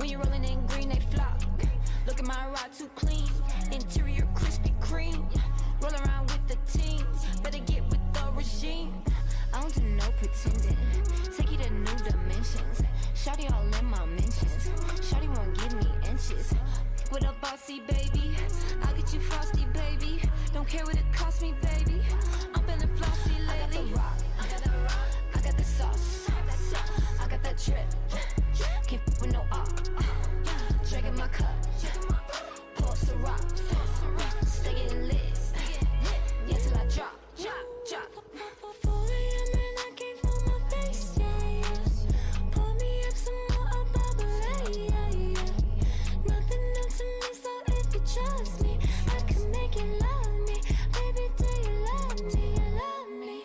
When you're rolling in green, they flock. Look at my ride, too clean. Interior crispy cream. Roll around with the teams. Better get with the regime. I don't do no pretending. Take you to new dimensions. Shawty all in my mentions. Shawty won't give me inches. With a bossy baby, I'll get you frosty, baby. Don't care what it costs me, baby. I'm feeling flossy lately. I got the rock, I got the sauce, I got that drip. Can't f with no op. Drinking my cup, pour some rock. Stay getting lit, yeah, till I drop. 4 a.m. and I can't feel my face, yeah. Pour me up some more, a bubble, yeah. Nothing new to me, so if you trust me, I can make you love me. Baby, do you love me? You love me.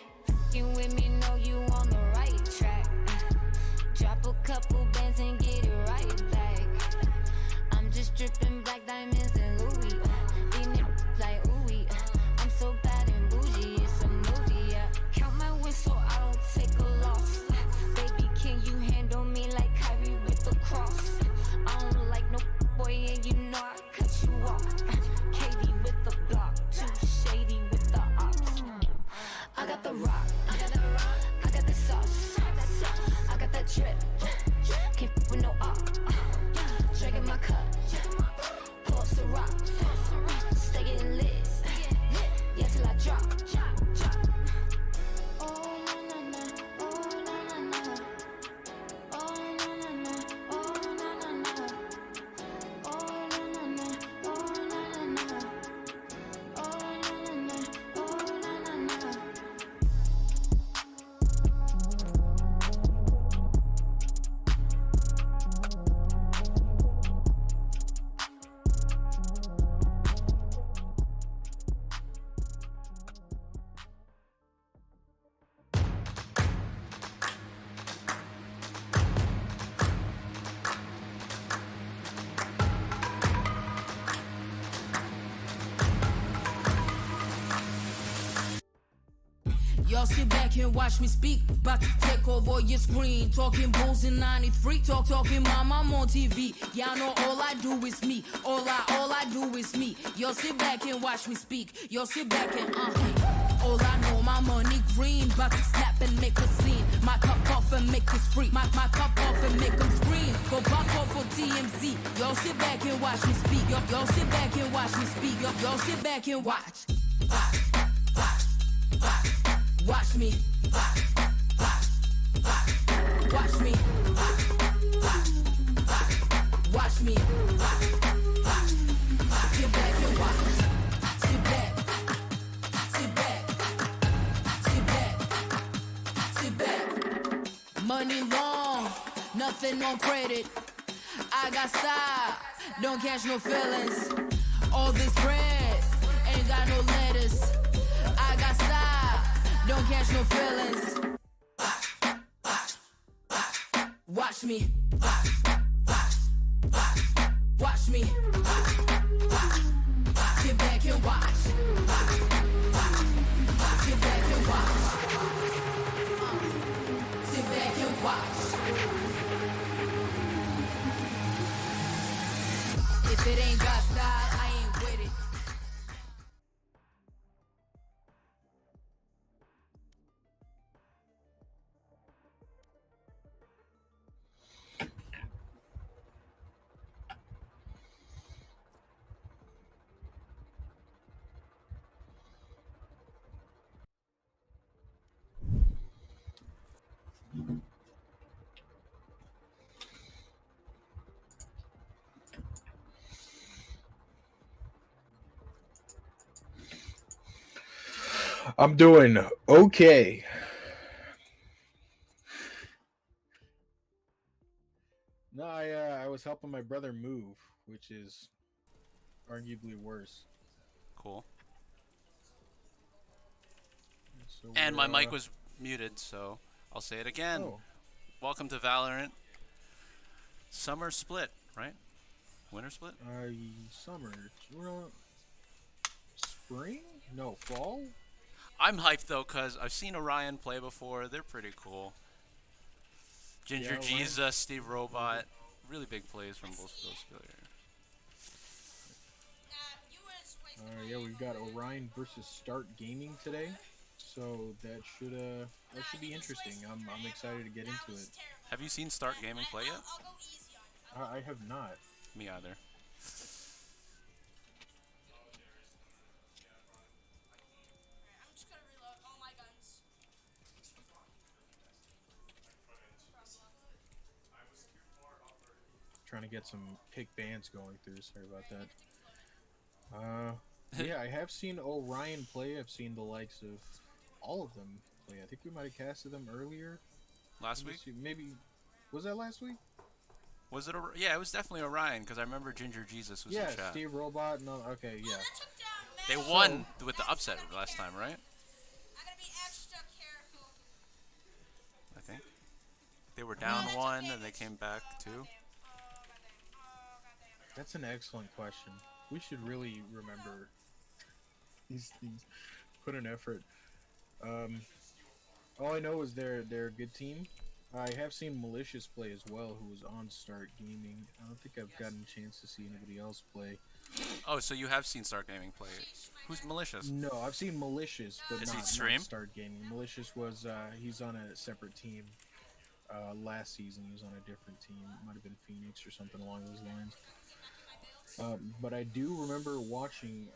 You with me, know you on the right track. Drop a couple bands and get it right back. I'm just dripping black diamonds and Louis. These niggas like ooey. I'm so bad and bougie, it's a movie, yeah. Count my wins so I don't take a loss. Baby, can you handle me like Kyrie with the cross? I don't like no boy and you know I cut you off. Katie with the block, too shady with the ops. I got the rock, I got the sauce, I got that drip. Can't f with no op. Drinking my cup, pour some rock. Stay getting lit, yeah, till I drop. Oh na na na, oh na na na, oh na na na, oh na na na, oh na na na, oh na na na, oh na na na, oh na na na. Y'all sit back and watch me speak. About to take over your screen. Talking bulls in 93. Talking mom, I'm on TV. Y'all know all I do is me. All I do is me. Y'all sit back and watch me speak. Y'all sit back and all I know, my money green. About to snap and make a scene. My cup off and make us free. My cup off and make them scream. Go pop off for TMZ. Y'all sit back and watch me speak. Y'all sit back and watch me speak. Y'all sit back and watch. Watch me. Watch me. Watch me. Sit back and watch. Sit back. Sit back. Sit back. Sit back. Money long, nothing on credit. I got style, don't catch no feelings. All this bread ain't got no letters. I got style, don't catch no feelings. Watch me. Watch me. Sit back and watch. Sit back and watch. Sit back and watch. If it ain't got style, I ain't with it. I'm doing okay. No, I was helping my brother move, which is arguably worse. Cool. So And my mic was muted, so I'll say it again. Oh. Welcome to Valorant. Summer split, right? Winter split? Summer. We're on spring? No, fall? I'm hyped though, because I've seen Orion play before. They're pretty cool. Ginger Yeah, Jesus, Steve Robot. really big plays from both of those players. Yeah, we've got Orion versus Start Gaming today, so that should be interesting. I'm excited to get into it. Have you seen Start Gaming play yet? I have not. Me either. Trying to get some pick bands going through. Sorry about that. Yeah, I have seen Orion play. I've seen the likes of all of them play. I think we might have casted them earlier. Last week? Maybe. Was that last week? Was it? Yeah, it was definitely Orion because I remember Ginger Jesus was Yeah, in chat. Steve Robot. No, okay, yeah. They won with the upset last time, right? I think they were down one and they came back two. That's an excellent question. We should really remember these things. Put an effort. All I know is they're a good team. I have seen Malicious play as well, who was on Start Gaming. I don't think I've gotten a chance to see anybody else play. Oh, so you have seen Start Gaming play. Who's Malicious? No, I've seen Malicious, but Is he not stream? Start Gaming. Malicious was he's on a separate team. Last season he was on a different team. It might have been Phoenix or something along those lines. But I do remember watching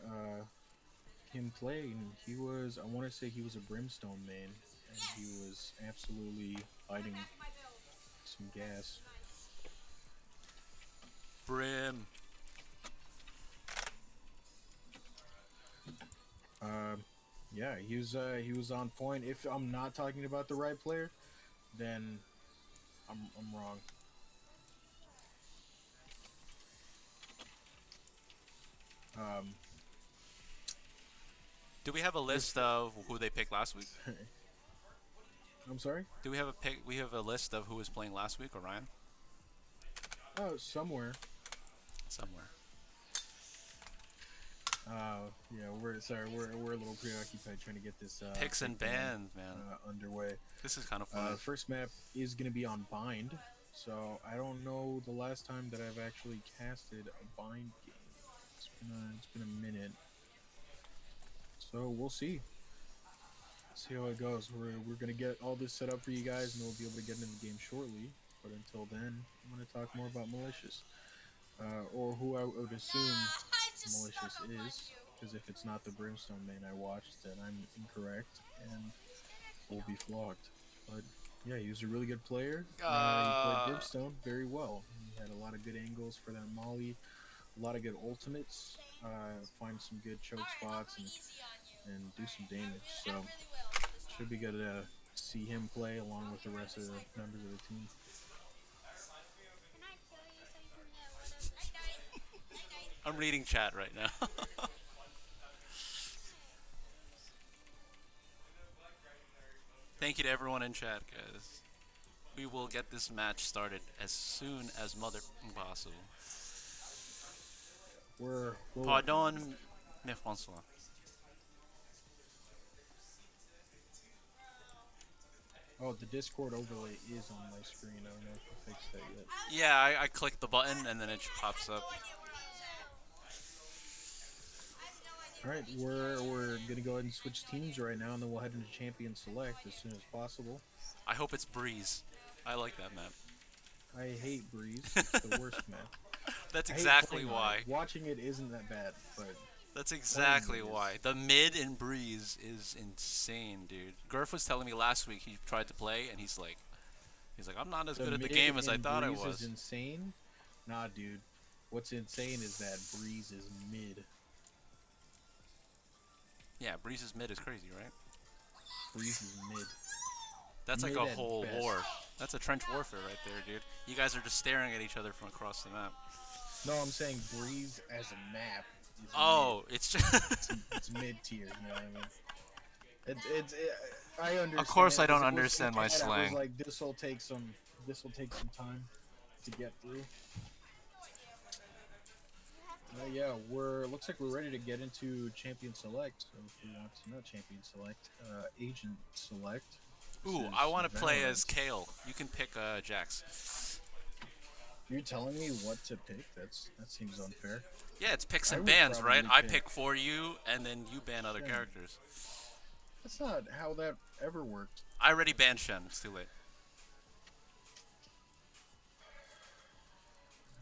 him play, and he was, I want to say he was a Brimstone main, and he was absolutely fighting some gas. Brim. Yeah, he was on point. If I'm not talking about the right player, then I'm wrong. Do we have a list of who they picked last week? I'm sorry? Do we have a pick? We have a list of who was playing last week, Orion? Oh, somewhere. Somewhere. Yeah, we're a little preoccupied trying to get this Picks and bans, man. underway. This is kind of fun. First map is going to be on Bind, so I don't know the last time that I've actually casted a Bind game. It's been a minute, so we'll see. See how it goes. We're going to get all this set up for you guys, and we'll be able to get into the game shortly. But until then, I'm going to talk more about Malicious, or who I would assume Malicious is, because if it's not the Brimstone main I watched, then I'm incorrect and will be flogged. But yeah, he was a really good player. He played Brimstone very well. He had a lot of good angles for that molly, a lot of good ultimates, find some good choke spots and do some damage. So should be good to see him play along with the rest of the members of the team. I'm reading chat right now. Thank you to everyone in chat, guys. We will get this match started as soon as mother possible. Pardon, mais François. Oh, the Discord overlay is on my screen. I don't know if I fixed that yet. Yeah, I clicked the button and then it pops up. Alright, we're gonna go ahead and switch teams right now, and then we'll head into Champion Select as soon as possible. I hope it's Breeze. I like that map. I hate Breeze. It's the worst map. That's exactly on why. it. Watching it isn't that bad, but That's exactly why. The mid in Breeze is insane, dude. Gurf was telling me last week he tried to play and he's like, I'm not as good at the game as I thought I was. Breeze is insane. Nah, dude. What's insane is that Breeze is mid. Yeah, Breeze's mid is crazy, right? Breeze is mid. That's like Mid a at whole best. war. That's a trench warfare right there, dude. You guys are just staring at each other from across the map. No, I'm saying Breeze as a map is Oh, it's just... it's mid tier. You know what I mean? I understand. Of course, I don't It was- understand my I was slang. like, this will take some time to get through. Yeah, looks like we're ready to get into Champion Select. So if we want to, not Champion Select, Agent Select. Ooh, This I is want to play Valorant. as Kale. You can pick Jax. You're telling me what to pick? That seems unfair. Yeah, it's picks I and would bans, right? probably I pick pick for you, and then you ban other Shen. characters. That's not how that ever worked. I already banned Shen. It's too late.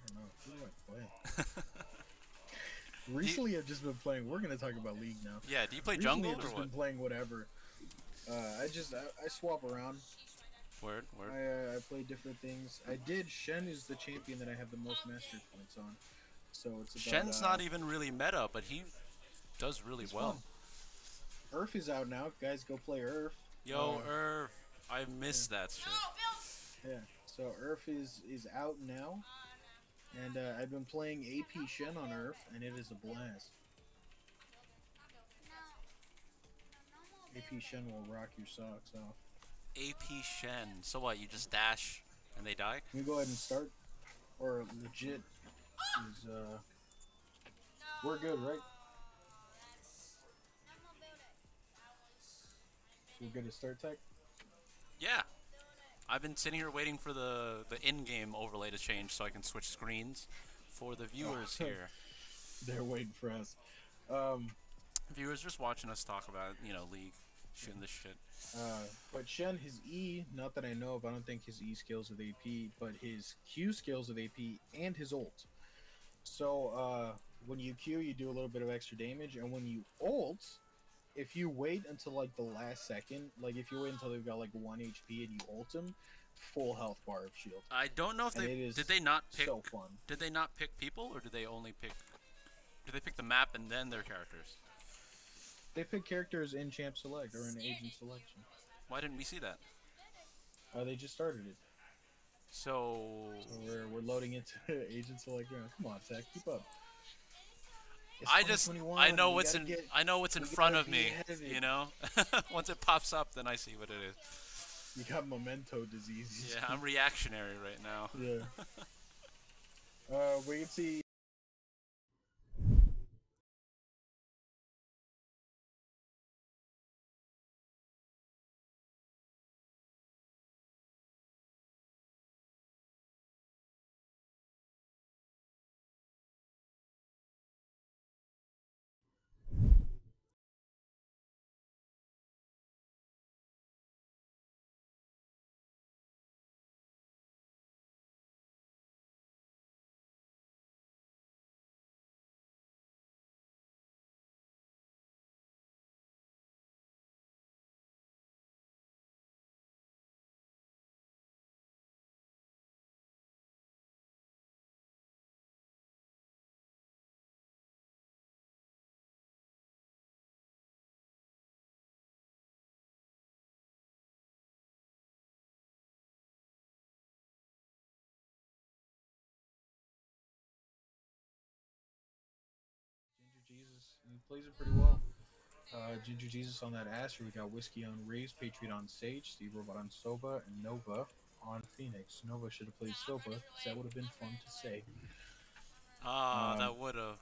I don't know. Who do I play? Recently, I've just been playing. We're gonna talk about League now. Yeah, do you play Recently, jungle I've or just what? been playing whatever. I swap around. Word, word. I play different things. Shen is the champion that I have the most mastery points on. So it's about Shen's not even really meta, but he does really it's well. fun. Earth is out now, guys. Go play Earth. Yo, I missed that shit. Yeah. So Earth is out now, and I've been playing AP Shen on Earth, and it is a blast. AP Shen will rock your socks off. AP Shen. So what? You just dash and they die? Can we go ahead and start? Or legit is we're good, right? We're good to start, Tech? Yeah. I've been sitting here waiting for the in-game overlay to change so I can switch screens for the viewers here. They're waiting for us. Viewers just watching us talk about, League, shooting this shit. But Shen, his E, not that I know of, I don't think his E skills with AP, but his Q skills with AP and his ult. So when you Q, you do a little bit of extra damage, and when you ult, if you wait until like the last second, like if you wait until they've got like 1 HP and you ult them, full health bar of shield. I don't know if did they not pick so fun. Did they not pick people, or did they pick the map and then their characters? They pick characters in Champ Select or in Agent Selection. Why didn't we see that? They just started it. So we're loading into Agent Select now. Come on, Tech, keep up. I know what's in front of me, you know? Once it pops up, then I see what it is. You got memento disease. Yeah, I'm reactionary right now. Yeah. We can see. Jesus, he plays it pretty well. Ginger Jesus on that Asher. We got Whiskey on Raze, Patriot on Sage, Steve Robot on Sova, and Nova on Phoenix. Nova should have played Sova, because that would have been fun to say. That would have.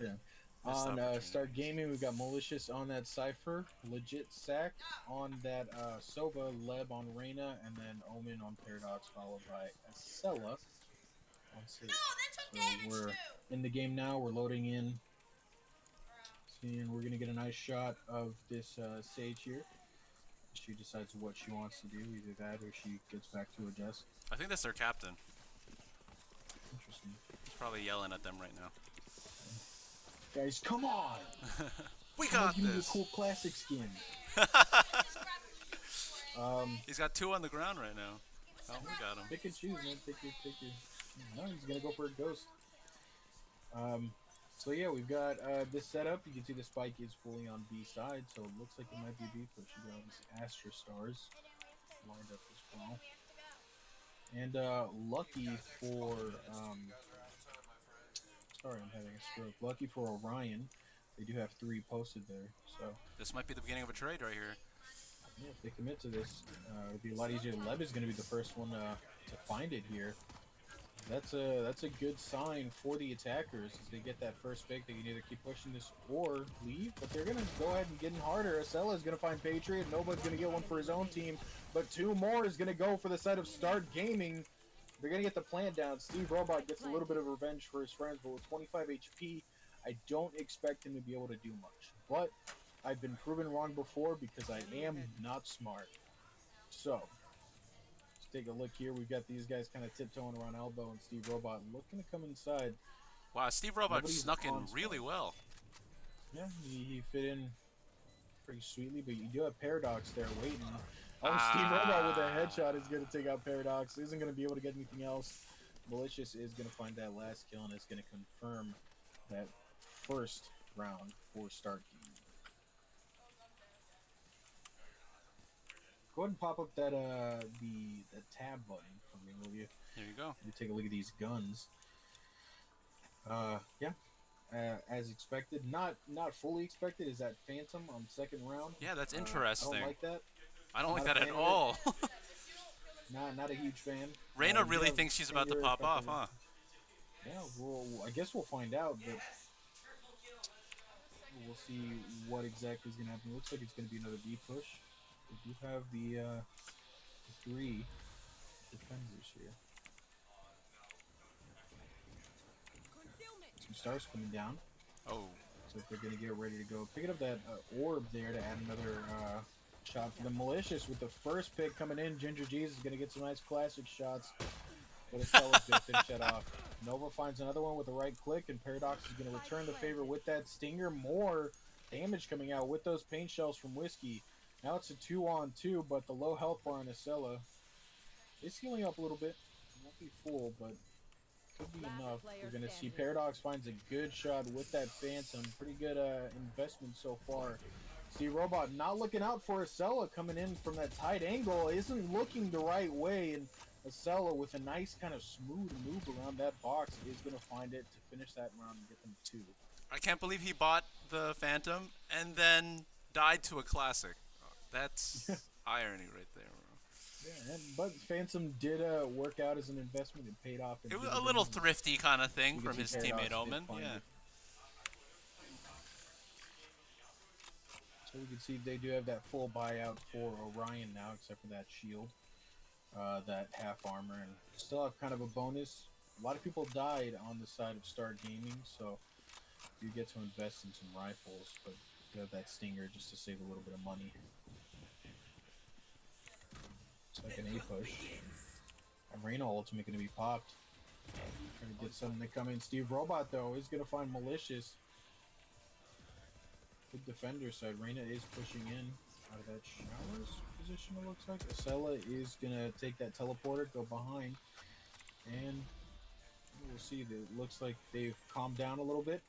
Yeah. On Start Gaming, we got Malicious on that Cypher, Legit Sack on that Sova, Leb on Reyna, and then Omen on Paradox, followed by Acela on Sage. So we're in the game now. We're loading in. And we're gonna get a nice shot of this Sage here. She decides what she wants to do, either that or she gets back to her desk. I think that's their captain. Interesting. He's probably yelling at them right now. Guys, come on! We got give me this. a cool classic skin. He's got 2 on the ground right now. Oh, we got him. Pick and choose, man. Pick your. No, he's gonna go for a ghost. So yeah, we've got this setup. You can see the spike is fully on B side, so it looks like it might be B push. You got all these Astra stars lined up as well. And lucky for sorry, I'm having a stroke. Lucky for Orion, they do have 3 posted there. So This might be the beginning of a trade right here. yeah, if they commit to this, it'll be a lot easier. Leb is going to be the first one to find it here. That's a good sign for the attackers. As they get that first pick, they can either keep pushing this or leave, but they're going to go ahead and get in harder. Acela is going to find Patriot. Nobody's going to get one for his own team, but 2 more is going to go for the side of Start Gaming. They're going to get the plant down. Steve Robot gets a little bit of revenge for his friends, but with 25 HP, I don't expect him to be able to do much. But I've been proven wrong before because I am not smart. So, let's take a look here. We've got these guys kind of tiptoeing around elbow, and Steve Robot looking to come inside. Wow, Steve Robot Nobody's snuck in on really spot. well. Yeah, he fit in pretty sweetly, but you do have Paradox there waiting. Oh, Ah. Steve Robot with a headshot is going to take out Paradox. Isn't going to be able to get anything else. Malicious is going to find that last kill and is going to confirm that first round for Start Game. Go ahead and pop up that the tab button for me, will you? Here you go. You take a look at these guns. Yeah. As expected, not fully expected, is that Phantom on second round. Yeah, that's I interesting. don't like that. I don't like Not a that at fan of it. all. Not a huge fan. Reina You really have thinks she's about to Stinger, pop off, fucking- huh? Yeah, well, I guess we'll find out, but we'll see what exactly is going to happen. Looks like it's going to be another B push. We do have the 3 defenders here. Some stars coming down. Oh. So if they're going to get ready to go. Picking up that orb there to add another shot for the Malicious with the first pick coming in. Ginger G's is going to get some nice classic shots. But Estella's going to finish that off. Nova finds another one with the right click, and Paradox is going to return the favor with that Stinger. More damage coming out with those paint shells from Whiskey. Now it's a 2-on-2, but the low health bar on Estella is healing up a little bit. Won't be full, but could be enough. We're going to see Paradox finds a good shot with that Phantom. Pretty good investment so far. See Robot not looking out for Estella coming in from that tight angle. Isn't looking the right way, and Estella with a nice kind of smooth move around that box is going to find it to finish that round and get them 2. I can't believe he bought the Phantom and then died to a classic. That's irony right there, bro. Yeah, but Phantom did work out as an investment. It paid off. It was a little thrifty kind of thing You from can his see Paradox teammate did Omen. find Yeah. it. So we can see they do have that full buyout for Orion now, except for that shield, that half armor, and still have kind of a bonus. A lot of people died on the side of Star Gaming, so you get to invest in some rifles, but you have that Stinger just to save a little bit of money. Second A push. Arena ultimate going to be popped. Trying to get something to come in. Steve Robot, though, is going to find Malicious. Good defender side. Reina is pushing in out of that showers position, it looks like. Acela is going to take that teleporter, go behind. And we'll see. It looks like they've calmed down a little bit.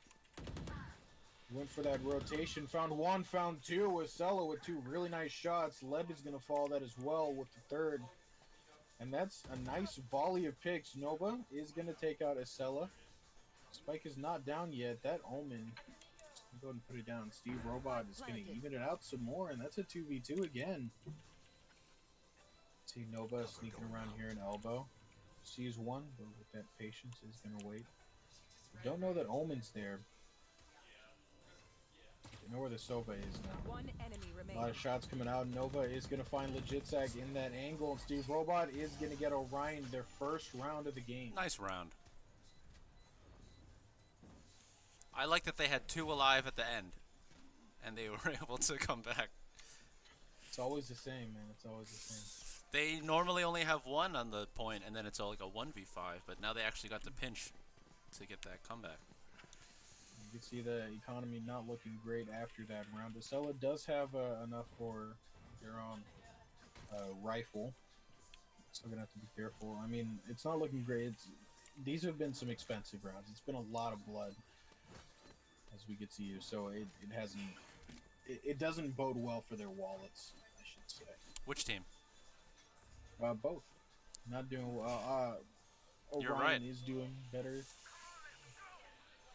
Went for that rotation. Found one, found two. Acela with 2 really nice shots. Leb is going to follow that as well with the 3rd. And that's a nice volley of picks. Nova is going to take out Acela. Spike is not down yet. That Omen, go ahead and put it down. Steve Robot is going to even it out some more, and that's a 2v2 again. See Nova sneaking around here in elbow. Sees one, but with that patience is going to wait. We don't know that Omen's there. You know where the Sova is now. One enemy A remaining. lot of shots coming out. Nova is going to find Legitsack in that angle, and Steve Robot is going to get Orion their first round of the game. Nice round. I like that they had 2 alive at the end, and they were able to come back. It's always the same, man. It's always the same. They normally only have 1 on the point, and then it's all like a 1v5, but now they actually got the pinch to get that comeback. You can see the economy not looking great after that round. Acela does have enough for their own rifle. Still gonna have to be careful. I mean, it's not looking great. These have been some expensive rounds. It's been a lot of blood, as we can see here. So it hasn't. It doesn't bode well for their wallets, I should say. Which team? Both. Not doing well. You're Orion right. is doing better.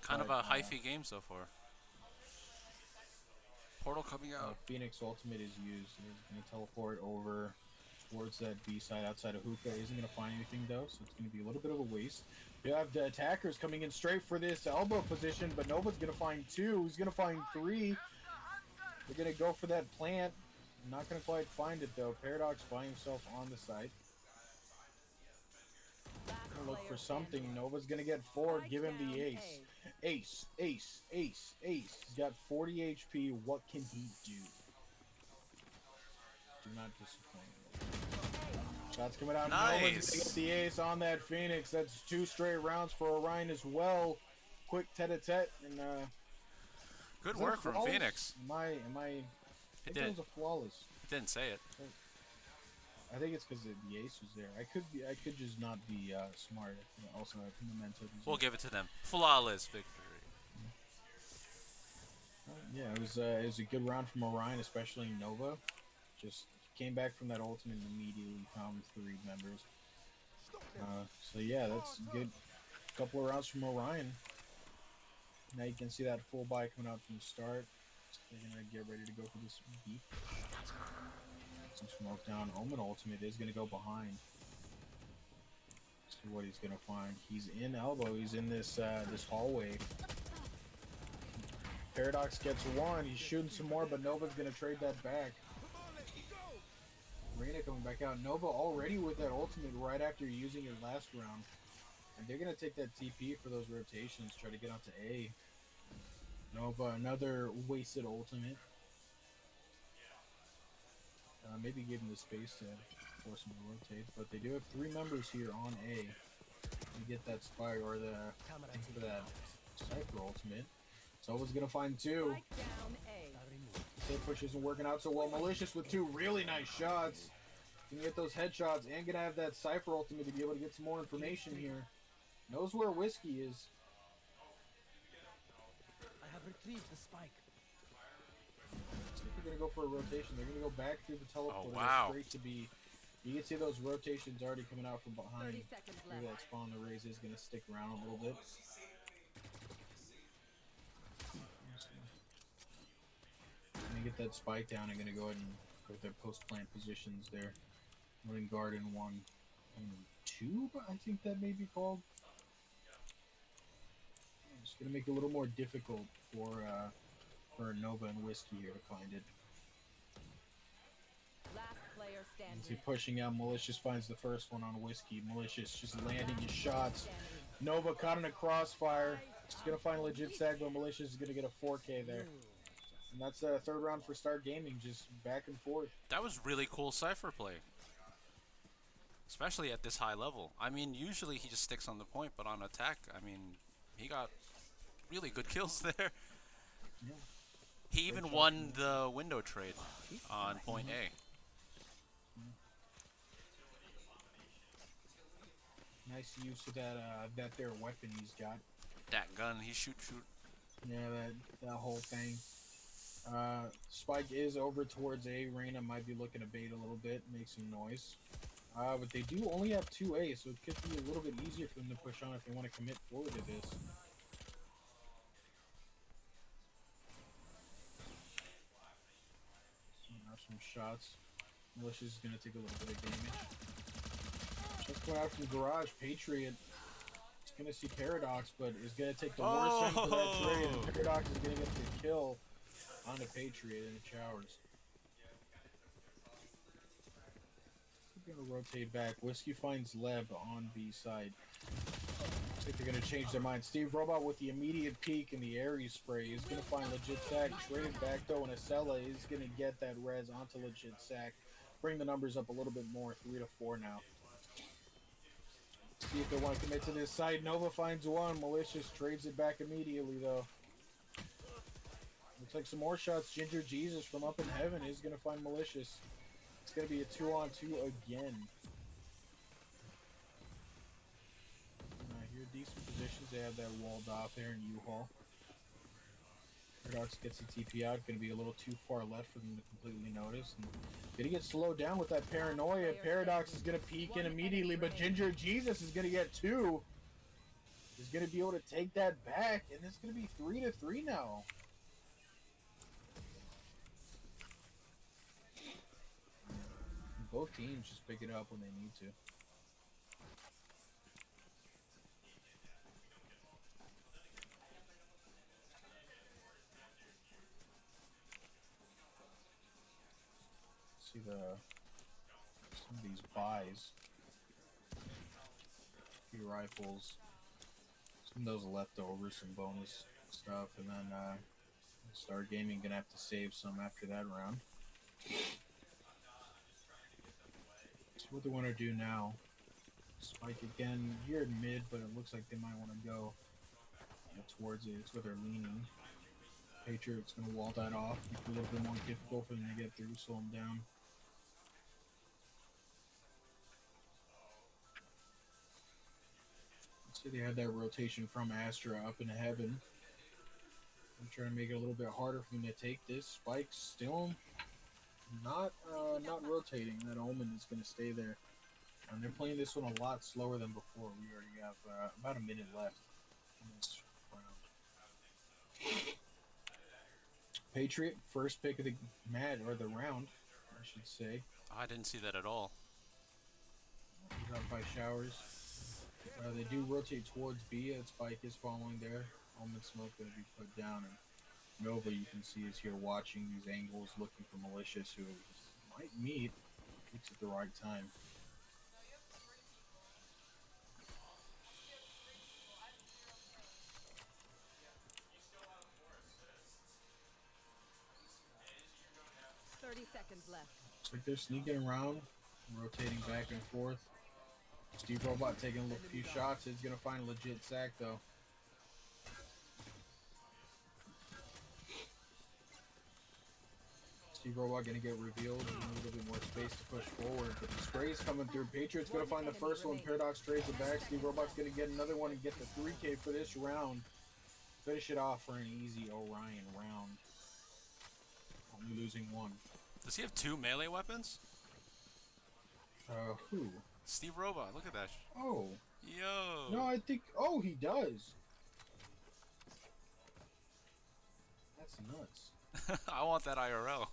Kind of But, a hyphy game so far. Portal coming out. Phoenix Ultimate is used. He's going to teleport over towards that B side outside of Hookah. Isn't going to find anything though, so it's going to be a little bit of a waste. You have the attackers coming in straight for this elbow position, but Nova's going to find 2. He's going to find 3. They're going to go for that plant. Not going to quite find it though. Paradox by himself on the site. look for something. Nova's gonna get 4. Give him the ace. Ace, ace, ace, ace. He's got 40 HP. What can he do? Do not disappoint. Shots coming out. Nice. Nova's gonna get the ace on that Phoenix. That's 2 straight rounds for Orion as well. Quick tete-a-tete and Good work from Phoenix. Am I I think it was a flawless. It didn't say it. I think it's because the ace was there. I could just not be smart. Also, have memento. We'll give it to them. Flawless victory. Yeah, it was a good round from Orion, especially Nova. Just came back from that ultimate and immediately found 3 members. So yeah, that's a good couple of rounds from Orion. Now you can see that full buy coming out from the start. They're gonna get ready to go for this beat. Some smoke down. Omen ultimate is gonna go behind. See what he's gonna find. He's in elbow. He's in this this hallway. Paradox gets 1. He's shooting some more, but Nova's gonna trade that back. Reyna coming back out. Nova already with that ultimate right after using it last round. And they're going to take that TP for those rotations, try to get onto A. Nova, another wasted ultimate. Maybe give him the space to force him to rotate. But they do have 3 members here on A. You get that spy or for that Cypher ultimate. Sova's going to find 2. Safe push isn't working out so well. Malicious with 2 really nice shots. Gonna get those headshots and gonna have that Cypher ultimate to be able to get some more information here. Knows where Whiskey is. I have retrieved the spike. Looks like they're gonna go for a rotation. They're gonna go back through the teleport. Oh, wow. Straight to B. You can see those rotations already coming out from behind. 30 seconds Maybe left. that spawn the raise is gonna stick around a little bit. Gonna get that spike down. I'm gonna go ahead and go with their post plant positions there. 1 in garden, 1 and 2, I think that may be called. It's gonna make it a little more difficult for Nova and Whiskey here to find it. Last player As he standing. pushing out, Malicious finds the first one on Whiskey. Malicious just landing his shots. Nova caught in a crossfire. He's gonna find legit sag, but Malicious is gonna get a 4K there. And that's a 3rd round for Star Gaming, just back and forth. That was really cool Cypher play. Especially at this high level. I mean, usually he just sticks on the point, but on attack, I mean, he got really good kills there. Yeah. He even won the window trade on point A. Nice use of that there weapon he's got. That gun, he shoot. Yeah, that whole thing. Spike is over towards A. Reyna might be looking to bait a little bit, make some noise. But they do only have 2 A, so it could be a little bit easier for them to push on if they want to commit forward to this. So now some shots. Malicious is going to take a little bit of damage. Just going out from Garage. Patriot is going to see Paradox, but is going to take the worst thing for that trade. And Paradox is going to get the kill on the Patriot in the showers. Gonna rotate back. Whiskey finds Leb on B side. I think they're gonna change their mind. Steve Robot with the immediate peek and the Ares spray is gonna find legit sack. Traded back though, and Acela is gonna get that res onto legit sack. Bring the numbers up a little bit more, 3 to 4 now. See if they want to commit to this side. Nova finds 1. Malicious trades it back immediately though. Looks like some more shots. Ginger Jesus from up in heaven is gonna find Malicious. It's going to be a 2-on-2 again. Here, decent positions. They have that walled off there in U-Haul. Paradox gets the TP out. Going to be a little too far left for them to completely notice. And going to get slowed down with that paranoia. Paradox is going to peek in immediately, but Ginger Jesus is going to get 2. He's going to be able to take that back, and it's going to be 3 to 3 now. Both teams just pick it up when they need to. See some of these buys. few rifles, some of those leftovers, some bonus stuff, and then Star Gaming gonna have to save some after that round. So what they want to do now? Spike again here in mid, but it looks like they might want to go towards it. It's where they're leaning. Patriot's gonna wall that off, make it a little bit more difficult for them to get through, slow them down. Let's say they had that rotation from Astra up into heaven. I'm trying to make it a little bit harder for them to take this. Spike's still not rotating. That Omen is going to stay there. And they're playing this one a lot slower than before. We already have about a minute left in this round. Patriot, first pick of the round, I should say. I didn't see that at all. He's up by Showers. They do rotate towards B. Spike is following there. Omen Smoke going to be put down. And Nova, you can see, is here watching these angles, looking for Malicious, who might meet. Picks at the right time. Looks like they're sneaking around, rotating back and forth. Steve Robot taking a few shots. He's going to find a legit sack, though. Steve Robot going to get revealed. A little bit more space to push forward. But the spray's coming through. Patriot's going to find the first one. Paradox trades it back. Steve Robot's going to get another one and get the 3K for this round. Finish it off for an easy Orion round. Only losing one. Does he have 2 melee weapons? Who? Steve Robot, look at that. Oh. Yo. No, I think... Oh, he does. That's nuts. I want that IRL.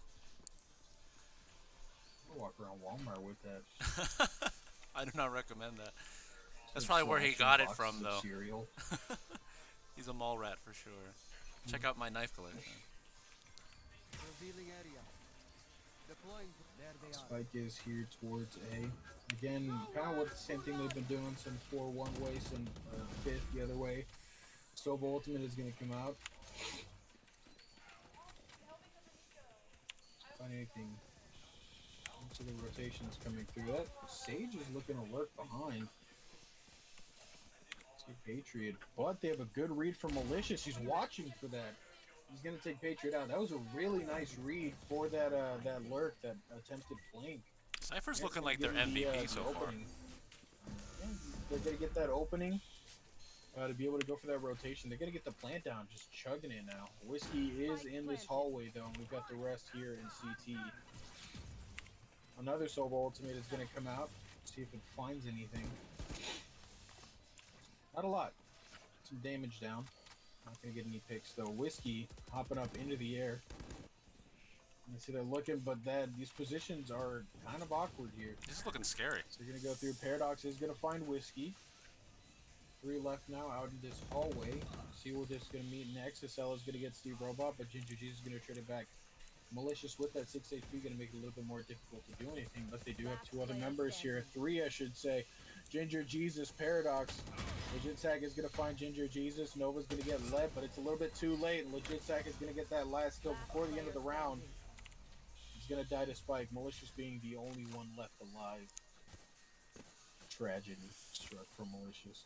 I'll walk around Walmart with that. I do not recommend that. That's probably where he got it from, though. Cereal. He's a mall rat for sure. Check out my knife collection. Revealing area. Deploying. There they are. Spike is here towards A. Again, kind of what the same thing they've been doing. Some 4 one way, some 5th the other way. Sova Ultimate is going to come out. Find anything. Into the rotations coming through. That Sage is looking to lurk behind. See Patriot, but they have a good read from Malicious. He's watching for that. He's gonna take Patriot out. That was a really nice read for that that lurk, that attempted flank. Cypher's looking like their MVP so far. Yeah, they're gonna get that opening to be able to go for that rotation. They're gonna get the plant down, just chugging it now. Whiskey is in this hallway though, and we've got the rest here in CT. Another Sova Ultimate is gonna come out. See if it finds anything. Not a lot. Some damage down. Not gonna get any picks though. Whiskey hopping up into the air. You see they're looking, but these positions are kind of awkward here. This is looking scary. So they're gonna go through. Paradox is gonna find Whiskey. 3 left now out in this hallway. See where this is gonna meet next. SL is gonna get Steve Robot, but Ginger Jesus is gonna trade it back. Malicious with that 6 HP gonna make it a little bit more difficult to do anything, but they do have 2 other members here. 3, I should say. Ginger Jesus, Paradox. Legit Sack is going to find Ginger Jesus. Nova's going to get led, but it's a little bit too late. And Legit Sack is going to get that last kill before the end of the round. He's going to die to Spike. Malicious being the only one left alive. Tragedy struck for Malicious.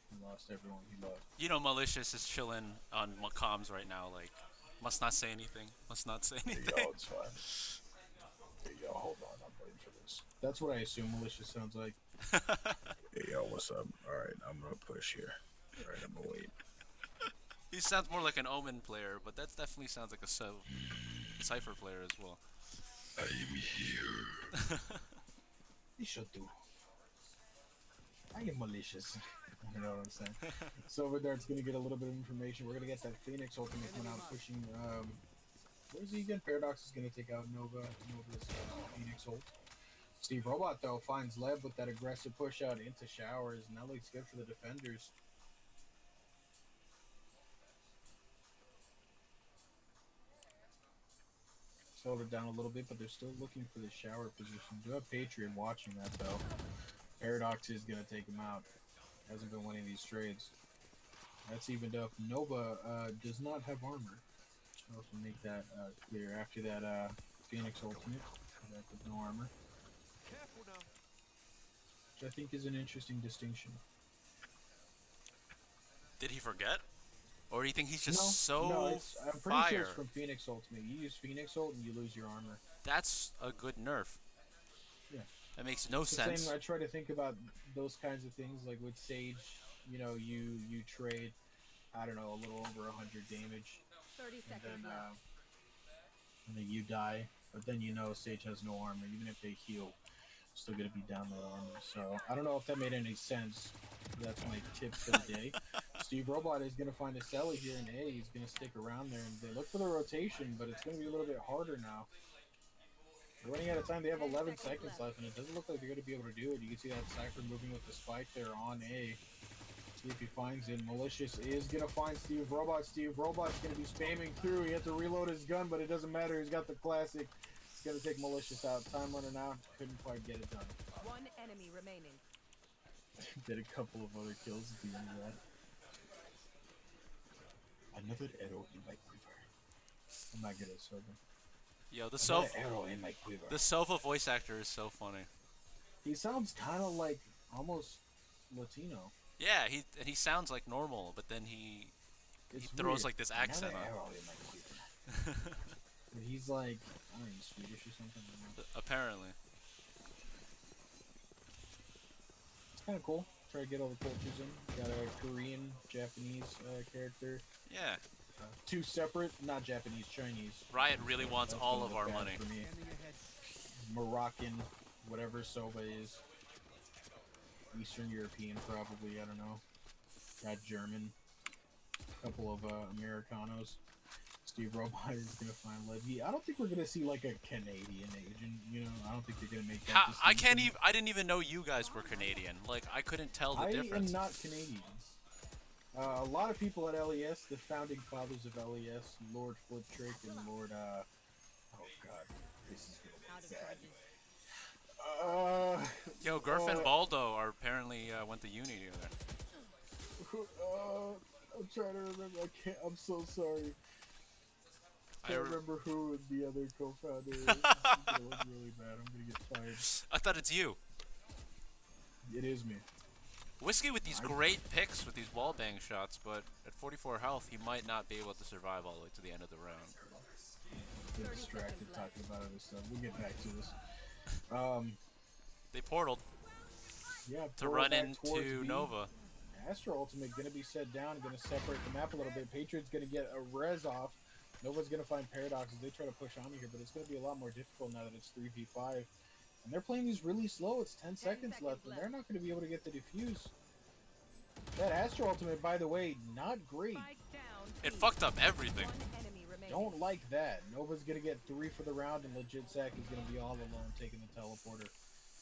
He lost everyone he loved. You know, Malicious is chilling on comms right now, like, must not say anything. Must not say anything. Hey, yo, it's fine. Hey, yo, hold on. I'm waiting for this. That's what I assume Malicious sounds like. Hey, yo, what's up? Alright, I'm gonna push here. Alright, I'm gonna wait. He sounds more like an Omen player, but that definitely sounds like a Cypher player as well. I am here. He should do. I am malicious. You know what I'm saying? Silver Dart's gonna get a little bit of information. We're gonna get that Phoenix ultimate coming out pushing. Where's he again? Paradox is gonna take out Nova's Phoenix ult. Steve Robot, though, finds Lev with that aggressive push out into Showers, and that looks good for the defenders. Slowed it down a little bit, but they're still looking for the shower position. Do have Patriot watching that, though. Paradox is going to take him out. Hasn't been winning these trades. That's evened up. Nova does not have armor. Should also make that clear. After that Phoenix ultimate, that with no armor. Careful now. Which I think is an interesting distinction. Did he forget? Or do you think he's just no, so I'm pretty fire? sure it's from Phoenix Ultimate. You use Phoenix Ult and you lose your armor. That's a good nerf. Yeah. That makes no It's the sense. same, I try to think about those kinds of things, like with Sage, you know, you trade, I don't know, a little over 100 damage, 30 and seconds then, left. you die, but then you know Sage has no armor. Even if they heal, still gonna be down that armor. So I don't know if that made any sense. That's my tip for the day. Steve Robot is gonna find a Selly here in A. He's gonna stick around there, and they look for the rotation, but it's gonna be a little bit harder now. They're running out of time. They have 11 seconds left, and it doesn't look like they're going to be able to do it. You can see that Cypher moving with the spike there on A. See if he finds it. Malicious is going to find Steve Robot. Steve Robot's going to be spamming through. He had to reload his gun, but it doesn't matter. He's got the classic. It's going to take Malicious out. Time running out. Couldn't quite get it done. One enemy remaining. Did a couple of other kills at the end of that. Another arrow in my quiver. I'm not good at Sova. Yo, the Arrow in my quiver. the Sova voice actor is so funny. He sounds kind of like almost Latino. Yeah, he sounds like normal, but then he throws weird. like this accent Another on. arrow in my quiver. But he's like, I don't know, he's Swedish or something. I don't know. Apparently. It's kind of cool. Try to get all the cultures in. Got a Korean, Japanese character. Yeah. Two separate, not Japanese, Chinese. Riot really wants That's all gonna of look our bad money. for me. Scanning ahead. Moroccan, whatever Sova is. Eastern European, probably. I don't know. Got German. A couple of Americanos. Steve Robot is gonna find Levy. I don't think we're gonna see like a Canadian agent. You know, I don't think they're gonna make that. I can't even. I didn't even know you guys were Canadian. Like I couldn't tell the difference. I am not Canadian. A lot of people at LES, the founding fathers of LES, Lord Fliptrick and Lord, oh god, this is gonna Out look of bad. charges. Yo, Gurf and Baldo are apparently went to uni together. I'm trying to remember. I can't. I'm so sorry. I can't remember who the other co-founder is. This is gonna look really bad. I'm gonna get fired. I thought it's you. It is me. Whiskey with these great picks with these wallbang shots, but at 44 health, he might not be able to survive all the way to the end of the round. Get distracted talking about other stuff. We'll get back to this. They portaled Yeah. to pull run back towards into B. Nova. Astro Ultimate gonna be set down, gonna separate the map a little bit. Patriot's gonna get a res off. Nova's gonna find Paradox as they try to push on here, but it's gonna be a lot more difficult now that it's 3v5. And they're playing these really slow. It's 10 seconds left, and they're not gonna be able to get the defuse. That Astro Ultimate, by the way, not great. Spike down. It fucked up everything. One enemy remaining. Don't like that. Nova's gonna get 3 for the round, and Legit Sack is gonna be all alone taking the teleporter.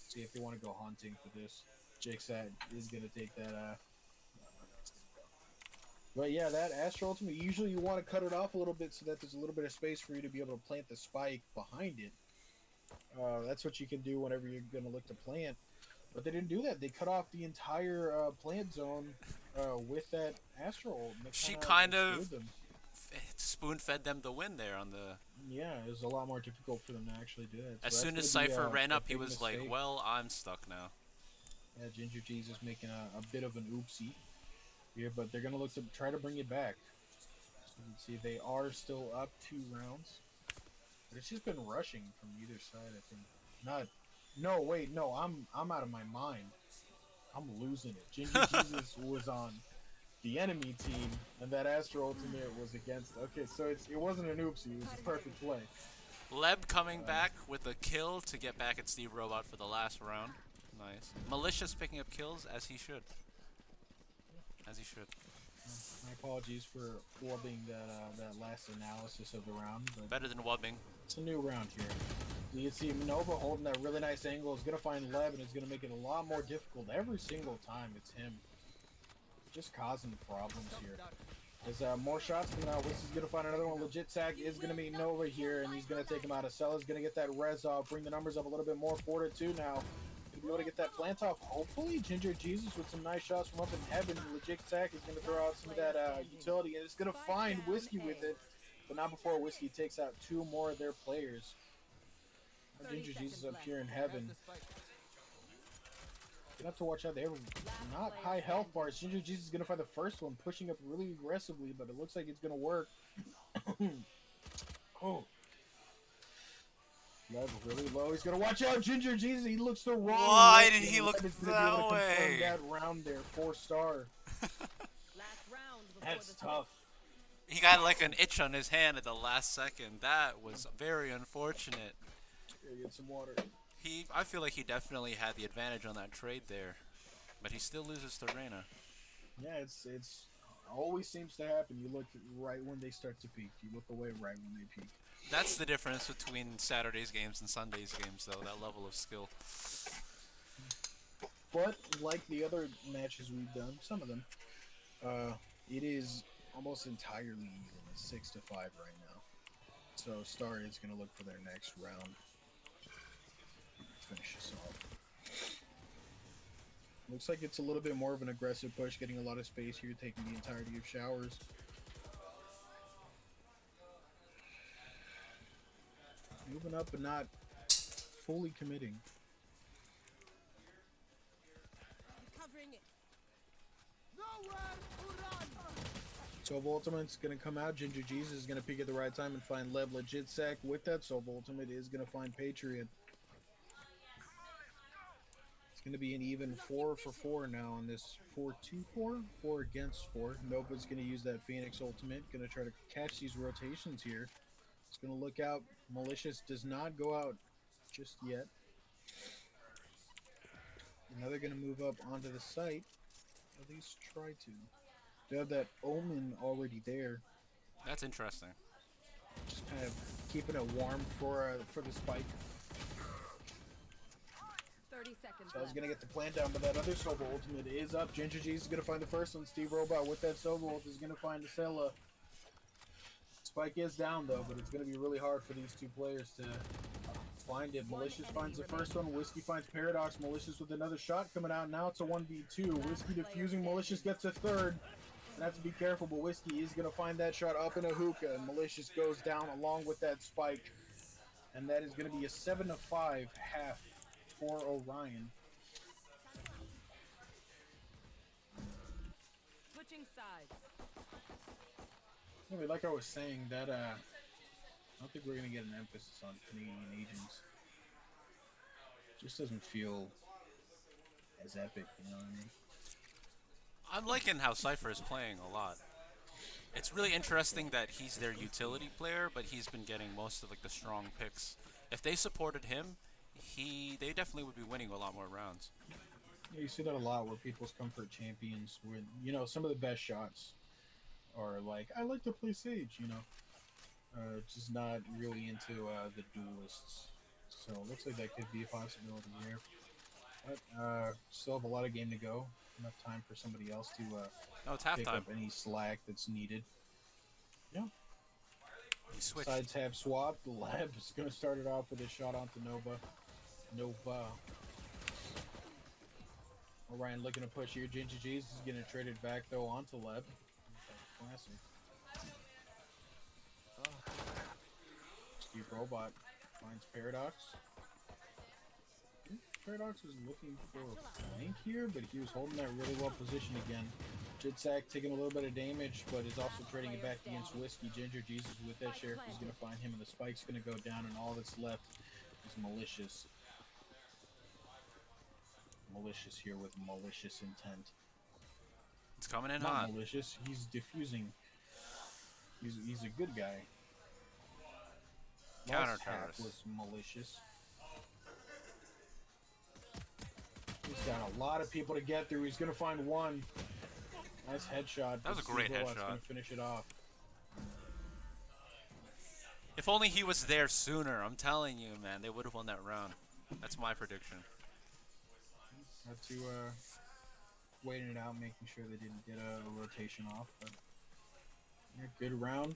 See if they want to go hunting for this. Jake Sack is gonna take that. But yeah, that Astro Ultimate, usually you want to cut it off a little bit so that there's a little bit of space for you to be able to plant the spike behind it. That's what you can do whenever you're going to look to plant. But they didn't do that. They cut off the entire plant zone with that Astro ult. She kind of screwed them. spoon-fed them the win there on the... Yeah, it was a lot more difficult for them to actually do that. So As that's soon as gonna be Cypher ran a up, he big was like, mistake. well, I'm stuck now. Yeah, Ginger Jesus making a bit of an oopsie here, but they're going to look to try to bring it back. So you can see they are still up 2 rounds. But it's just been rushing from either side, I think. No, wait, no, I'm out of my mind. I'm losing it. Ginger Jesus was on the enemy team, and that Astro Ultimate was against... Okay, so it wasn't an oopsie, it was a perfect play. Leb coming back with a kill to get back at Steve Robot for the last round. Nice. Malicious picking up kills, as he should. As he should. My apologies for flubbing that last analysis of the round, but Better than wubbing. it's a new round here. You can see Nova holding that really nice angle. Is going to find Leb, and it's going to make it a lot more difficult every single time. It's him. Just causing problems here. There's more shots coming out. Whiskey's going to find another one. Legit Sack is going to meet Nova here, and he's going to take him out. Acella's going to get that res off, bring the numbers up a little bit more. 4-2 now. Could be able to get that plant off. Hopefully, Ginger Jesus with some nice shots from up in heaven. Legit Sack is going to throw out some of that utility, and it's going to find Whiskey with it, but not before Whiskey takes out 2 more of their players. Ginger Jesus up here in heaven. You have to watch out. They have not high health bars. Ginger Jesus is going to find the first one, pushing up really aggressively, but it looks like it's going to work. Oh. Lev really low. He's going to watch out. Ginger Jesus, he looks the wrong way. Why did he look that way? That round there, 4-star. That's tough. He got like an itch on his hand at the last second. That was very unfortunate. Here, get some water. I feel like he definitely had the advantage on that trade there, but he still loses to Reyna. Yeah, it's always seems to happen. You look right when they start to peak. You look away right when they peak. That's the difference between Saturday's games and Sunday's games, though, that level of skill. But like the other matches we've done, some of them, it is almost entirely even. It's 6-5 right now. So Star is going to look for their next round. Finish this off. Looks like it's a little bit more of an aggressive push, getting a lot of space here, taking the entirety of showers. Moving up but not fully committing. Covering it. Silver Ultimate's going to come out. Ginger Jesus is going to peek at the right time and find Lev. Legit Sack with that Silver Ultimate is going to find Patriot. It's going to be an even 4-for-4 now on this 4-2-4, 4 against 4. Nova's going to use that Phoenix Ultimate. Going to try to catch these rotations here. It's going to look out. Malicious does not go out just yet. And now they're going to move up onto the site. At least try to. They have that Omen already there. That's interesting. Just kind of keeping it warm for the spike. 30 seconds So I was going to get the plant down, but that other Silver Ultimate is up. Ginger G is going to find the first one. Steve Robot with that Silver Ult is going to find the Sella. Spike is down, though, but it's going to be really hard for these two players to find it. Malicious finds the first one. Whiskey finds Paradox. Malicious with another shot coming out. Now it's a 1v2. Whiskey defusing. Malicious gets a third. And have to be careful, but Whiskey is going to find that shot up in a hookah. And Malicious goes down along with that spike. And that is going to be a 7-5 half for Orion. Switching sides. Anyway, like I was saying, that I don't think we're going to get an emphasis on Canadian agents. Just doesn't feel as epic, you know what I mean? I'm liking how Cypher is playing a lot. It's really interesting that he's their utility player, but he's been getting most of like the strong picks. If they supported him, they definitely would be winning a lot more rounds. Yeah, you see that a lot where people's comfort champions, where you know some of the best shots are like, I like to play Sage, you know, just not really into the duelists. So it looks like that could be a possibility here. But still have a lot of game to go. Enough time for somebody else to It's pick halftime. up any slack that's needed. Yeah. He switched. Sides have swapped. The Lab is going to start it off with a shot onto Nova. Orion looking to push here. Ginger G's is going to trade it back, though, onto Leb. Classic. Steve Robot finds Paradox. Paradox was looking for a flank here, but he was holding that really well positioned again. Jitsack taking a little bit of damage, but is also trading it back against Whiskey. Ginger Jesus with that Sheriff is going to find him, and the spike's going to go down, and all that's left is Malicious. Malicious here with malicious intent. It's coming in Not hot. malicious. He's diffusing. He's a good guy. Counter Last half terrorist. was malicious. He's got a lot of people to get through. He's going to find one. Nice headshot. That was a great He's headshot. going to finish it off. If only he was there sooner, I'm telling you, man, they would have won that round. That's my prediction. Had to waiting it out, making sure they didn't get a rotation off. But yeah, good round.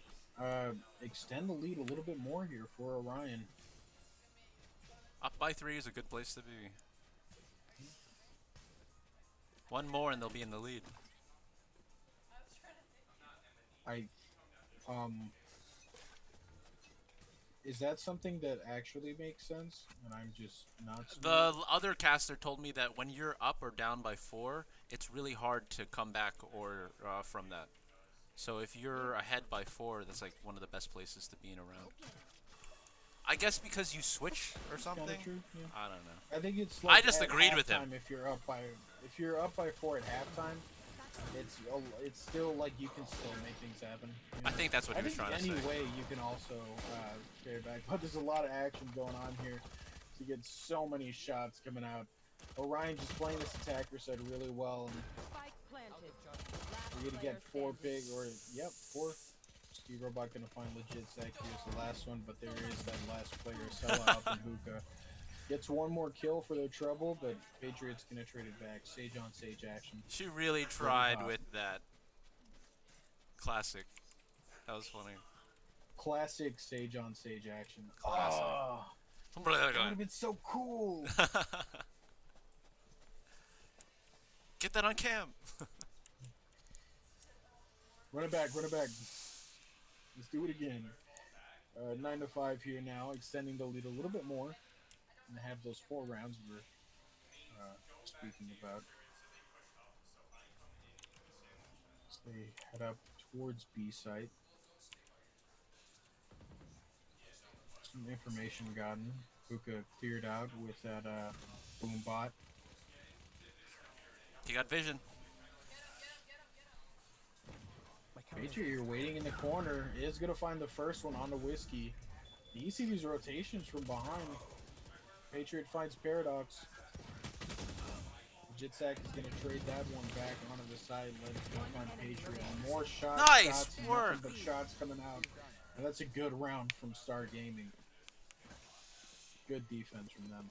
Extend the lead a little bit more here for Orion. Up by 3 is a good place to be. One more and they'll be in the lead. Is that something that actually makes sense? And I'm just not The smart? other caster told me that when you're up or down by 4, it's really hard to come back or from that. So if you're ahead by 4, that's like one of the best places to be in a round. I guess because you switch or something. Kinda true, yeah. I don't know. I think it's I like just at agreed with him. halftime, if you're up by 4 at halftime, it's still like you can still make things happen. You know? I think that's what he was trying to say. Anyway, you can also carry back, but there's a lot of action going on here. You get so many shots coming out. Orion just playing this attacker side really well, and Spike planted. we're gonna get 4 big, or yep, 4. Steve Robot gonna find legit Zach here's the last one, but there is that last player sellout and Hookah. Gets one more kill for their trouble, but Patriots gonna trade it back. Sage on Sage action. She really tried with that. Classic. That was funny. Classic Sage on Sage action. Classic. Oh, that would have been so cool. Get that on cam. Run it back, run it back. Let's do it again. 9-5 here now, extending the lead a little bit more. And have those 4 rounds we were speaking about. So they head up towards B site. Some information gotten. Hookah cleared out with that boom bot. He got vision. Patriot, you're waiting in the corner. Is gonna find the first one on the whiskey. You see these rotations from behind. Patriot finds Paradox. Jitsak is gonna trade that one back onto the side. Let's go find Patriot. More shots. Nice shots, and work. nothing but shots coming out. And that's a good round from Star Gaming. Good defense from them.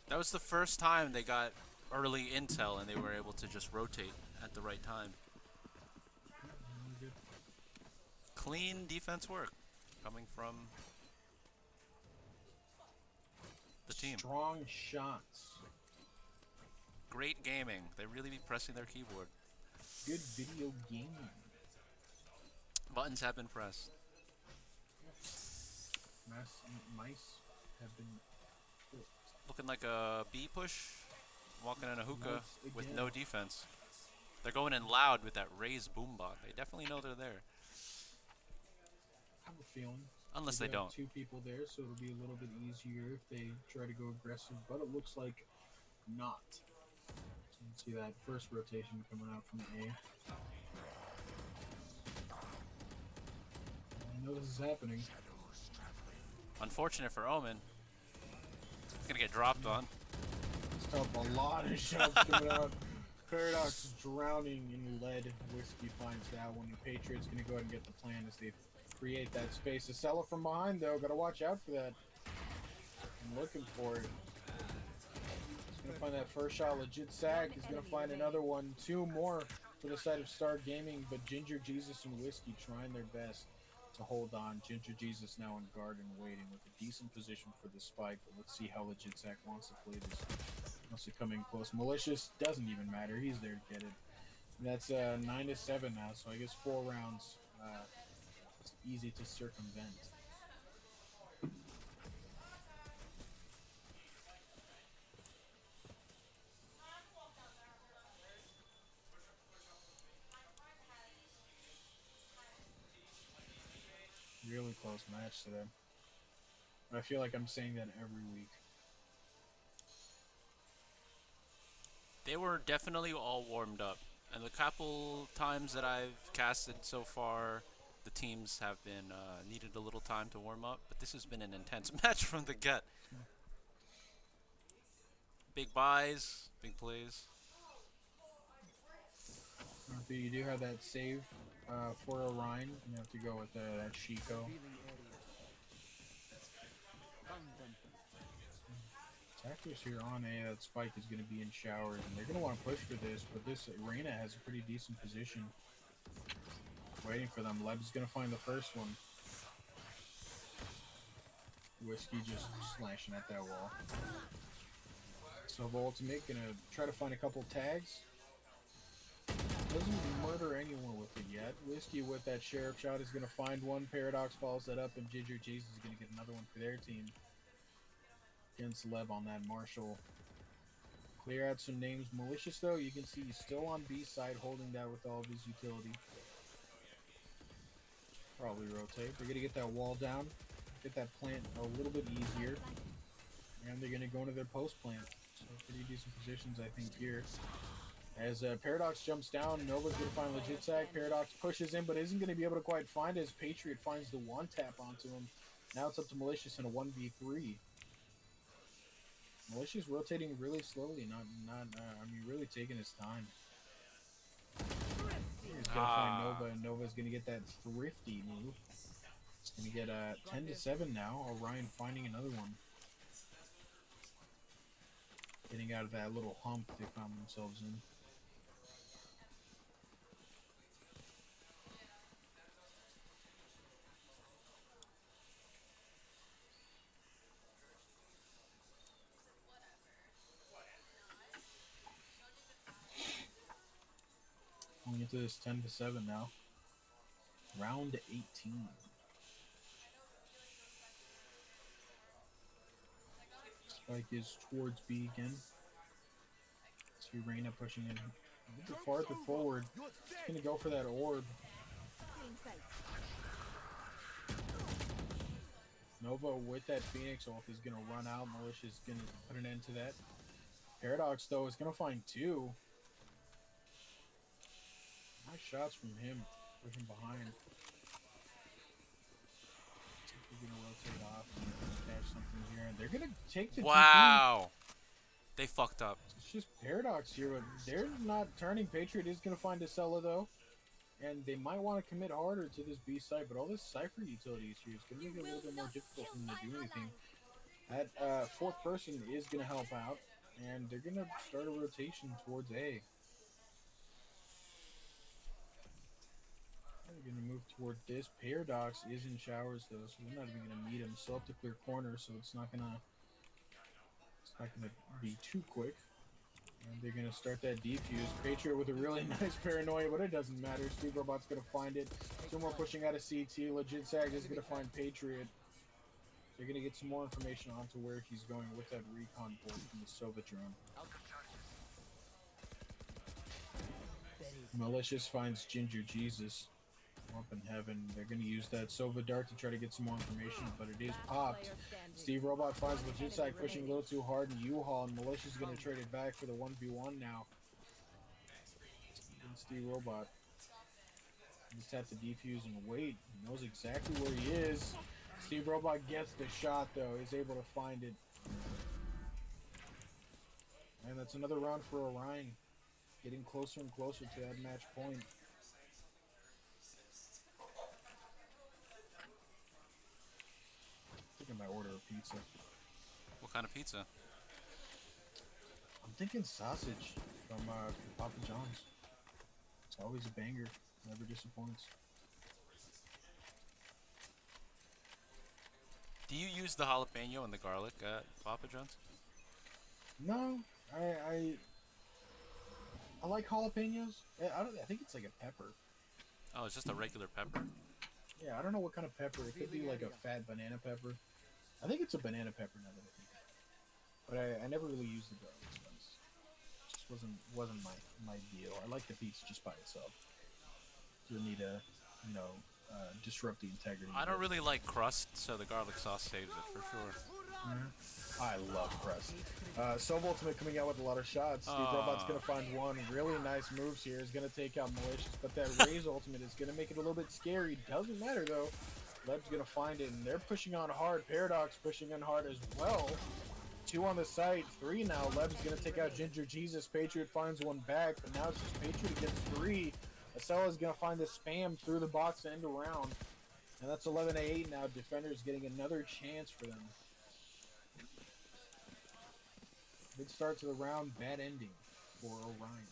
That was the first time they got early intel and they were able to just rotate at the right time. Clean defense work coming from the team. Strong shots. Great gaming. They really be pressing their keyboard. Good video gaming. Buttons have been pressed. Mice have been flipped. Looking like a B push. Walking in a hookah Nice with again. no defense. They're going in loud with that raised boom bot. They definitely know they're there. I have a feeling. Unless We they have don't. 2 people there, so it'll be a little bit easier if they try to go aggressive, but it looks like not. So you can see that first rotation coming out from A. I know this is happening. Unfortunate for Omen. He's gonna get dropped on. Stop a lot of shots coming out. Paradox is drowning in lead. Whiskey finds that one. The Patriots gonna go ahead and get the plan as they create that space. A seller from behind though, gotta watch out for that. I'm looking for it. He's gonna find that first shot. Legit sack. He's gonna find another one. 2 more for the side of Star Gaming, but Ginger Jesus and Whiskey trying their best to hold on. Ginger Jesus now in guard and waiting with a decent position for the spike, but let's see how Legit Zach wants to play this. Wants to come in close. Malicious doesn't even matter. He's there to get it. And that's 9-7 now, so I guess 4 rounds. It's easy to circumvent. Really close match today. I feel like I'm saying that every week. They were definitely all warmed up. And the couple times that I've casted so far, the teams have been needed a little time to warm up. But this has been an intense match from the get. Big buys, big plays. You do have that save for Orion. You have to go with that Chico. Attackers here on A. That spike is going to be in showers, and they're going to want to push for this, but this Arena has a pretty decent position. Waiting for them. Leb's going to find the first one. Whiskey just slashing at that wall. Sub ultimate, gonna try to find a couple tags. Doesn't murder anyone with it yet. Whiskey with that sheriff shot is gonna find one. Paradox follows that up, and Ginger Jesus is gonna get another one for their team. Against Leb on that Marshall. Clear out some names. Malicious though, you can see he's still on B side holding that with all of his utility. Probably rotate. They're gonna get that wall down, get that plant a little bit easier, and they're gonna go into their post plant. So pretty decent positions, I think, here. As Paradox jumps down, Nova's gonna find legit sack. Paradox pushes in, but isn't gonna be able to quite find it as Patriot finds the one tap onto him. Now it's up to Malicious in a 1v3. Malicious rotating really slowly, I mean, really taking his time. He's gonna find Nova, and Nova's gonna get that thrifty move. It's gonna get 10-7 now. Orion finding another one. Getting out of that little hump they found themselves in. Going into this 10-7 now. Round 18. Spike is towards B again. See Reyna pushing in a little bit farther forward. He's gonna go for that orb. Nova with that Phoenix ult is gonna run out. Malicious gonna put an end to that. Paradox though is gonna find two. Nice shots from him, pushing behind. They're gonna rotate off and catch something here, and they're gonna take the Wow, they fucked up. It's just Paradox here, but they're not turning. Patriot is gonna find a Acela though, and they might want to commit harder to this B side, but all this Cypher utilities here is gonna make it a little bit more difficult for them to do anything. That fourth person is gonna help out, and they're gonna start a rotation towards A. They're going to move toward this. Paradox is in showers though, so they're not even going to meet him. Still have to clear corner, so it's not gonna be too quick. And they're going to start that defuse. Patriot with a really nice paranoia, but it doesn't matter. Steve Robot's going to find it. Two more pushing out of CT. Legit Sag is going to find Patriot. They're going to get some more information onto where he's going with that recon board from the Sova drone. Malicious finds Ginger Jesus. Up in heaven. They're going to use that Sova dart to try to get some more information, but it is popped. Steve Robot finds Legit Side pushing a little too hard, and U-Haul, and Malicious is going to trade it back for the 1v1 now. And Steve Robot. He's at the defuse and wait. He knows exactly where he is. Steve Robot gets the shot though. He's able to find it. And that's another round for Orion. Getting closer and closer to that match point. I think I might order a pizza. What kind of pizza? I'm thinking sausage from Papa John's. It's always a banger. Never disappoints. Do you use the jalapeno and the garlic at Papa John's? No, I like jalapenos. I think it's like a pepper. Oh, it's just a regular pepper? Yeah, I don't know what kind of pepper. It could be like a fat banana pepper. I think it's a banana pepper now that I think of it. But I never really used the garlic spice. It just wasn't my deal. I like the pizza just by itself. You'll need to, disrupt the integrity. I don't really like crust, so the garlic sauce saves it for sure. I love crust. Sova Ultimate coming out with a lot of shots. Steve Robot's going to find one. Really nice moves here. He's going to take out Malicious, but that Raze Ultimate is going to make it a little bit scary. Doesn't matter, though. Leb's going to find it, and they're pushing on hard. Paradox pushing on hard as well. 2 on the site. 3 now. Leb's going to take out Ginger Jesus. Patriot finds one back, but now it's just Patriot against 3. Acela's going to find the spam through the box to end around. And that's 11-8 now. Defender's getting another chance for them. Good start to the round, bad ending for Orion.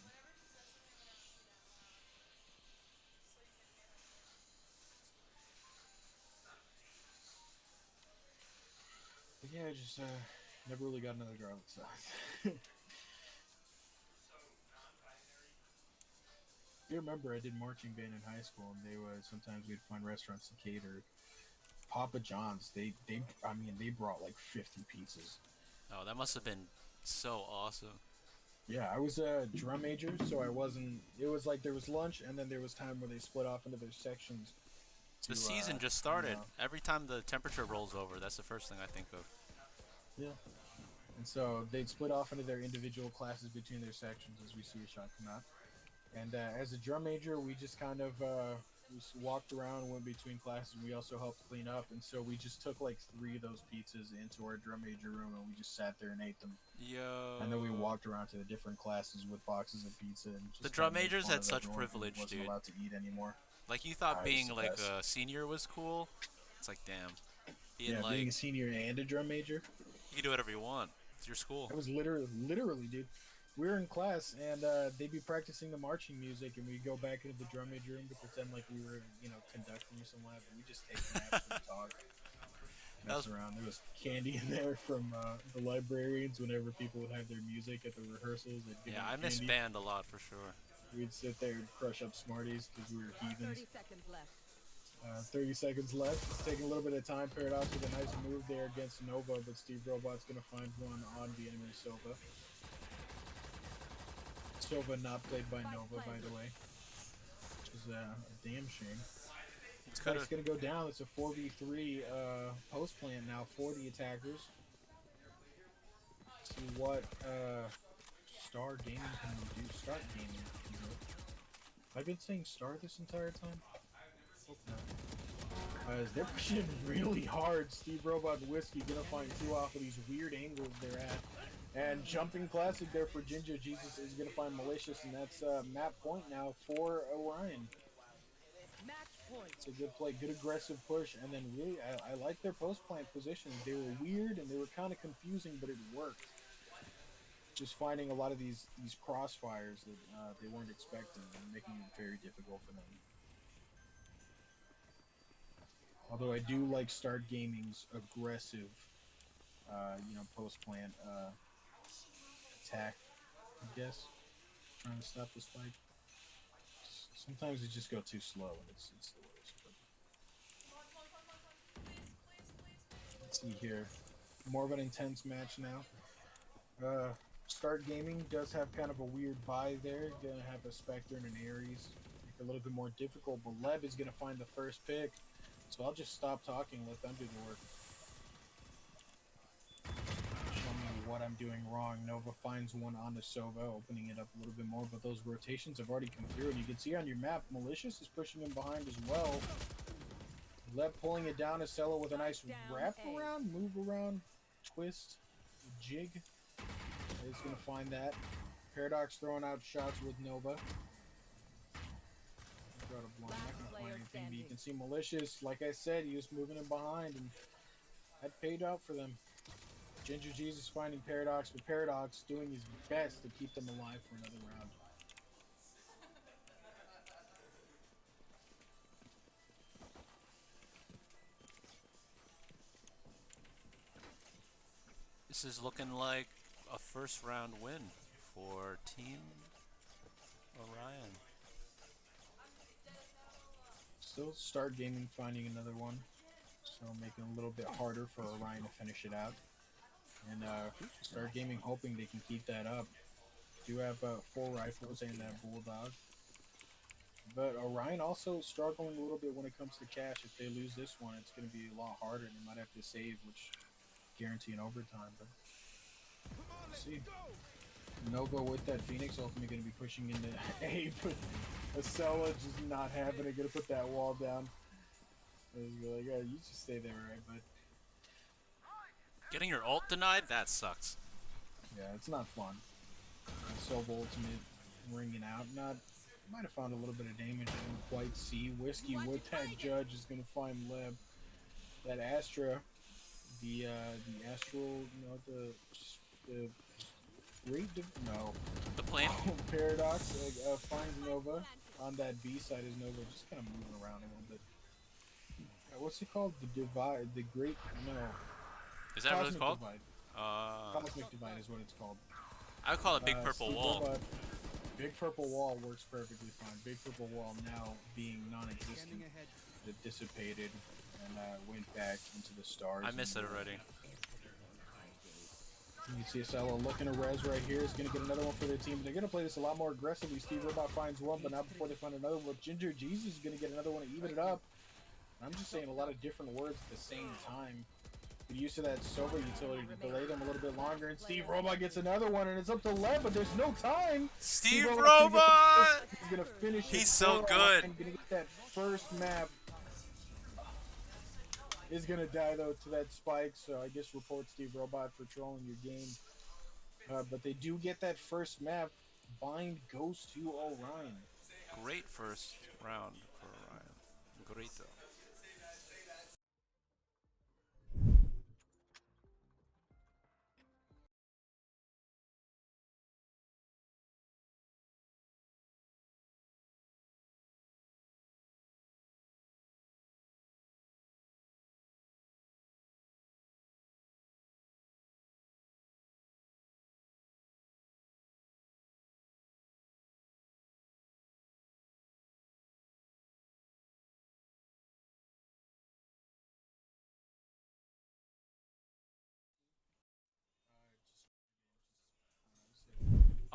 But yeah, I just never really got another garlic sauce. you remember I did marching band in high school, and they would sometimes we'd find restaurants to cater. Papa John's, they brought like 50 pizzas. Oh, that must have been so awesome. Yeah, I was a drum major, so I wasn't. It was like there was lunch, and then there was time where they split off into their sections. The To, season just you started. know, Every time the temperature rolls over, that's the first thing I think of. yeah. And so they'd split off into their individual classes between their sections as we see a shot come out. And as a drum major, we just kind of we just walked around, went between classes. And we also helped clean up, and so we just took like 3 of those pizzas into our drum major room, and we just sat there and ate them. Yo. And then we walked around to the different classes with boxes of pizza. And just The drum kinda made majors fun had of such everyone who privilege, wasn't dude. allowed to eat anymore. Like, you thought It's being the like best. a senior was cool. It's like, damn. Being Yeah, like, being a senior and a drum major. you can do whatever you want. It's your school. I was literally, dude. We were in class, and they'd be practicing the marching music, and we'd go back into the drum major room to pretend like we were, conducting or something like that. We just take naps and talk, mess around. There was candy in there from the librarians whenever people would have their music at the rehearsals. They'd give Yeah, them I miss candy. band a lot for sure. We'd sit there and crush up Smarties because we were heathens. 30 seconds left. 30 seconds left. It's taking a little bit of time. Paradox with a nice move there against Nova, but Steve Robot's going to find one on the enemy Sova. Sova not played by Nova, by the way, which is a damn shame. This guy's going to go down. It's a 4v3 post plant now for the attackers. See what Star Gaming can do. Start Gaming. I've been saying Star this entire time? Hope not. As they're pushing really hard. Steve Robot and Whiskey gonna find 2 off of these weird angles they're at. And jumping classic there for Ginger Jesus is gonna find Malicious, and that's map point now for Orion. Match point. It's a good play, good aggressive push, and then really I like their post plant positions. They were weird and they were kind of confusing, but it worked. Just finding a lot of these crossfires that they weren't expecting and making it very difficult for them. Although I do like Start Gaming's aggressive, post-plant attack, I guess. Trying to stop the spike. Sometimes they just go too slow, and it's the worst. But let's see here. More of an intense match now. Start Gaming does have kind of a weird buy there. Gonna have a Spectre and an Ares. Make it a little bit more difficult, but Lev is gonna find the first pick. So I'll just stop talking and let them do the work. Show me what I'm doing wrong. Nova finds one on the Sova, opening it up a little bit more, but those rotations have already come through. And you can see on your map, Malicious is pushing him behind as well. Lev pulling it down to Cella with a nice wrap around, move around, twist, jig. He's going to find that. Paradox throwing out shots with Nova. Got a blind. Not going to find anything, but you can see Malicious. Like I said, he was moving him behind, and that paid out for them. Ginger Jesus finding Paradox, but Paradox doing his best to keep them alive for another round. This is looking like a first round win for Team Orion. Still Start Gaming finding another one, so making it a little bit harder for Orion to finish it out. And Start Gaming hoping they can keep that up. Do have 4 rifles and that Bulldog. But Orion also struggling a little bit when it comes to cash. If they lose this one, it's going to be a lot harder. They might have to save, which guarantee an overtime. But we'll see. Nova with that Phoenix ultimately going to be pushing into A, but Acela just not having it. Going to put that wall down. And be like, yeah, you just stay there, right, bud? Getting your ult denied? That sucks. Yeah, it's not fun. Sova ultimate ringing out. Might have found a little bit of damage. I didn't quite see. Whiskey with that judge is going to find Leb. That Astra, the Astral, the great, The plan? Paradox finds Nova on that B side. Is Nova just kind of moving around a little bit. What's it called? The Divide, the Great, Is that what it's Cosmic called? Divide. Cosmic Divide is what it's called. I would call it Big Purple Steve Wall. Robot Big purple wall works perfectly fine. Big purple wall now being non-existent, it dissipated and went back into the stars. I miss it already. You can see Sella looking to res right here. Is going to get another one for their team. They're going to play this a lot more aggressively. Steve Robot finds one, but not before they find another one. Ginger Jesus is going to get another one to even it up. I'm just saying a lot of different words at the same time. Get used to that Sova utility to delay them a little bit longer. And Steve Robot gets another one, and it's up to 11, but there's no time. Steve Robot! He's going to finish it. He's so good. Going to get that first map. Is going to die, though, to that spike, so I guess report Steve Robot for trolling your game. But they do get that first map. Bind goes to Orion. Great first round for Orion. Great, though.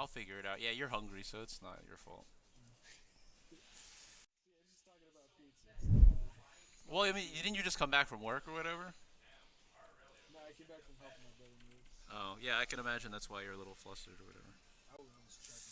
I'll figure it out. Yeah, you're hungry, so it's not your fault. Well, I mean, didn't you just come back from work or whatever? No, I came back from helping my brother move. Oh, yeah, I can imagine that's why you're a little flustered or whatever. I was checking.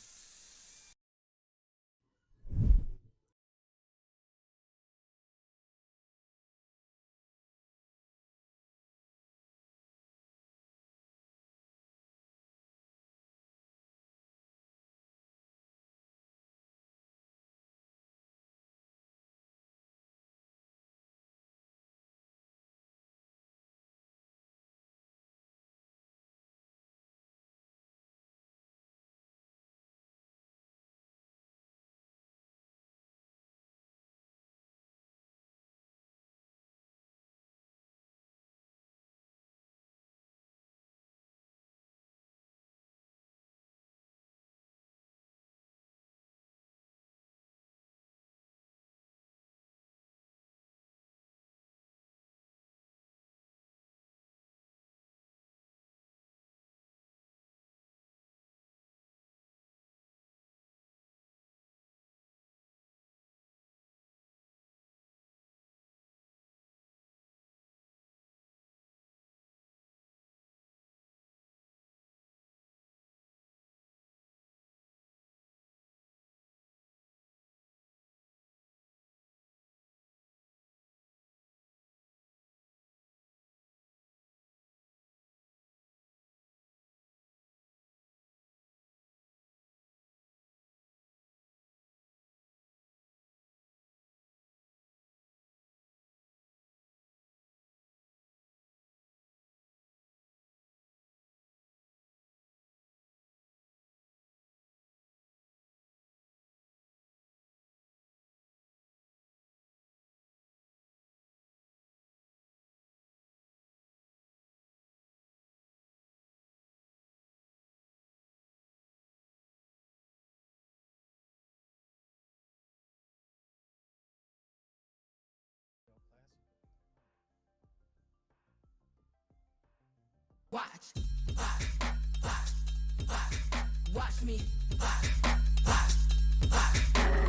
Watch, watch me,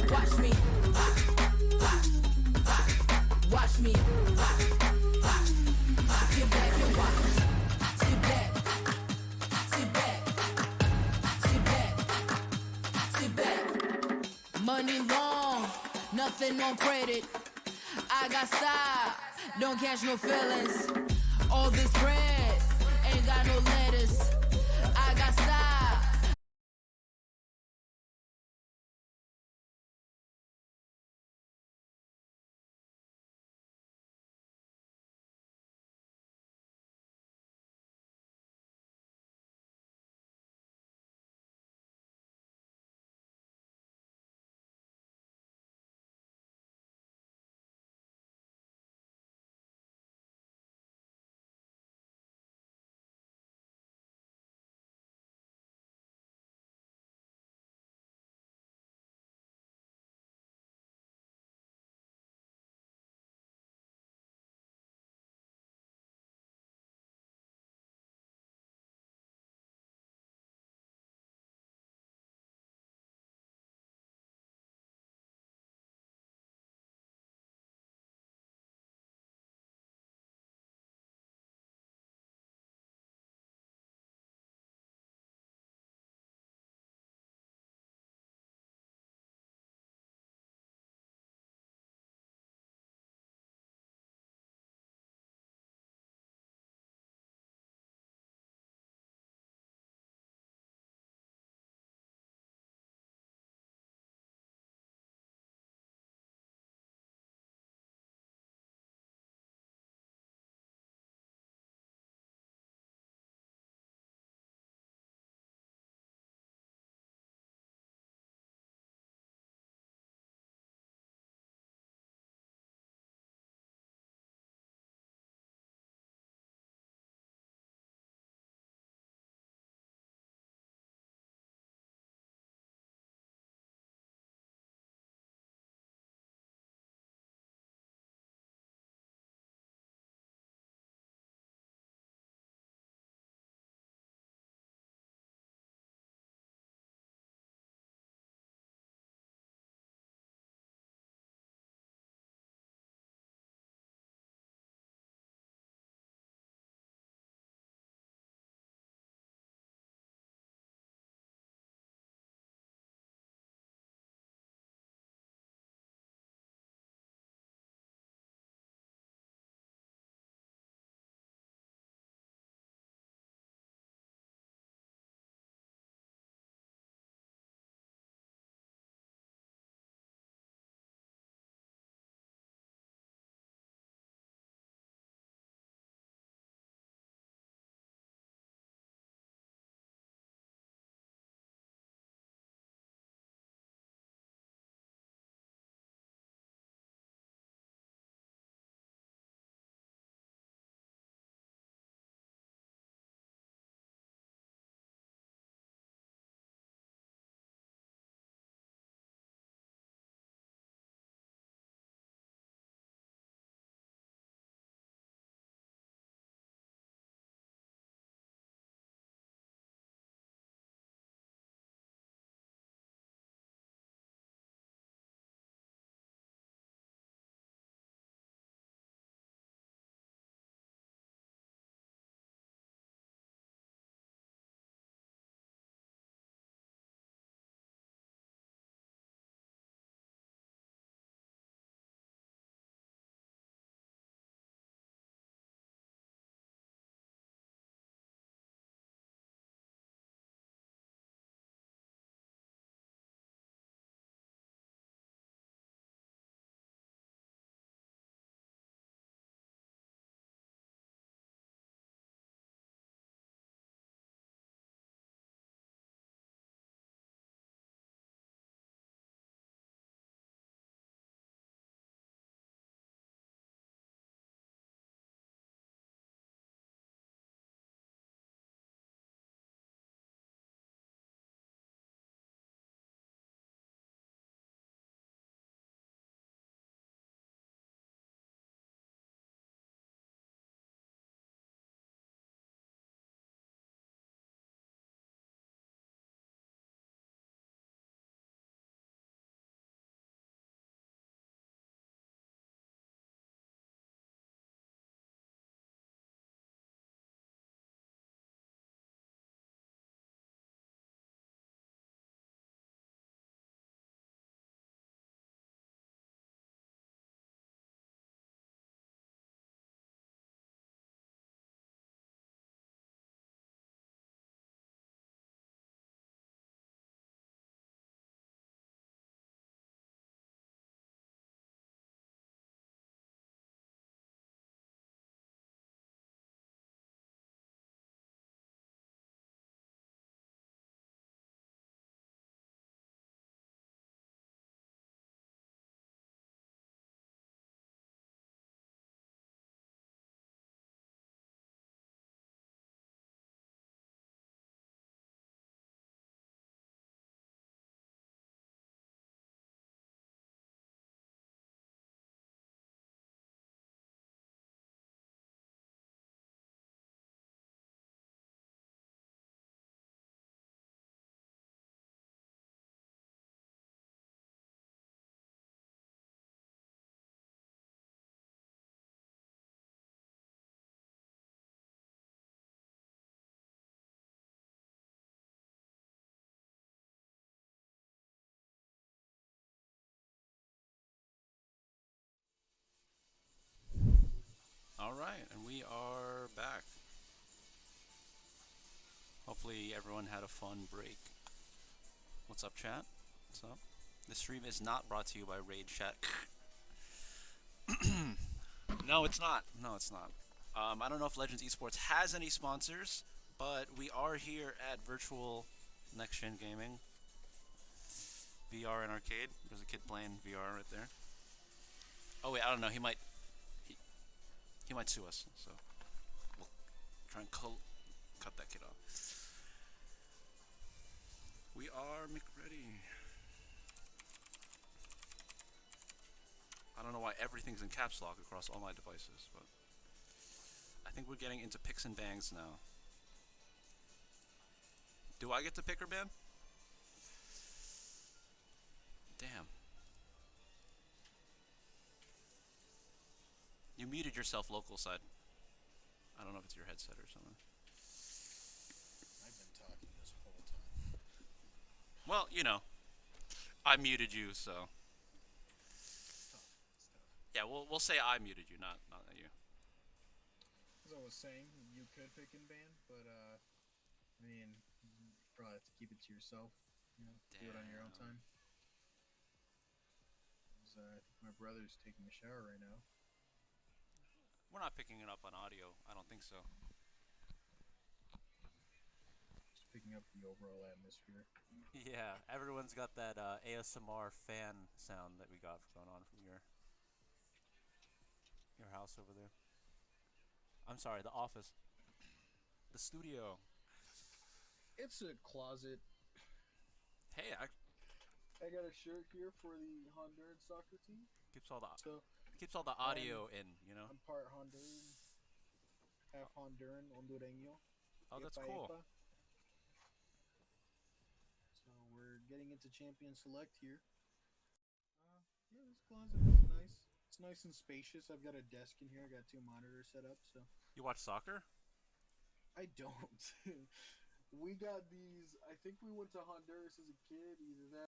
watch me, watch me. Sit back and watch. Sit back, sit back, sit back, sit back. Money long, nothing on credit. I got style, don't catch no feelings. All this bread ain't got no lettuce. I got style. Alright, and we are back. Hopefully everyone had a fun break. What's up, chat? What's up? This stream is not brought to you by Raid Chat. No, it's not. No, it's not. I don't know if Legends Esports has any sponsors, but we are here at Virtual Next Gen Gaming. VR and arcade. There's a kid playing VR right there. Oh wait, I don't know. He might sue us. So we'll try and cut that kid off. We are McReady. I don't know why everything's in caps lock across all my devices, but I think we're getting into picks and bangs now. Do I get to pick or ban? Damn. You muted yourself local side. I don't know if it's your headset or something. I've been talking this whole time. Well, you know, I muted you, so It's tough. It's tough. yeah, we'll say I muted you, not you. As I was saying, you could pick and ban, but I mean, you probably have to keep it to yourself. You know, do it on your own Damn. time. 'Cause, I think my brother's taking a shower right now. We're not picking it up on audio. I don't think so. Just picking up the overall atmosphere. Yeah, everyone's got that ASMR fan sound that we got going on from your house over there. I'm sorry, the office. The studio. It's a closet. Hey, I got a shirt here for the Honduran soccer team. keeps all the So audio in, you know. I'm part Honduran, half Honduran, Hondureño. Oh, that's Epa, cool. epa. So we're getting into Champion Select here. Yeah, this closet is nice. It's nice and spacious. I've got a desk in here. I got 2 monitors set up. So You watch soccer? I don't. We got these. I think we went to Honduras as a kid. Either that.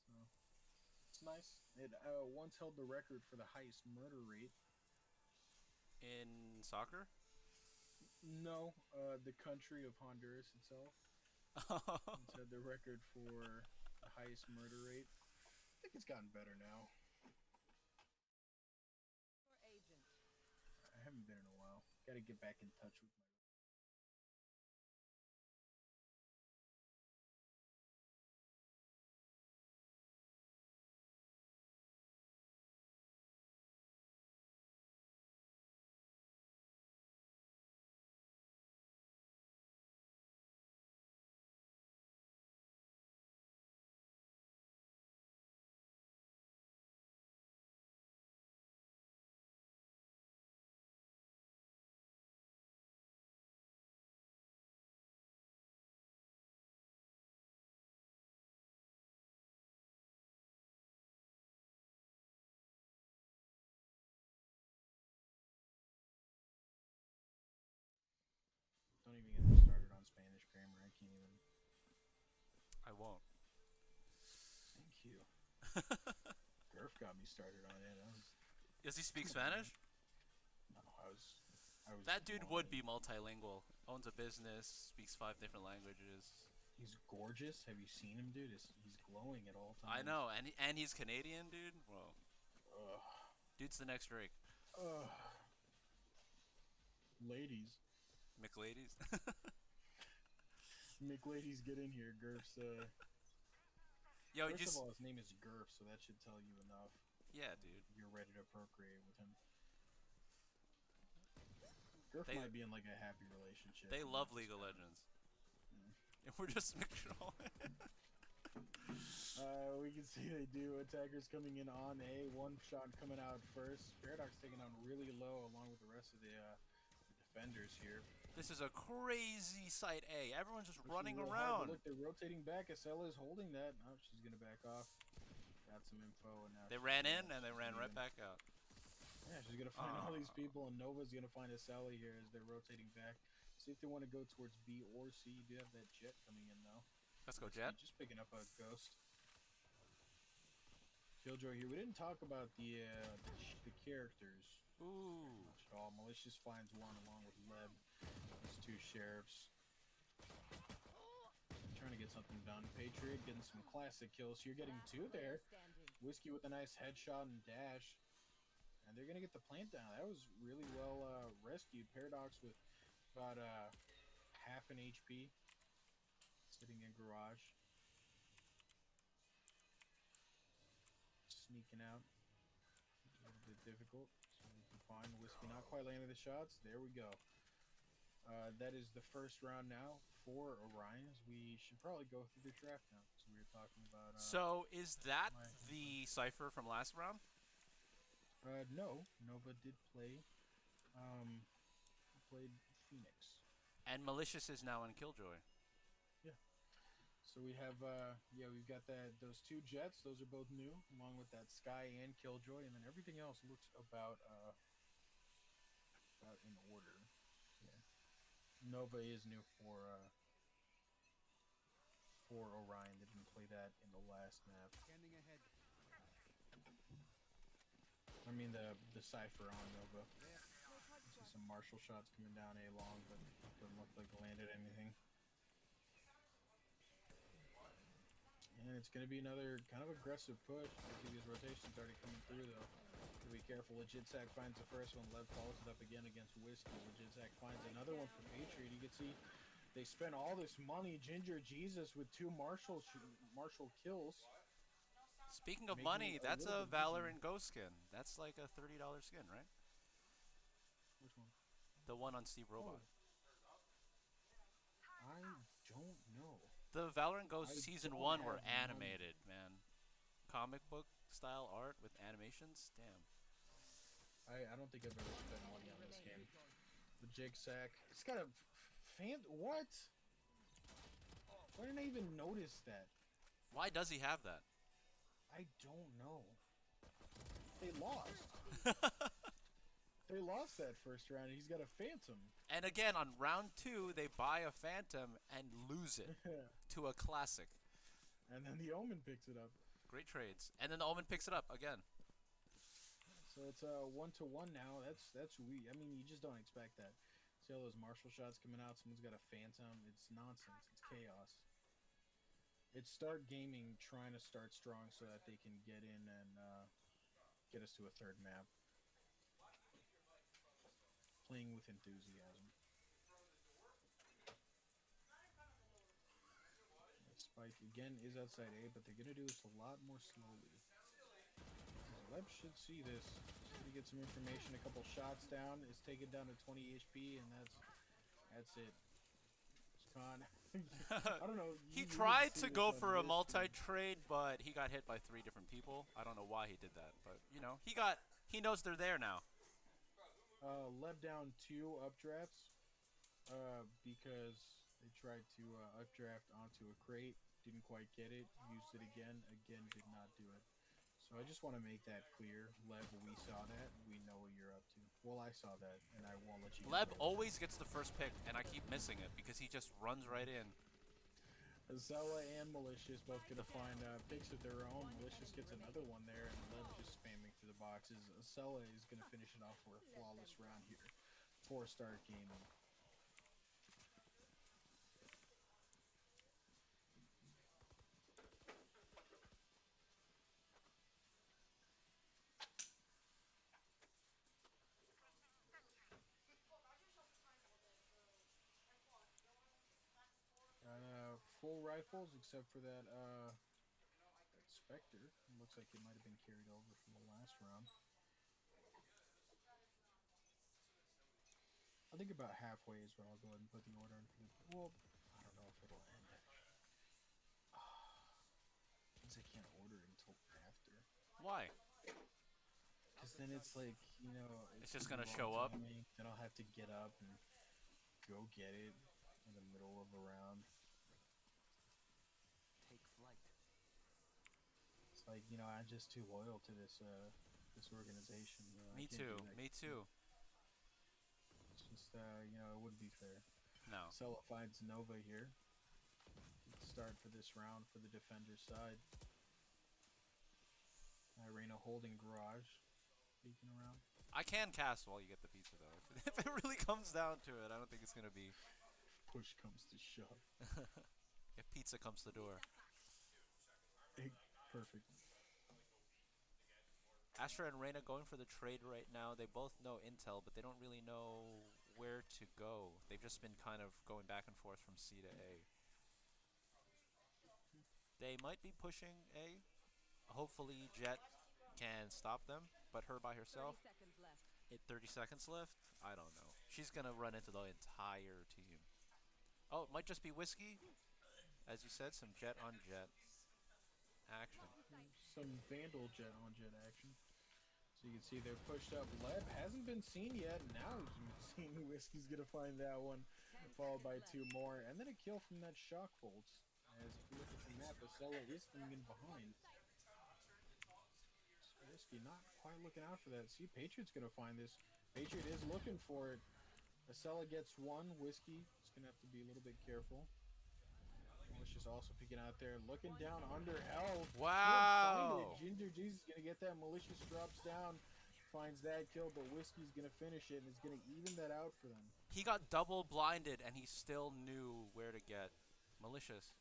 So it's nice. It once held the record for the highest murder rate. In soccer? No, the country of Honduras itself. It's had the record for the highest murder rate. I think it's gotten better now. Agent. I haven't been in a while. Got to get back in touch with my. Don't even get me started on Spanish grammar. I can't even. I won't. Thank you. Gurf got me started on it. Does he speak Spanish? No, I was. That dude would be multilingual. Owns a business, speaks 5 different languages. He's gorgeous. Have you seen him, dude? He's glowing at all times. I know, and he's Canadian, dude. Whoa. Ugh. Dude's the next Drake. Ugh. Ladies. McLadies. McLadies, get in here. Gurf's. Yo, First of all, his name is Gurf, so that should tell you enough. Yeah, dude. You're ready to procreate with him. Griff They- might be in like a happy relationship. They you know, love it's League of kinda- Legends. And we're just controlling. We can see they do. Attackers coming in on A. One shot coming out first. Paradox taking out really low along with the rest of the defenders here. This is a crazy site A. Everyone's just Pushing running real hard, but around. look, they're rotating back. Acela is holding that. Oh, she's going to back off. Got some info. And now They she's ran gonna- in and they she's ran gonna right even- back out. Yeah, she's going to find all these people, and Nova's going to find Acela here as they're rotating back. See if they want to go towards B or C. You do have that Jet coming in, though. Let's go, Jet. Just picking up a Ghost. Killjoy here. We didn't talk about the characters Ooh. much at all. Malicious finds one along with Leb. These two sheriffs. Trying to get something done. Patriot getting some classic kills. You're getting two there. Standing. Whiskey with a nice headshot and dash. And they're going to get the plant down. That was really well rescued. Paradox with about half an HP. Sitting in garage. Sneaking out. A little bit difficult. So we can find Whiskey not quite landing the shots. There we go. That is the first round now for Orions. We should probably go through the draft now. So we were talking about. So is that my- the Cypher from last round? No, Nova did play. Played Phoenix. And Malicious is now in Killjoy. So we have, we've got those two jets. Those are both new, along with that Sky and Killjoy, and then everything else looks about in order. Yeah. Nova is new for Orion. They didn't play that in the last map. Scanning ahead. I mean the Cypher on Nova. See some Marshall shots coming down A long, but doesn't look like they landed anything. And it's going to be another kind of aggressive push. I see these rotations already coming through, though. To be careful. Legitsack finds the first one. Lev follows it up again against Whiskey. Legitsack finds another one for Patriot. You can see they spent all this money. Ginger Jesus with two Marshall kills. Speaking of Making money, it a that's little a bit Valorant Ghost skin. That's like a $30 skin, right? Which one? The one on Steve Robot. I don't know. The Valorant Ghost I Season don't 1 were have animated, man. Comic book style art with animations? Damn. I don't think I've ever spent money on this game. The Jig Sack. It's got a fan. What? Why didn't I even notice that? Why does he have that? I don't know. They lost. They lost that first round. He's got a Phantom. And again, on round 2, they buy a Phantom and lose it to a Classic. And then the Omen picks it up. Great trades. And then the Omen picks it up again. So it's 1-1 now. That's weak. I mean, you just don't expect that. See all those Marshall shots coming out. Someone's got a Phantom. It's nonsense. It's chaos. It's Start Gaming trying to start strong so that they can get in and get us to a third map. Playing with enthusiasm. Spike again is outside A, but they're gonna do this a lot more slowly. Leb should see this. Just gonna get some information. A couple shots down. Is taken down to 20 HP, and that's it. It's gone. I don't know. He you tried see to this go on for a this multi-trade, but he got hit by 3 different people. I don't know why he did that, but you know, he knows they're there now. Leb down 2 updrafts because they tried to updraft onto a crate, didn't quite get it, used it again, did not do it. So I just want to make that clear. Leb, we saw that, we know what you're up to. Well, I saw that, and I won't let you Leb get always gets the first pick, and I keep missing it because he just runs right in. Azella and Malicious both gonna find picks of their own. Malicious gets another one there, and Leb just spamming through the boxes. Azella is gonna finish it off for a flawless round here. 4-star gaming. Full rifles except for that Spectre. It looks like it might have been carried over from the last round. I think about halfway is when I'll go ahead and put the order in for the. Well, I don't know if it'll end actually. Since I can't order it until after. Why? Because then it's like, It's gonna just be gonna wrong show up? timing. Then I'll have to get up and go get it in the middle of a round. Take flight. It's like, I'm just too loyal to this organization. I Me can't do too. that. Me too. It's just, it wouldn't be fair. No. Sella finds Nova here. Start for this round for the defender's side. Irena holding garage. Peeking around. I can cast while you get the pizza though. If it really comes down to it, I don't think it's gonna be. If push comes to shove. If pizza comes to the door. Perfect. Astra and Reyna going for the trade right now. They both know intel, but they don't really know where to go. They've just been kind of going back and forth from C to A. They might be pushing A. Hopefully Jet can stop them, but her by herself. 30 seconds left. 30 seconds left? I don't know. She's going to run into the entire team. Oh, it might just be Whiskey. As you said, some Jet on Jet action. Some Vandal Jet on Jet action. So you can see they're pushed up. Leb hasn't been seen yet. Now he's seen who Whiskey's going to find that one. Followed by two more. And then a kill from that Shock Bolt. As if you look at the map, Acela is coming in behind. So Whiskey not quite looking out for that. See, Patriot's going to find this. Patriot is looking for it. Acela gets one. Whiskey is going to have to be a little bit careful. Malicious also peeking out there, looking down under health. Wow! Ginger Jesus is going to get that. Malicious drops down, finds that kill, but Whiskey's going to finish it and is going to even that out for them. He got double blinded and he still knew where to get Malicious.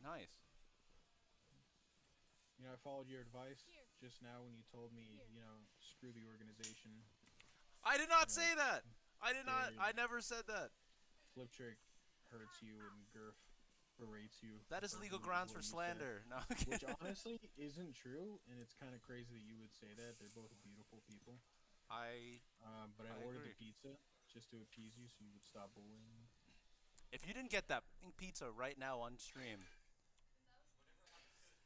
Nice. I followed your advice just now when you told me, screw the organization. I did not say that! I did not. I never said that. Flip Trick hurts you and Gurf berates you. That is legal grounds for slander. No, which honestly isn't true, and it's kind of crazy that you would say that. They're both beautiful people. But I ordered agree. the pizza just to appease you so you would stop bullying. If you didn't get that pizza right now on stream,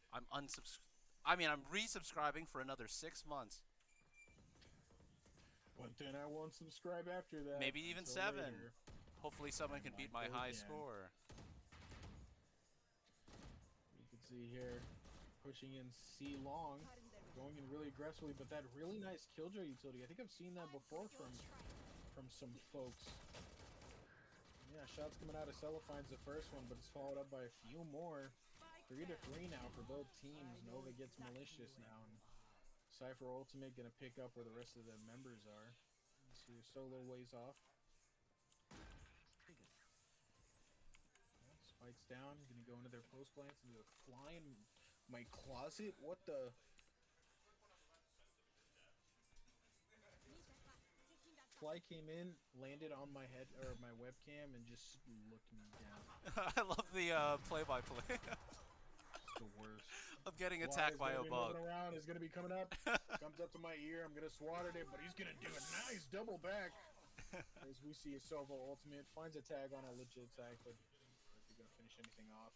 I'm I'm resubscribing for another 6 months. But then I won't subscribe after that. Maybe even 7. Later. Hopefully someone can beat my high score. You can see here, pushing in C long, going in really aggressively, but that really nice killjoy utility. I think I've seen that before from some folks. Yeah, shots coming out of Acela finds the first one, but it's followed up by a few more. 3-3 now for both teams. Nova gets Malicious now, and Cypher Ultimate gonna pick up where the rest of the members are. So you're still a little ways off. Spikes down, gonna go into their post plants and do a fly in my closet. What the? Fly came in, landed on my head or my webcam, and just looked me down. I love the play-by-play. It's the worst. of getting attacked by a bug. Around is gonna be coming up. Comes up to my ear. I'm gonna swat at it, but he's gonna do a nice double back. As we see a Sova ultimate finds a tag on a legit attack, but is gonna finish anything off.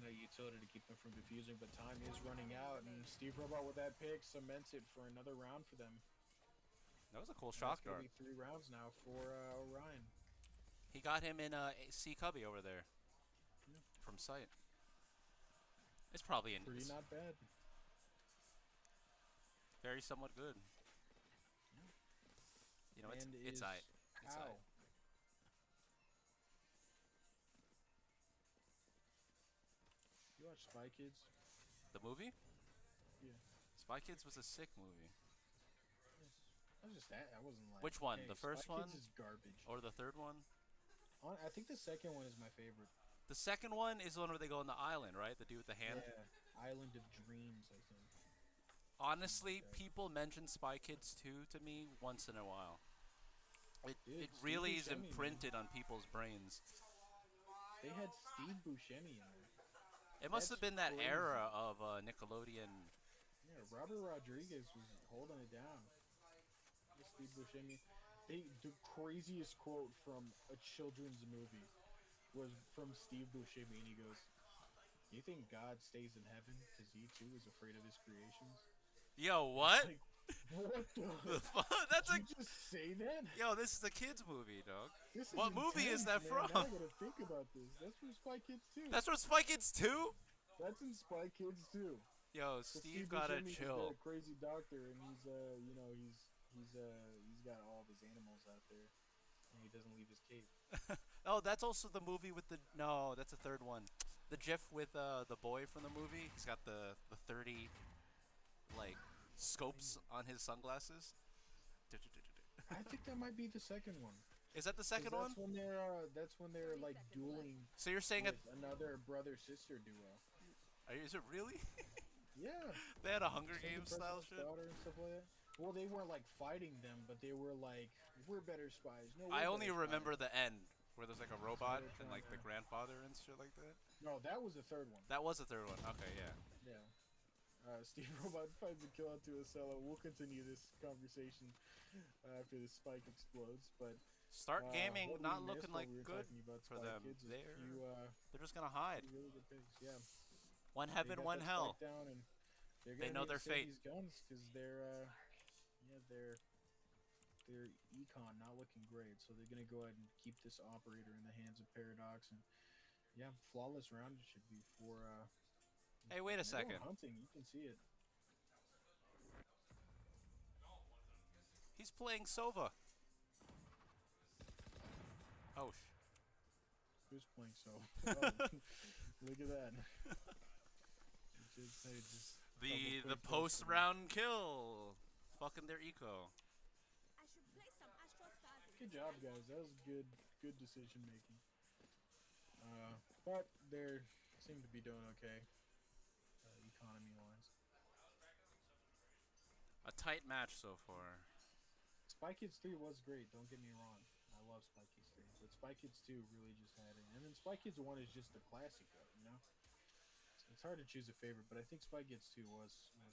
No utility to keep them from defusing, but time is running out, and Steve Robot with that pick cements it for another round for them. That was a cool shot Gonna guard. be 3 rounds now for Orion. He got him in C Cubby over there from sight. It's probably in Pretty not bad. very somewhat good. You know, And it's is aight. It's how? aight. You watch Spy Kids? The movie? Yeah. Spy Kids was a sick movie. I was just I wasn't like. Which one? Hey, The first Spy one? Kids is garbage. Or the third one? I think the second one is my favorite. The second one is the one where they go on the island, right? The dude with the hand? Yeah, Island of Dreams, I think. Honestly, people mention Spy Kids 2 to me once in a while. Dude, It Steve really is Buscemi, man. imprinted on people's brains. They had Steve Buscemi in there. It must have been that crazy. era of Nickelodeon. Yeah, Robert Rodriguez was holding it down. Steve Buscemi. The craziest quote from a children's movie was from Steve Buscemi, and he goes, "You think God stays in heaven because he too is afraid of his creations?" Yo, It's what? like, what The the? fuck? That's Did a you just say that? yo. This is a kids movie, dog. This is What movie is that intense, man. from? Now I gotta think about this. That's from Spy Kids too. That's from Spy Kids 2? That's in Spy Kids too. Yo, So Steve Steve gotta Buscemi is chill. the crazy doctor, and he's he's got all of his animals out there, and he doesn't leave his cave. Oh, that's also the movie with the no. That's the third one. The GIF with the boy from the movie. He's got the 30 like scopes on his sunglasses. I think that might be the second one. Is that the 'Cause second one? That's when they're like dueling So you're saying it? with another brother sister duo. Is it really? Yeah. They had a Hunger Like the Games style president's shit. daughter and stuff like that. Well, they weren't like fighting them, but they were like, "We're better spies." No, we're I only better remember spies. the end where there's like a robot they're and like the trying to- grandfather and shit like that. No, that was the third one. That was the third one. Okay, yeah. Yeah. Steve Robot finds a kill out to Acela. We'll continue this conversation after the spike explodes. But Start Gaming what we not missed looking while like we were good talking about for Spy them. Kids is a They're few, they're just gonna hide. few really good picks. Yeah. One They heaven, got one that hell. spike down, and they're They gonna know need to their save fate. These guns because they're their econ not looking great. So they're gonna go ahead and keep this operator in the hands of Paradox, and yeah, flawless round it should be for. Hey, wait a they're going second. hunting, you can see it. He's playing Sova. Oh, Who's playing so? Oh, look at that. Just the double-click post this. round kill. Fucking their eco. I should play some Astro Stars. Good job, guys. That was good decision making. But they seem to be doing okay, economy wise. A tight match so far. Spy Kids 3 was great. Don't get me wrong. I love Spy Kids 3, but Spy Kids 2 really just had it. And then Spy Kids 1 is just the classic, you know. So it's hard to choose a favorite, but I think Spy Kids 2 was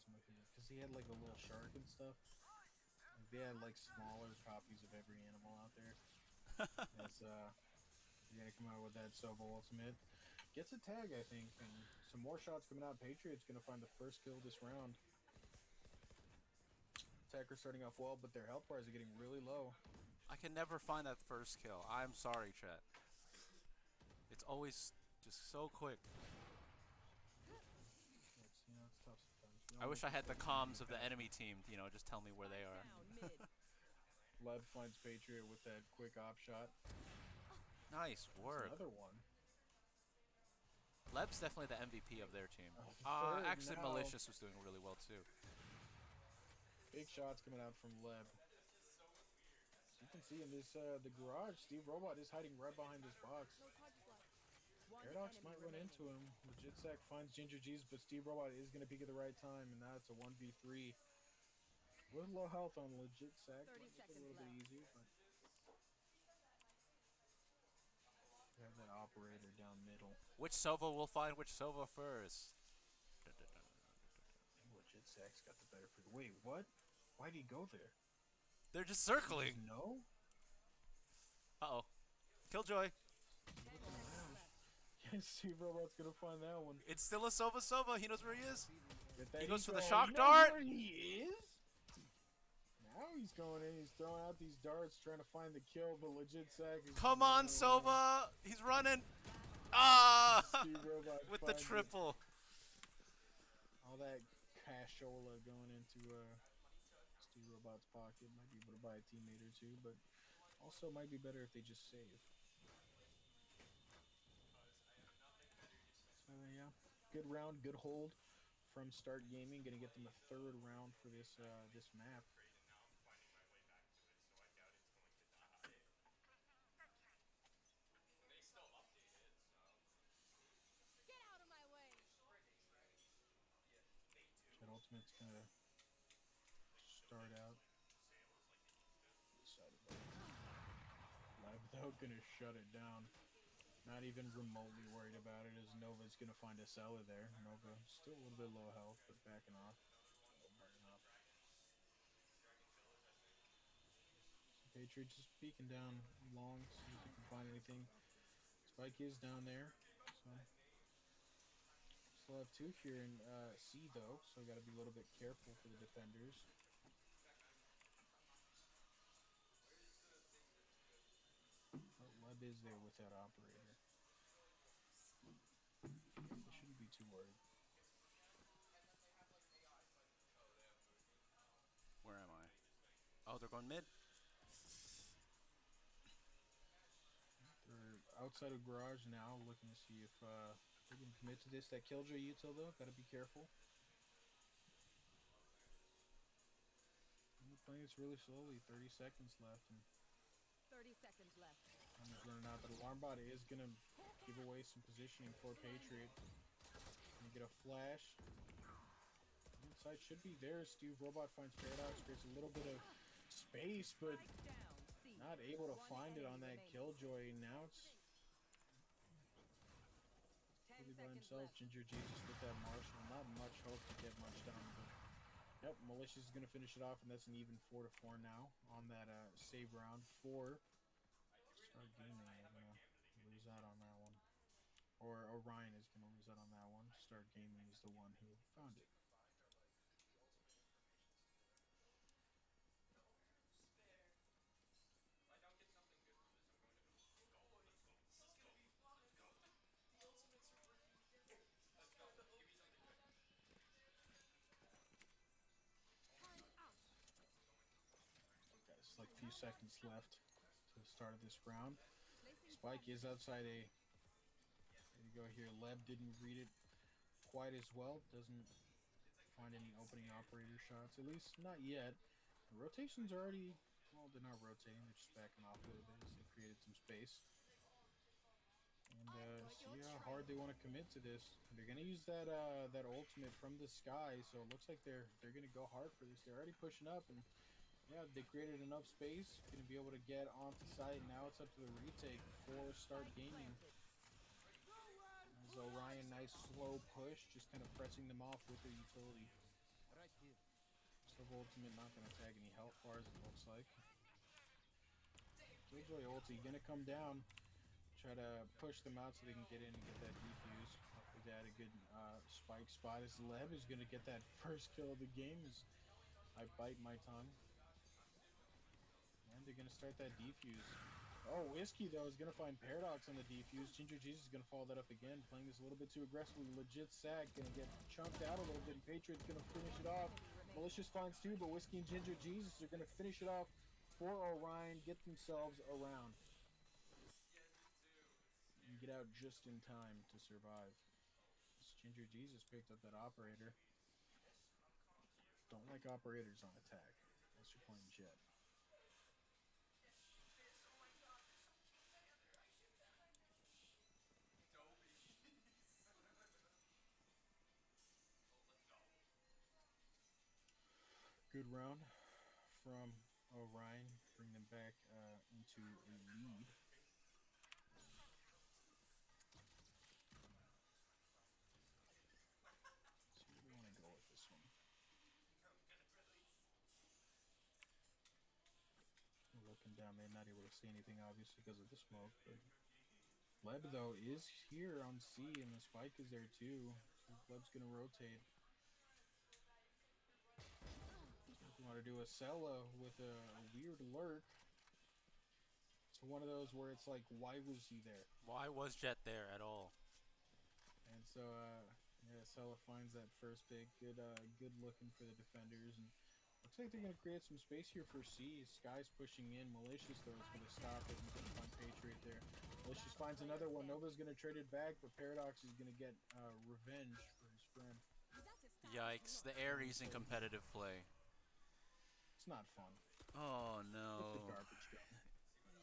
my favorite because he had like a little shark and stuff. Like, they had like smaller copies of every animal out there. As you're gonna come out with that Sova ultimate. Gets a tag, I think, and some more shots coming out. Patriot's gonna find the first kill this round. Attackers starting off well, but their health bars are getting really low. I can never find that first kill. I'm sorry, chat. It's always just so quick. It's, it's tough sometimes. You I know, wish I had the comms of the enemy team, just tell me where they are. Down mid. Leb finds Patriot with that quick op shot. Nice That's work. another one. Leb's definitely the MVP of their team. Third Actually, now. Malicious was doing really well too. Big shots coming out from Leb. So you can see in this the garage, Steve Robot is hiding right behind this box. No charges left. One Paradox enemy might run remaining. into him. Legit Sack finds Ginger G's, but Steve Robot is going to peek at the right time, and now it's a 1v3. A little low health on Legit Sack. 30 Might make it a seconds little bit left. easier, but they have that operator down middle. Which Sova will find which Sova first? Legit Sack's got the better pick. Wait, what? Why'd he go there? They're just circling. No? Uh-oh. Killjoy. Yeah, Steve Robot's going to find that one. It's still a Sova. He knows where he is. Get that He goes for the eco. shock You know dart. where he is? Now he's going in. He's throwing out these darts, trying to find the kill, but Legit Sack is Come on, running Sova. He's running. Ah! Steve Robot With the finds it. triple. All that cashola going into Steve Robot's pocket. Might be able to buy a teammate or two, but also might be better if they just save. So yeah, good round, good hold from Start Gaming. Gonna get them a third round for this this map. Get out of my way. That ultimate's gonna start out. Live though, gonna shut it down. Not even remotely worried about it, as Nova's gonna find a seller there. Nova still a little bit low health, but backing off. Burning up. Patriot just peeking down long, see if he can find anything. Spike is down there, so still have two here in C though, so got to be a little bit careful for the defenders. But Leb is there with that operator. They shouldn't be too worried. Where am I? Oh, they're going mid. They're outside of garage now, looking to see if they can commit to this. That Killjoy util though, gotta be careful. And they're playing this really slowly. 30 seconds left, and 30 seconds left. time is running out. But Alarm Bot is gonna give away some positioning for Patriot. Gonna get a flash. Inside should be there. Steve Robot finds Paradox, creates a little bit of space, but Strike down. C. not able to One find it on enemy that remaining. Killjoy. Now it's 10 really by seconds himself. left. Ginger Jesus with that Marshall. Not much hope to get much done. But yep, Malicious is going to finish it off, and that's an even 4-4 now on that save round. 4. Start gaming. I'm going to lose out on that one. Or Orion is going to lose out on that one. Start gaming is the one who found it. It's like a few seconds left to the start of this round. Spike is outside A. There you go here. Leb didn't read it quite as well. Doesn't find any opening operator shots. At least not yet. The rotations are already, well, they're not rotating. They're just backing off a little bit as they created some space. And see how hard they want to commit to this. They're gonna use that that ultimate from the sky, so it looks like they're gonna go hard for this. They're already pushing up, and yeah, they created enough space. Gonna be able to get onto site. Now it's up to the retake for start gaming. As Orion, nice slow push, just kind of pressing them off with their utility. Right here. Silver ultimate not gonna tag any health bars, it looks like. Killjoy ulti gonna come down. Try to push them out so they can get in and get that defuse. Hopefully that a good spike spot as Leb is going to get that first kill of the game as I bite my tongue. And they're going to start that defuse. Oh, Whiskey though is going to find Paradox on the defuse. Ginger Jesus is going to follow that up again, playing this a little bit too aggressively. Legit sack, going to get chunked out a little bit. Patriot's going to finish it off. Malicious finds two, but Whiskey and Ginger Jesus are going to finish it off for Orion, get themselves around. And get out just in time to survive. This Ginger Jesus picked up that operator. Don't like operators on attack unless you're playing Jet. Good round from Orion. Bring them back into a lead. I want to go with this one. Looking down, they're not able to see anything obviously because of the smoke, but Leb though is here on C and the spike is there too. So Leb's gonna rotate. You want to do a Sella with a weird lurk. It's one of those where it's like, why was he there? Why was Jet there at all? And so yeah, Sella finds that first pick. Good looking for the defenders, and looks like they're going to create some space here for C. Sky's pushing in. Malicious, though, is going to stop it. He's going to find Patriot there. Malicious finds another one. Nova's going to trade it back, but Paradox is going to get revenge for his friend. Yikes, the Ares in competitive play. It's not fun. Oh With the no. garbage gun.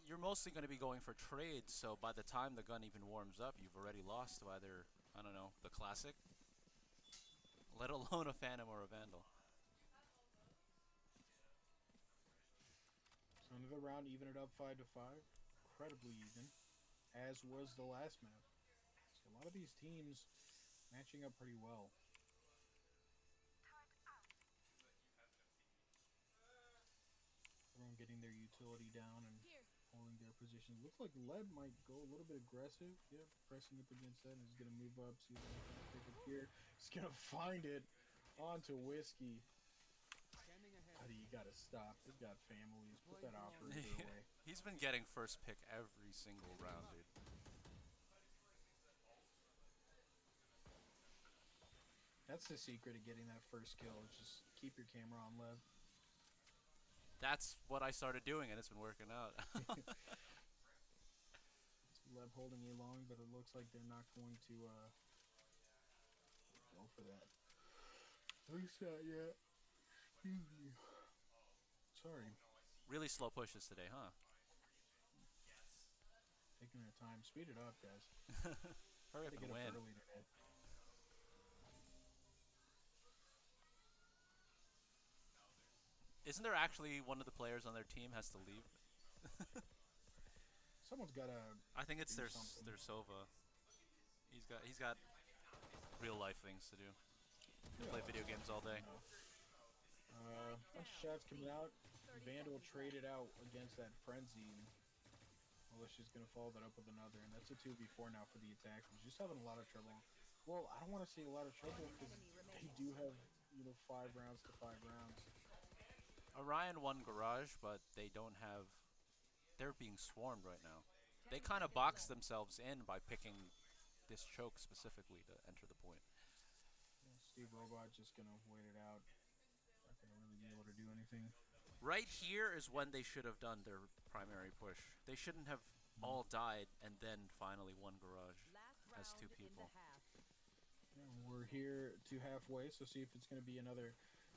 You're mostly going to be going for trades, so by the time the gun even warms up, you've already lost to either, I don't know, the Classic, let alone a Phantom or a Vandal. So another round, even it up 5-5. Incredibly even, as was the last map. So a lot of these teams matching up pretty well. Everyone getting their utility down and holding their position. Looks like Leb might go a little bit aggressive. Yep, pressing up against that, and he's gonna move up. See if he can pick it here. He's gonna find it onto Whiskey. Scanning ahead. Buddy, you gotta stop. They've got families. Put that operator away. He's been getting first pick every single round, dude. That's the secret of getting that first kill. Is just keep your camera on, Lev. That's what I started doing, and it's been working out. Leb holding you long, but it looks like they're not going to go for that reset yet. Excuse me. Sorry. Really slow pushes today, huh? Taking their time. Speed it up, guys. Hurry up They and get up win. early today. Isn't there actually one of the players on their team has to leave? Someone's gotta. I think it's do their something. Sova. He's got real life things to do. They play video games all day. Bunch of shots coming out. Vandal traded out against that frenzy. And Militia's gonna follow that up with another, and that's a 2v4 now for the attackers. Just having a lot of trouble. Well, I don't want to say a lot of trouble because they do have 5 rounds to 5 rounds. Orion won Garage, but they don't have. They're being swarmed right now. They kind of boxed themselves in by picking this choke specifically to enter the point. Steve Robot just gonna wait it out. Not gonna really be able to do anything. Right here is when they should have done their primary push. They shouldn't have all died and then finally won Garage as 2 people. Yeah, we're here to halfway, so see if it's gonna be another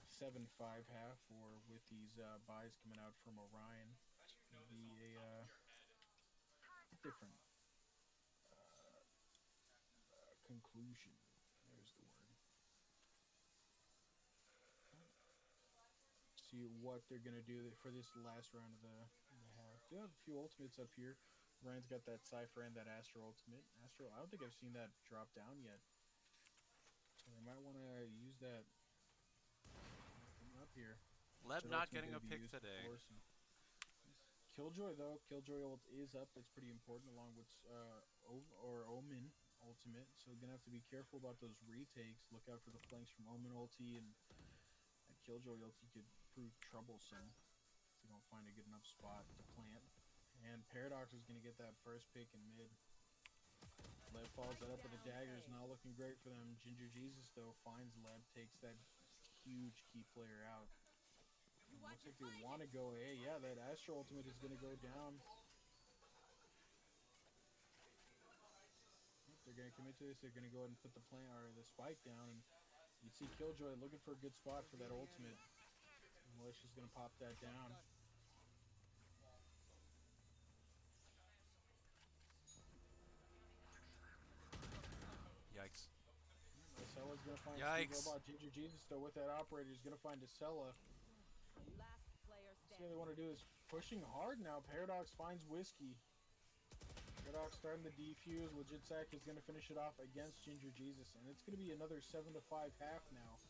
7-5 half, or with these buys coming out from Orion, it's gonna be a different conclusion. There's the word. See what they're gonna do for this last round of the half. They have a few ultimates up here. Ryan's got that Cypher and that Astro ultimate. Astro, I don't think I've seen that drop down yet. So they might want to use that up here. Leb That not ultimate getting gonna a be pick used to today. force him. Killjoy though, Killjoy ult is up. That's pretty important, along with Omen ultimate. So gonna have to be careful about those retakes. Look out for the flanks from Omen ulti, and that Killjoy ulti could prove troublesome if you don't find a good enough spot to plant. And Paradox is gonna get that first pick in mid. Leb follows that up with the daggers, not looking great for them. Ginger Jesus though finds Leb, takes that huge key player out. Looks like they want to go A. Yeah, that Astro ultimate is going to go down. They're going to commit to this. They're going to go ahead and put the plant or the spike down. And you see Killjoy looking for a good spot for that ultimate. Militia's going to pop that down. Yikes. Acella's going to find Yikes. Steve Robot. Ginger Jesus though with that operator is going to find Acella. Last player See what they standing. want to do is pushing hard now. Paradox finds Whiskey. Paradox starting the defuse. Legit Sack is going to finish it off against Ginger Jesus. And it's going to be another 7-5 half now.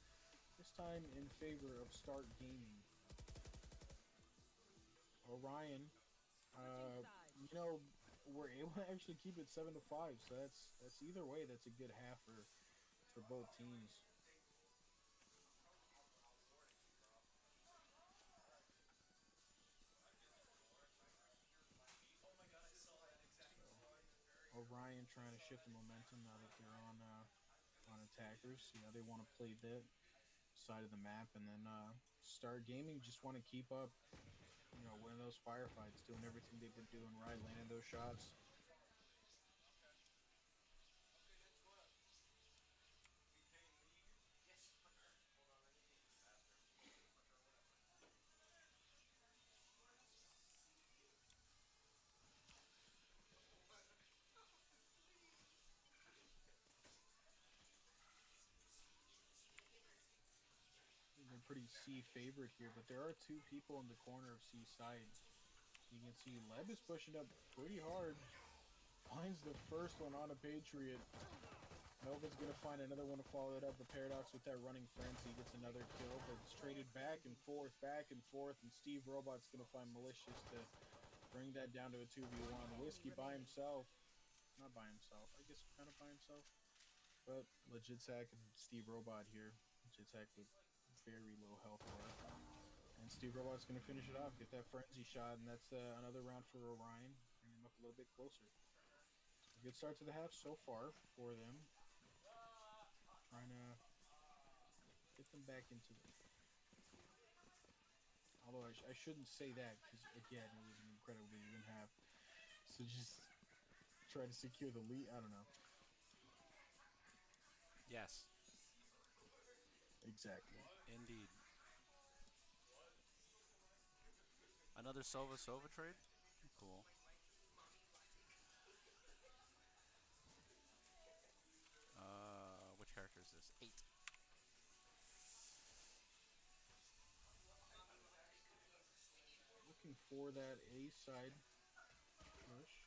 This time in favor of Start Gaming. Orion, we're able to actually keep it 7-5. So that's either way, that's a good half for both teams. Orion trying to shift the momentum now that they're on attackers. They want to play that side of the map, and then Start Gaming just want to keep up, winning those firefights, doing everything they've been doing right, landing those shots. They're pretty C favored here, but there are 2 people in the corner of C side. You can see Leb is pushing up pretty hard. Finds the first one on a Patriot. Nova's gonna find another one to follow it up, but Paradox with that running frenzy gets another kill, but it's traded back and forth, and Steve Robot's gonna find Malicious to bring that down to a 2v1. Whiskey by himself. Not by himself, I guess kind of by himself. But Legitsack and Steve Robot here. Legitsack with very low health bar. And Steve Robot's gonna finish it off, get that frenzy shot, and that's another round for Orion. Bring him up a little bit closer. A good start to the half so far for them. Trying to get them back into it. Although I shouldn't say that, because again, it was an incredibly even half. So just try to secure the lead. I don't know. Yes. Exactly. Indeed. Another Sova trade? Cool. Which character is this? 8. Looking for that A side push.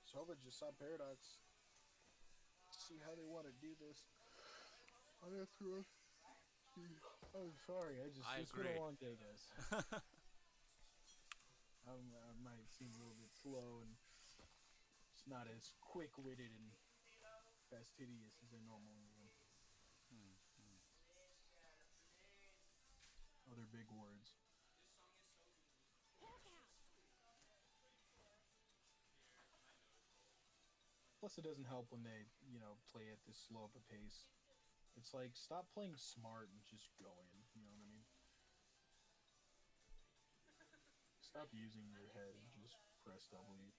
Sova just saw Paradox. See how they want to do this. I'm sorry. It's been a long day, guys. I might seem a little bit slow and it's not as quick-witted and fastidious as I normally am. Other big words. Plus, it doesn't help when they, play at this slow of a pace. It's like, stop playing smart and just go in, you know what I mean? Stop using your head and just press W.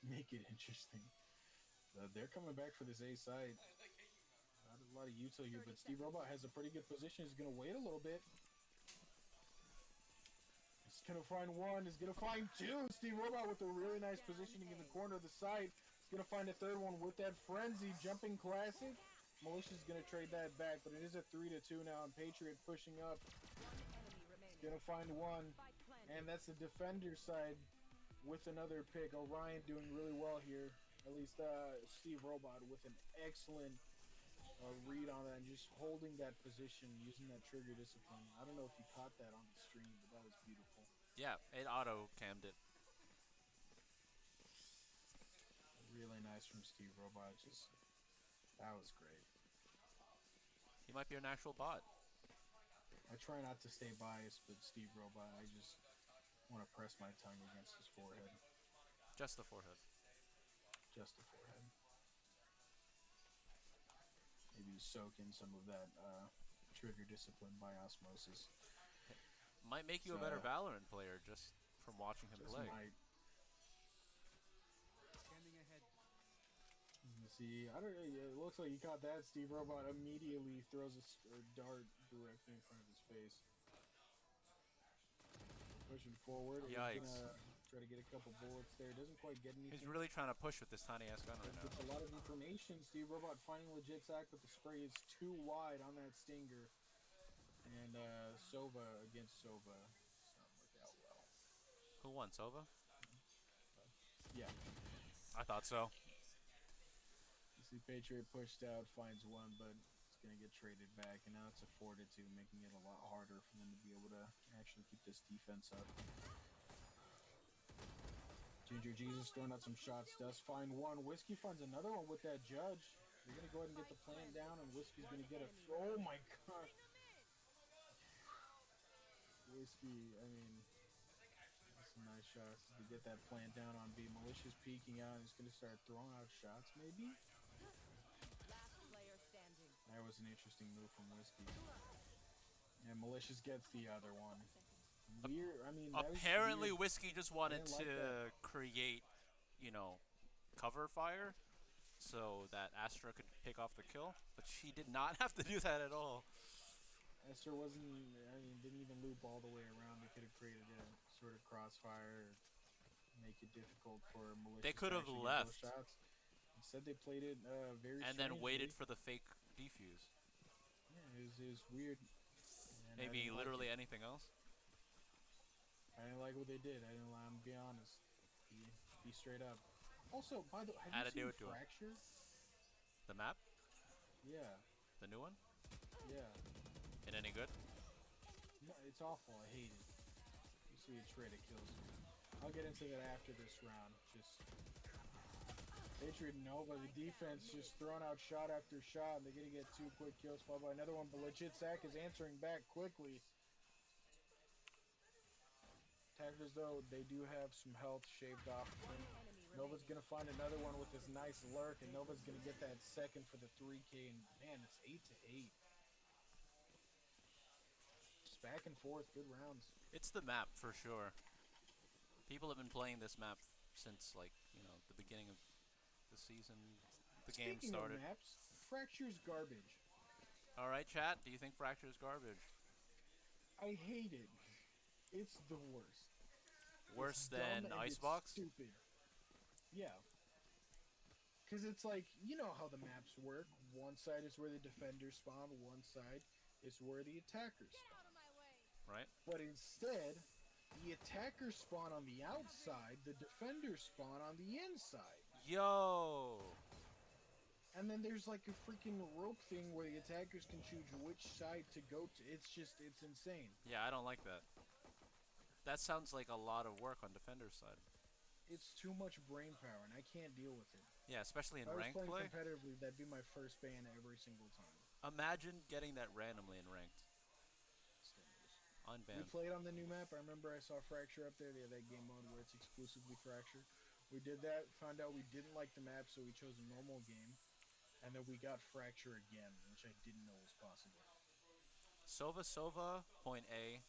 Make it interesting. They're coming back for this A side. Not a lot of util here, but Steve Robot has a pretty good position. He's going to wait a little bit. He's going to find one. He's going to find two. Steve Robot with a really nice positioning in the corner of the side. He's going to find a third one with that frenzy. Jumping classic. Malicia's going to trade that back, but it is a 3-2 now, and Patriot pushing up. He's going to find one. And that's the defender side with another pick. Orion doing really well here. At least Steve Robot with an excellent read on that and just holding that position, using that trigger discipline. I don't know if you caught that on the stream, but that was beautiful. Yeah, it auto-cammed it. Really nice from Steve Robot. That was great. He might be an actual bot. I try not to stay biased, but Steve Robot, I just want to press my tongue against his forehead. Just the forehead. Just the forehead. Maybe soak in some of that trigger discipline by osmosis. Might make you a better Valorant player just from watching him play. Might. Scanning ahead. You see, it looks like you caught that. Steve Robot immediately throws a dart directly in front of his face. Pushing forward. Yikes. He's gonna try to get a couple bullets there. Doesn't quite get anything. He's really trying to push with this tiny ass gun right now. Gets a lot of information. Steve Robot finding Legitsack, but the spray is too wide on that Stinger. And Sova against Sova. It's not working out well. Who won, Sova? Yeah. I thought so. You see Patriot pushed out, finds one, but it's going to get traded back. And now it's a 4-2, making it a lot harder for them to be able to actually keep this defense up. Ginger Jesus throwing out some shots, does find one. Whiskey finds another one with that judge. They're going to go ahead and get the plant down, and Whiskey's going to get a... Oh my god! Whiskey, I mean... That's some nice shots to get that plant down on B. Malicious peeking out, and he's going to start throwing out shots, maybe? Last player standing. That was an interesting move from Whiskey. And Malicious gets the other one. Weird, I mean... Apparently Whiskey just wanted like to create, cover fire so that Astra could pick off the kill, but she did not have to do that at all. Esther didn't even loop all the way around. They could have created a sort of crossfire, make it difficult for Malicious. They could have left. Shots. Instead, they played it very and then waited for the fake defuse. Yeah, it was weird. And maybe literally anything else. I didn't like what they did. I'm being honest. Be straight up. Also, by the way, Add a have you dude seen to it. Fracture? The map? Yeah, The new one? yeah. It any good? No, it's awful. I hate it. You see a trade, it kills you. I'll get into that after this round. Just Patriot Nova, the defense just throwing out shot after shot, and they're gonna get 2 quick kills followed by another one. But legit Zach is answering back quickly. Attackers though, they do have some health shaved off of them. Nova's gonna find another one with this nice lurk, and Nova's gonna get that second for the 3K. And man, it's 8-8. Just back and forth, good rounds. It's the map for sure. People have been playing this map since like, you know, the beginning of the season. The game Speaking started. of maps, Fracture's garbage. All right, chat. Do you think Fracture is garbage? I hate it. It's the worst. Worse It's than dumb and it's Icebox? stupid. Yeah. Because it's like, you know how the maps work. One side is where the defenders spawn, one side is where the attackers spawn. Right? But instead, the attackers spawn on the outside, the defenders spawn on the inside. Yo! And then there's like a freaking rope thing where the attackers can choose which side to go to. It's insane. Yeah, I don't like that. That sounds like a lot of work on defender's side. It's too much brain power, and I can't deal with it. Yeah, especially in If I was ranked playing play. competitively, that'd be my first ban every single time. Imagine getting that randomly in ranked. We Unbanned. played on the new map. I remember I saw Fracture up there. They have that game mode where it's exclusively Fracture. We did that, found out we didn't like the map, so we chose a normal game. And then we got Fracture again, which I didn't know was possible. Sova, point A.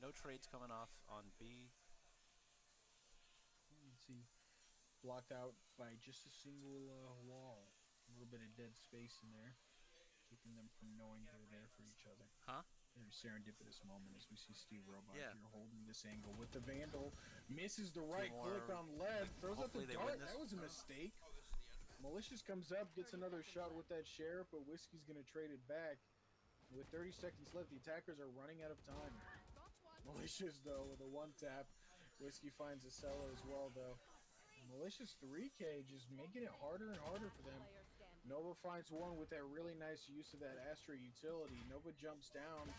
No trades coming off on B. Let's see. Blocked out by just a single wall. A little bit of dead space in there, keeping them from knowing they're there for each other. Huh? Very serendipitous moment as we see Steve Robot Yeah. here holding this angle with the Vandal. Misses the right More- click on lead. Throws up the hopefully they win dart. this. That was a mistake. Malicious comes up, gets another shot with that Sheriff, but Whiskey's going to trade it back. With 30 seconds left, the attackers are running out of time. Malicious, though, with a one tap. Whiskey finds a cello as well, though. Malicious 3K just making it harder and harder for them. Nova finds one with that really nice use of that Astra utility. Nova jumps down,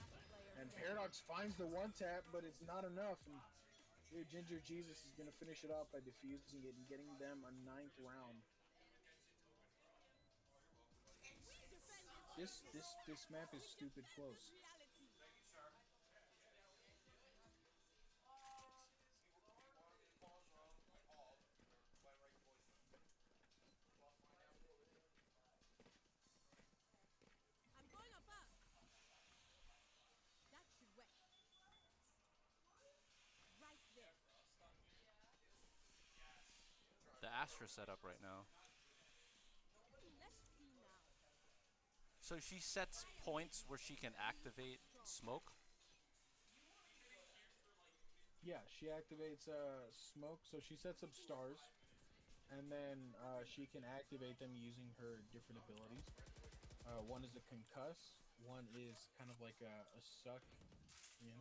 and Paradox finds the one tap, but it's not enough. And here, Ginger Jesus is going to finish it off by defusing it and getting them a 9th round. This map is stupid close. I'm going above. That should work. Right there. The Astra setup right now. Let's see now. So she sets points where she can activate smoke. Yeah, she activates smoke, so she sets up stars, and then she can activate them using her different abilities. One is a concuss, one is kind of like a suck in,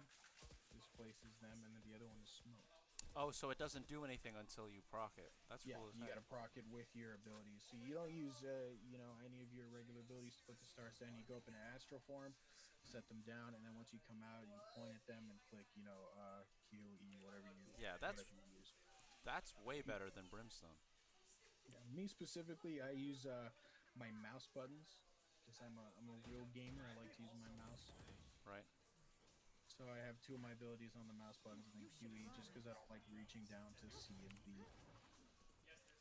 displaces them, and then the other one is smoke. Oh, so it doesn't do anything until you proc it. That's Yeah, cool as you heck. gotta proc it with your abilities. So you don't use, any of your regular abilities to put the stars down. You go up in an astral form, set them down, and then once you come out, you point at them and click, Q, E, whatever you whatever you use. That's way better than Brimstone. Yeah, me specifically, I use my mouse buttons because I'm a real gamer. I like to use my mouse. Right. So I have 2 of my abilities on the mouse buttons and then QE just because I don't like reaching down to C and B.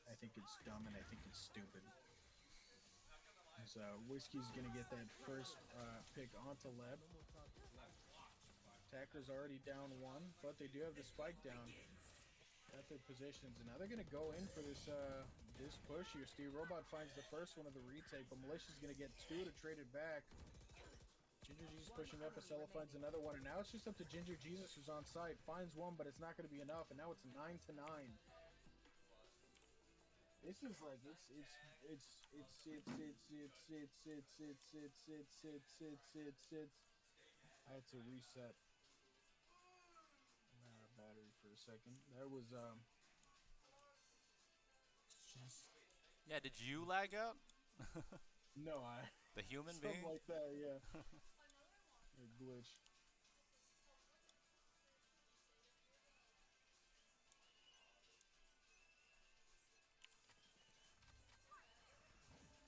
I think it's dumb and I think it's stupid. So Whiskey's gonna get that first pick onto Leb. Attacker's already down 1, but they do have the spike down. Got their positions, and now they're gonna go in for this this push here. Steve Robot finds the first one of the retake, but Malicia's gonna get 2 to trade it back. Ginger Jesus pushing up, Acela finds another one, and now it's just up to Ginger Jesus who's on site. Finds one, but it's not going to be enough, and now it's 9-9. This is like it's I had to reset my battery for a second. That was Yeah, did you lag out? No, I The human something being? like that. Yeah, a glitch.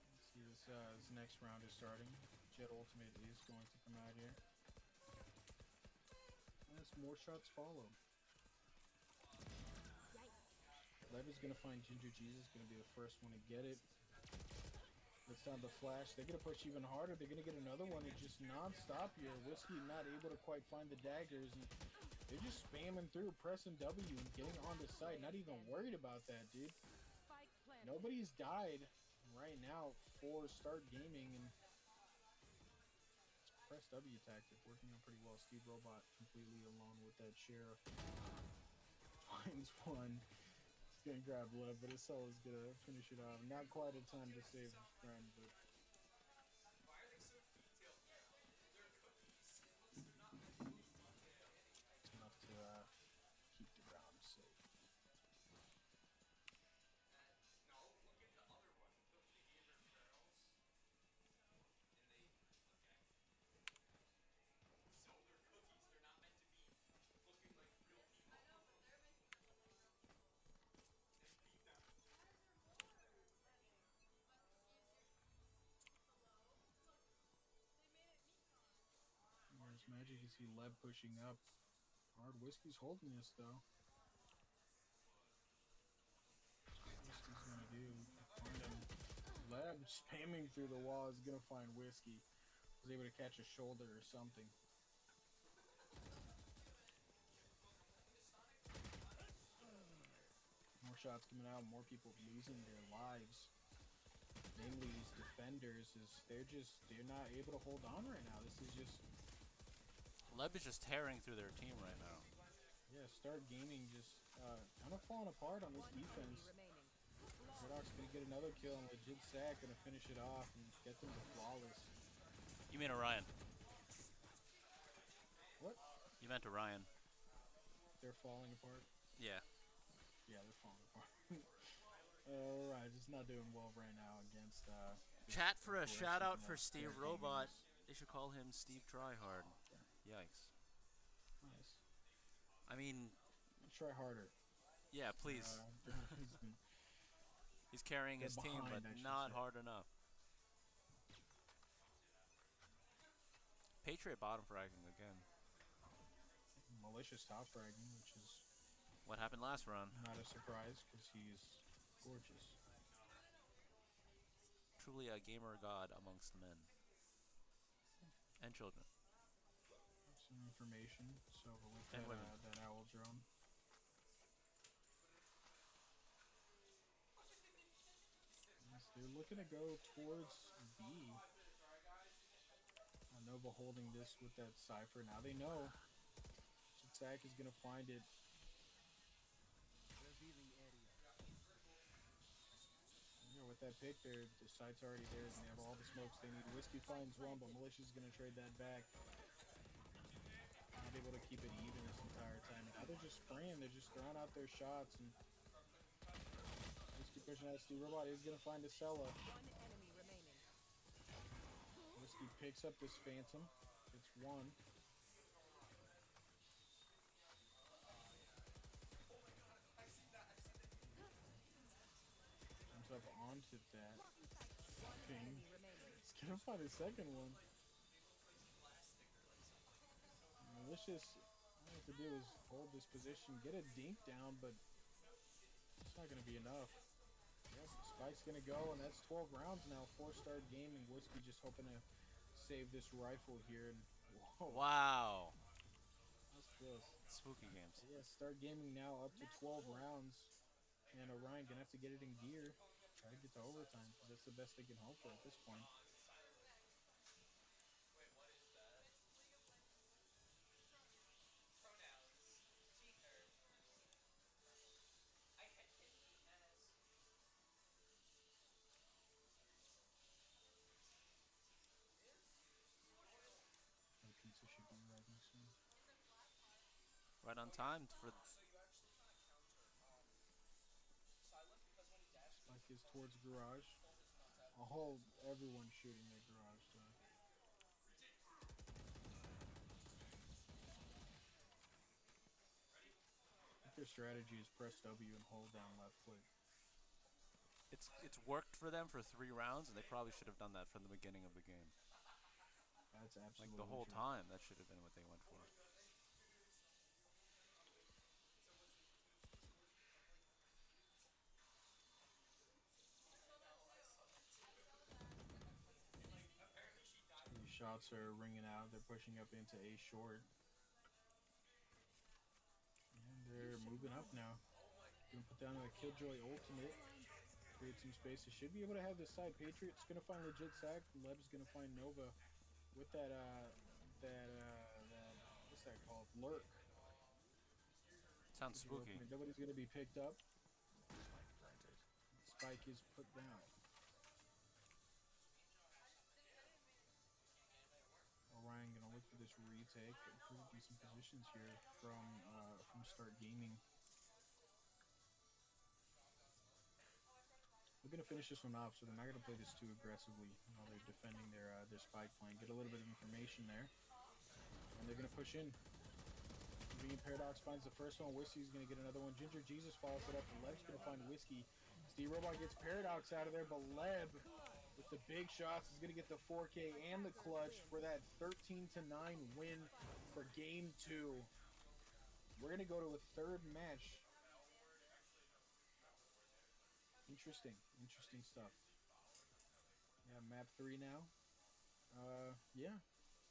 Let's see this next round is starting. Jet Ultimate is going to come out here. As more shots follow. Lev is going to find Ginger Jesus, going to be the first one to get it. It's down the flash. They're going to push even harder. They're going to get another one. It's just non-stop here. Whiskey not able to quite find the daggers. And they're just spamming through, pressing W and getting on the site. Not even worried about that, dude. Spike planted. Nobody's died right now for Start Gaming. And press W tactic working out pretty well. Steve Robot completely alone with that sheriff. Finds one. He's gonna grab Lev, but his soul is gonna finish it off. Not quite a time to save his friend, but enough to keep the round safe. Where's Magic? You see Lev pushing up. Hard Whiskey's holding this though. Whiskey's gonna do. Find him. Lev spamming through the wall is gonna find Whiskey. Was able to catch a shoulder or something. More shots coming out, more people losing their lives. Namely these defenders is they're not able to hold on right now. This is just Leb is just tearing through their team right now. yeah, Start Gaming just kind of falling apart on this defense. Redhawk's gonna get another kill and legit sack, gonna finish it off and get them to flawless. You mean Orion. What? You meant Orion. They're falling apart? Yeah. Yeah, they're falling apart. Alright, just not doing well right now against Chat for a Correction, shout out for Start Steve Gaming Robot. is- They should call him Steve Tryhard. Yikes. Nice. I mean, Try harder. yeah, please. He's been- He's carrying They're his team, behind, I but should not say. hard enough. Patriot bottom fragging again. malicious top fragging, which is What happened last round? not a surprise because he's gorgeous. Truly a gamer god amongst men. And children. Some information. So with And that, women. that owl drone. Yes, they're looking to go towards B. Nova holding this with that Cypher. Now they know. Zach is going to find it. Yeah, with that pick there, the site's already there, and they have all the smokes they need. Whiskey finds one, but Militia's going to trade that back. Not able to keep it even this entire time. Now they're just spraying, they're just throwing out their shots, and Whiskey pushing out Steve Robot is going to find a Sella. Whiskey picks up this Phantom. It's one. Comes up onto that thing. He's going to find a second one. Malicious, all I have to do is hold this position, get a dink down, but it's not going to be enough. Yep, Spike's going to go, and that's 12 rounds now. 4-star gaming. Whiskey just hoping to save this rifle here. And whoa, Wow. that's close. Spooky games. Yeah, Start Gaming now up to 12 rounds. And Orion going to have to get it in gear. Try to get to overtime, because that's the best they can hope for at this point. My pizza should be arriving soon. Right on time for Spike is towards garage. Everyone's shooting their garage door. I think their strategy is press W and hold down left click. It's worked for them for 3 rounds, and they probably should have done that from the beginning of the game. That's absolutely Like the whole true. time, that should have been what they went for. These shots are ringing out. They're pushing up into A short. And they're moving up now. Gonna put down a Killjoy ultimate. Create some space. They should be able to have this side. Patriot's gonna find legit sack. Leb's gonna find Nova with that what's that called? Lurk. Sounds spooky. Nobody's gonna be picked up. Spike is put down. Orion gonna look for this retake. Could be some positions here from Start Gaming. We're gonna finish this one off, so they're not gonna play this too aggressively while they're defending their spike flank. Get a little bit of information there, and they're gonna push in. Convenient Paradox finds the first one. Whiskey's gonna get another one. Ginger Jesus follows it up. Leb's gonna find Whiskey. Steve Robot gets Paradox out of there, but Leb with the big shots is gonna get the 4K and the clutch for that 13-9 win for Game 2. We're gonna go to a third match. Interesting stuff. Yeah, map 3 now. Yeah.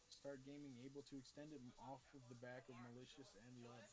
Start Gaming able to extend it off of the back of Malicious and Leb.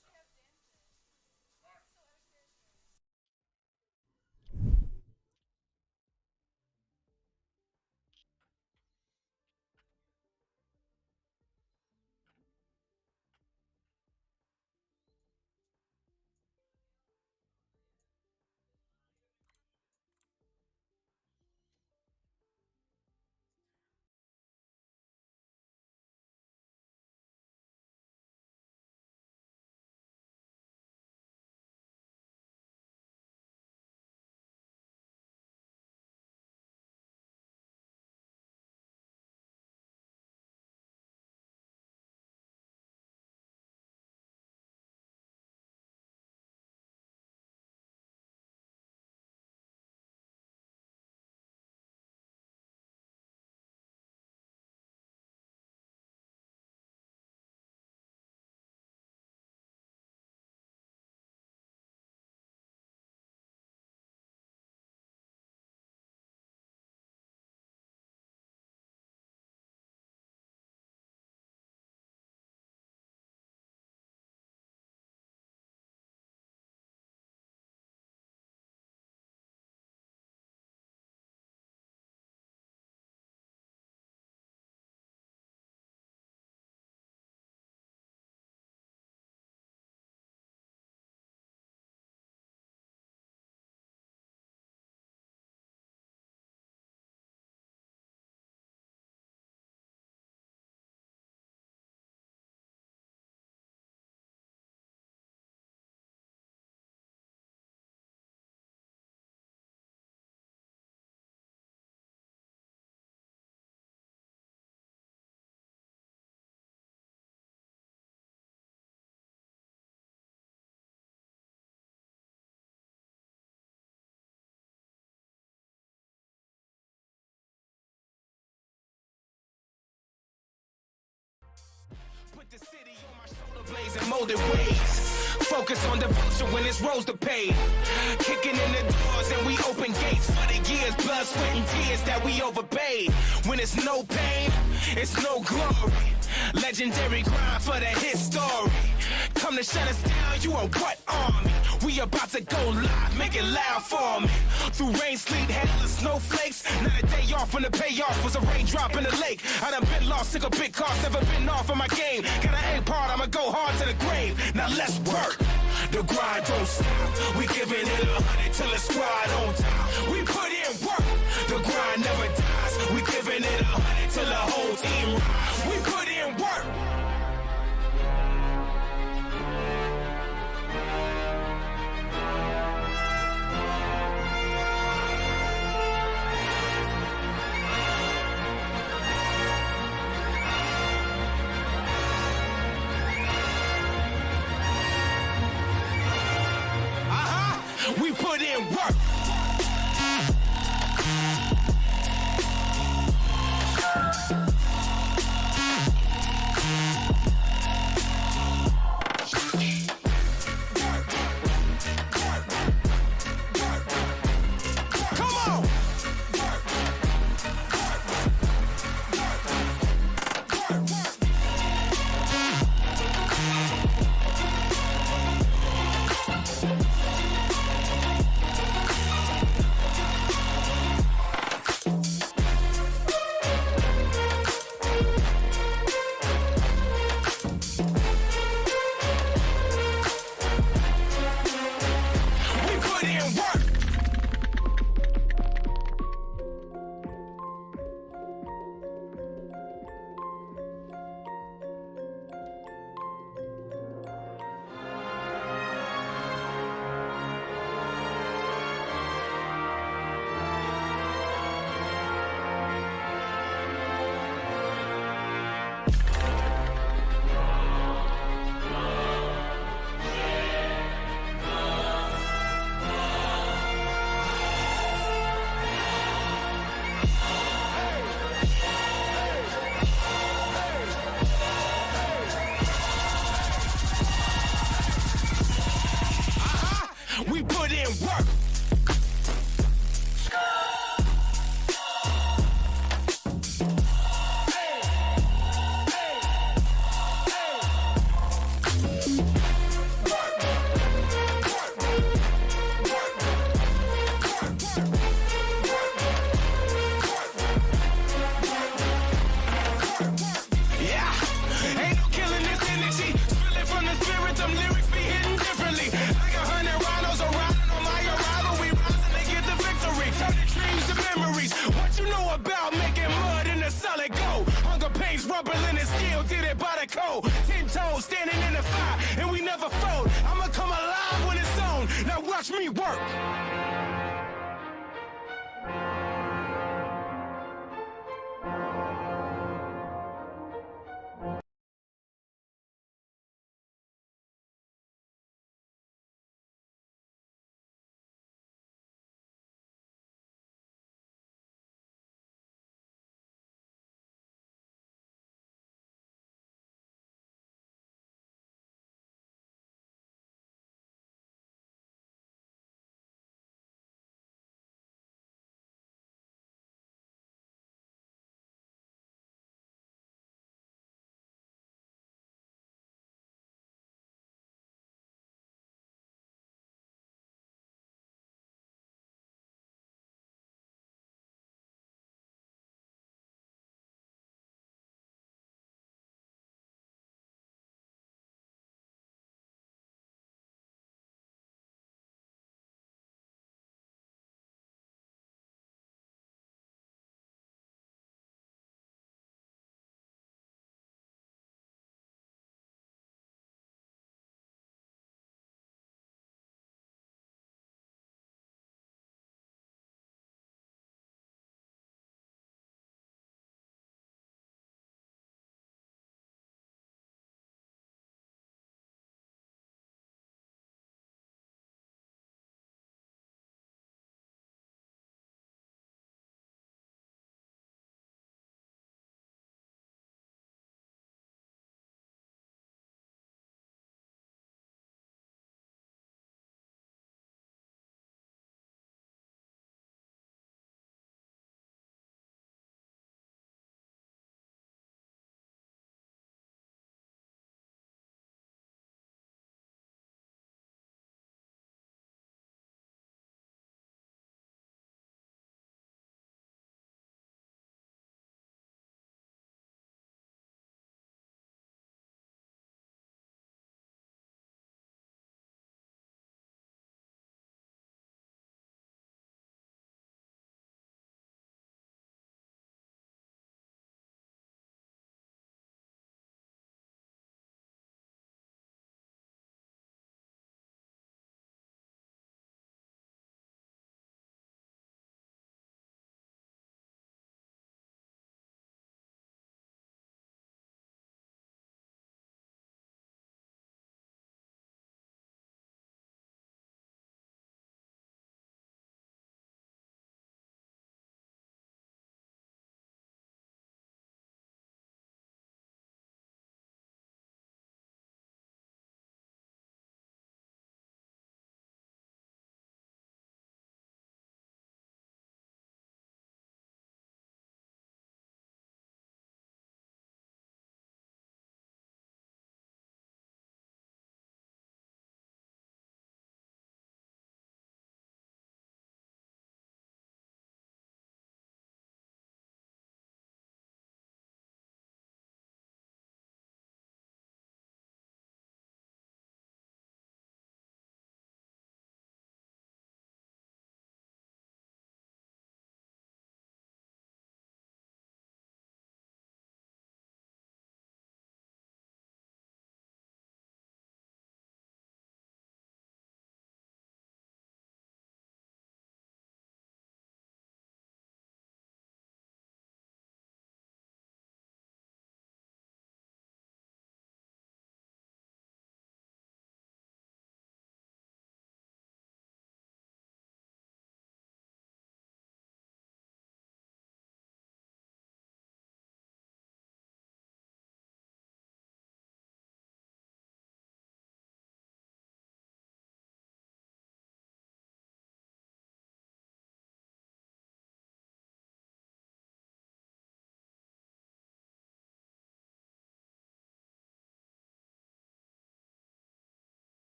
Put the city on my shoulder blades and molded ways. Focus on devotion when it's roads to pave. Kicking in the doors and we open gates for the years, blood, sweat, and tears that we overpaid. When it's no pain, it's no glory. Legendary grind for the hit story. Come to shut us down, you on what army? We about to go live, make it loud for me. Through rain, sleet, hail, and snowflakes. Not a day off when the payoff was a raindrop in the lake. I done been lost, took a big cost, never been off of my game. Got an A part, I'ma go hard to the grave. Now let's work. The grind don't stop. We giving it 100 till the squad on top. We put in work. The grind never dies. We giving it 100 till the whole team rise. We put in work. like cold. 10 toes standing in the fire, and we never fold. I'ma come alive when it's on. Now watch me work.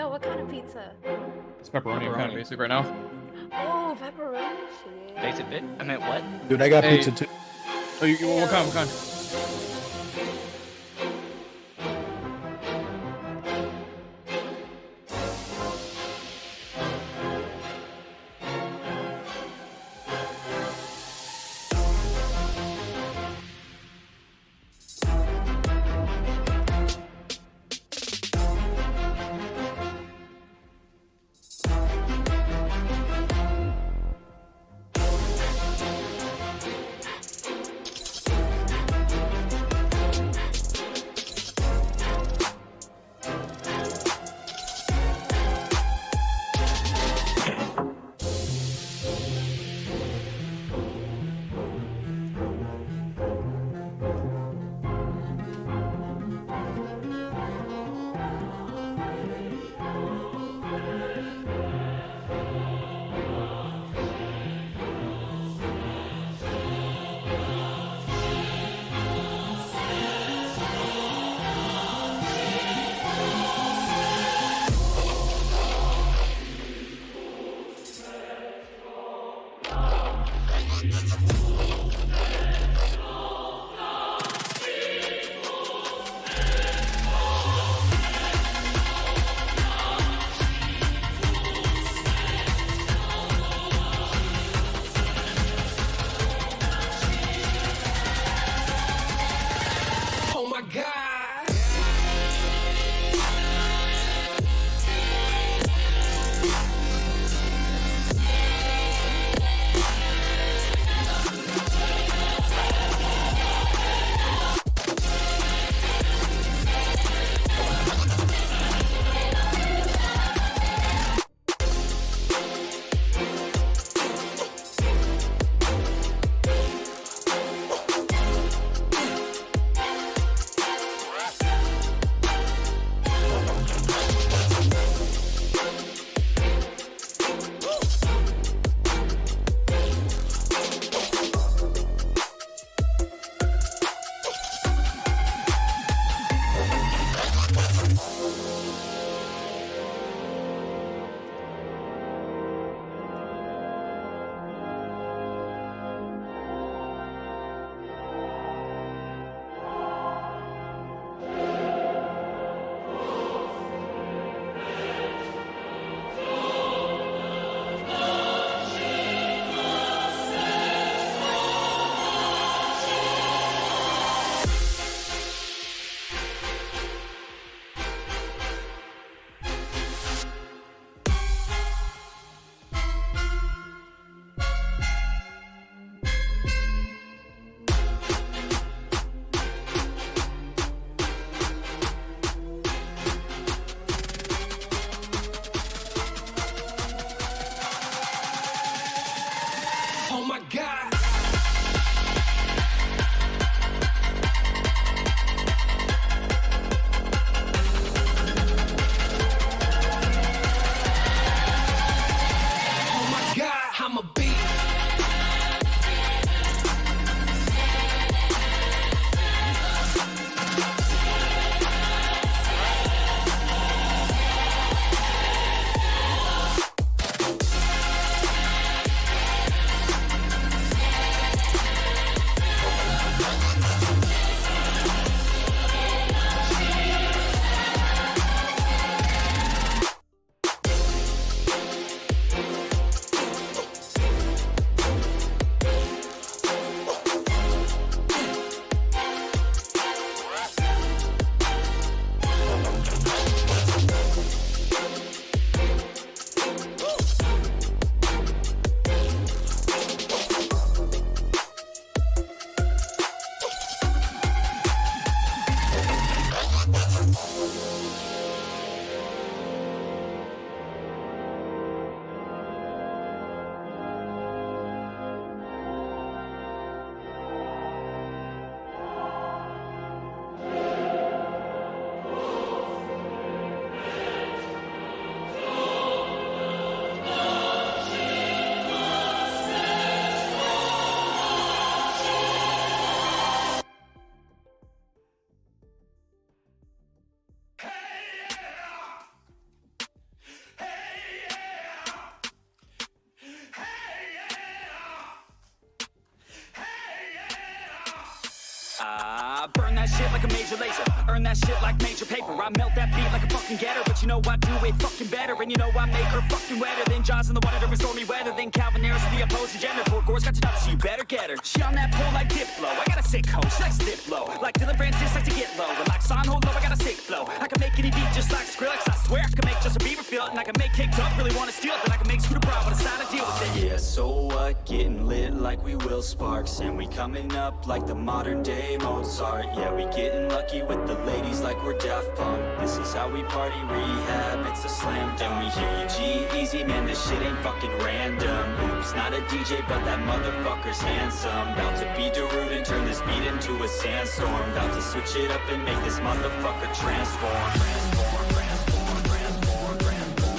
pizza? What kind of pizza? It's pepperoni. I'm kind of basic right now. Oh, pepperoni. Shit. Basic bit? I meant what? Dude, I got Hey. pizza too. Oh, what kind? What kind? I burn that shit like a major laser, earn that shit like major paper. I melt that beat like a fucking getter, but you know I do it fucking better. And you know I make her fucking wetter than Jaws in the water to restore me weather than Calvin Harris the opposing gender. Poor Gore's got your number, so you better get her. She on that pole like Diplo, I got a sick hoe, she likes Diplo. Like Dylan Francis likes to get low, and like Son hold low, I got a sick flow. I can make any beat just like Skrillex, I swear I can make Justin Bieber feel it. And I can make Kicked Up really wanna steal it, then I can make Scooter Braun wanna sign a deal with it. Yeah, so what? Getting lit like we Will Sparks, and we coming up like the modern day Mozart. Yeah, we getting lucky with the ladies like we're Daft Punk. This is how we party, rehab, it's a slam dunk. And we hear you G-Eazy, man, this shit ain't fucking random. Oops, not a DJ, but that motherfucker's handsome. About to be Darude and turn this beat into a sandstorm. About to switch it up and make this motherfucker transform. Transform, transform, transform, transform, transform.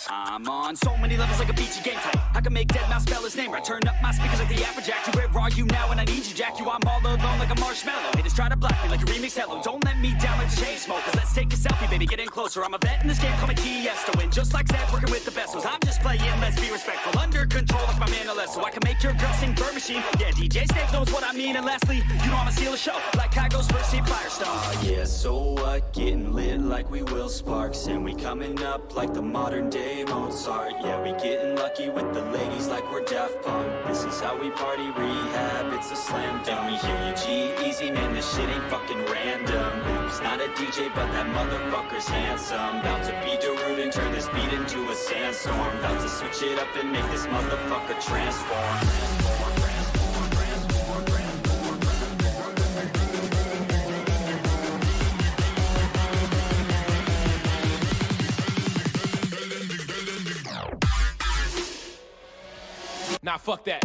I'm on so many levels like a beachy game type. I can make Dead Mouse spell his name right. Turn up my speakers like the Afrojack. You, where are you now when I need you, Jack? You, I'm all alone like a marshmallow. Haters try to block me like a remix hello. Don't let me down like the Chainsmokers. Let's take a selfie, baby, get in closer. I'm a vet in this game, call me Tiesto. And just like Zed, working with the bestos. I'm just playing, let's be respectful. Under control like my man Alesso. I can make your girl sing Bird Machine. Yeah, DJ Snake knows what I mean. And lastly, you know I'ma steal a show like Kygo's first team Firestone. Yeah, so what? Getting lit like we Will Sparks, and we coming up like the modern day Mozart. Yeah, we getting lucky with the ladies like we're Daft Punk. This is how we party, rehab, it's a slam dunk. And we hear you G-Eazy, man, this shit ain't fucking random. Oops, not a DJ, but that motherfucker's handsome. About to be Darude and turn this beat into a sandstorm. About to switch it up and make this motherfucker transform. Transform, transform, transform, transform, transform. Nah, fuck that.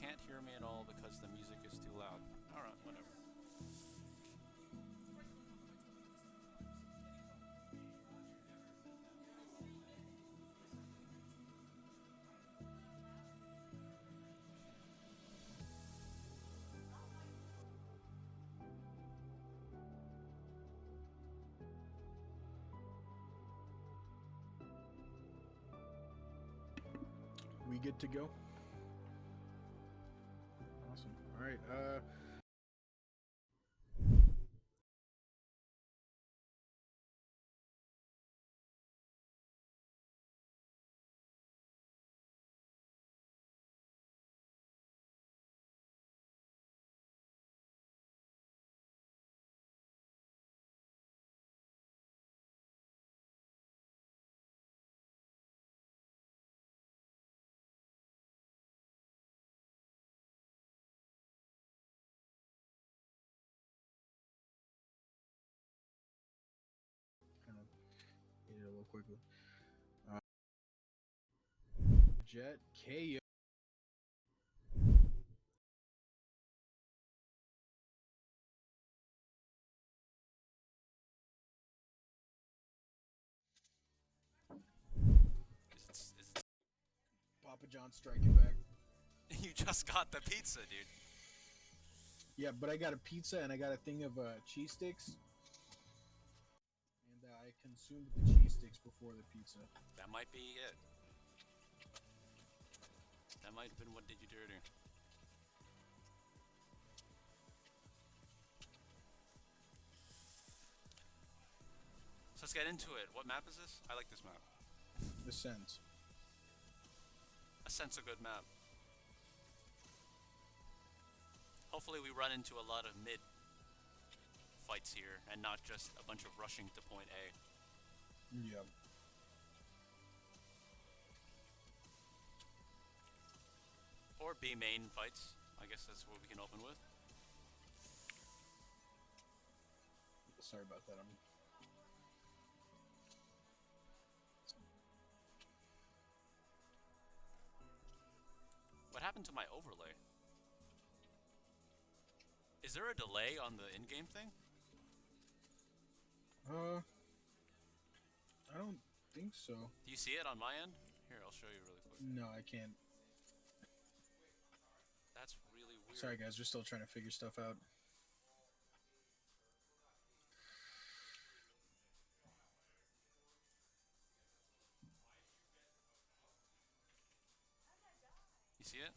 Can't hear me at all because the music is too loud. Alright, whatever. We good to go? Awesome. All right. Kind of hit it a little quickly. Jet KO. Papa John striking back. You just got the pizza, dude. Yeah, but I got a pizza and I got a thing of cheese sticks. And I consumed the cheese sticks before the pizza. That might be it. That might have been what did you dirty. So let's get into it. What map is this? I like this map. Ascent. Ascent's a good map. Hopefully we run into a lot of mid fights here and not just a bunch of rushing to point A. Yeah. Or B main fights. I guess that's what we can open with. Sorry about that. What happened to my overlay? Is there a delay on the in-game thing? I don't think so. Do you see it on my end? Here, I'll show you really quick. No, I can't. That's really weird. Sorry guys, we're still trying to figure stuff out. You see it?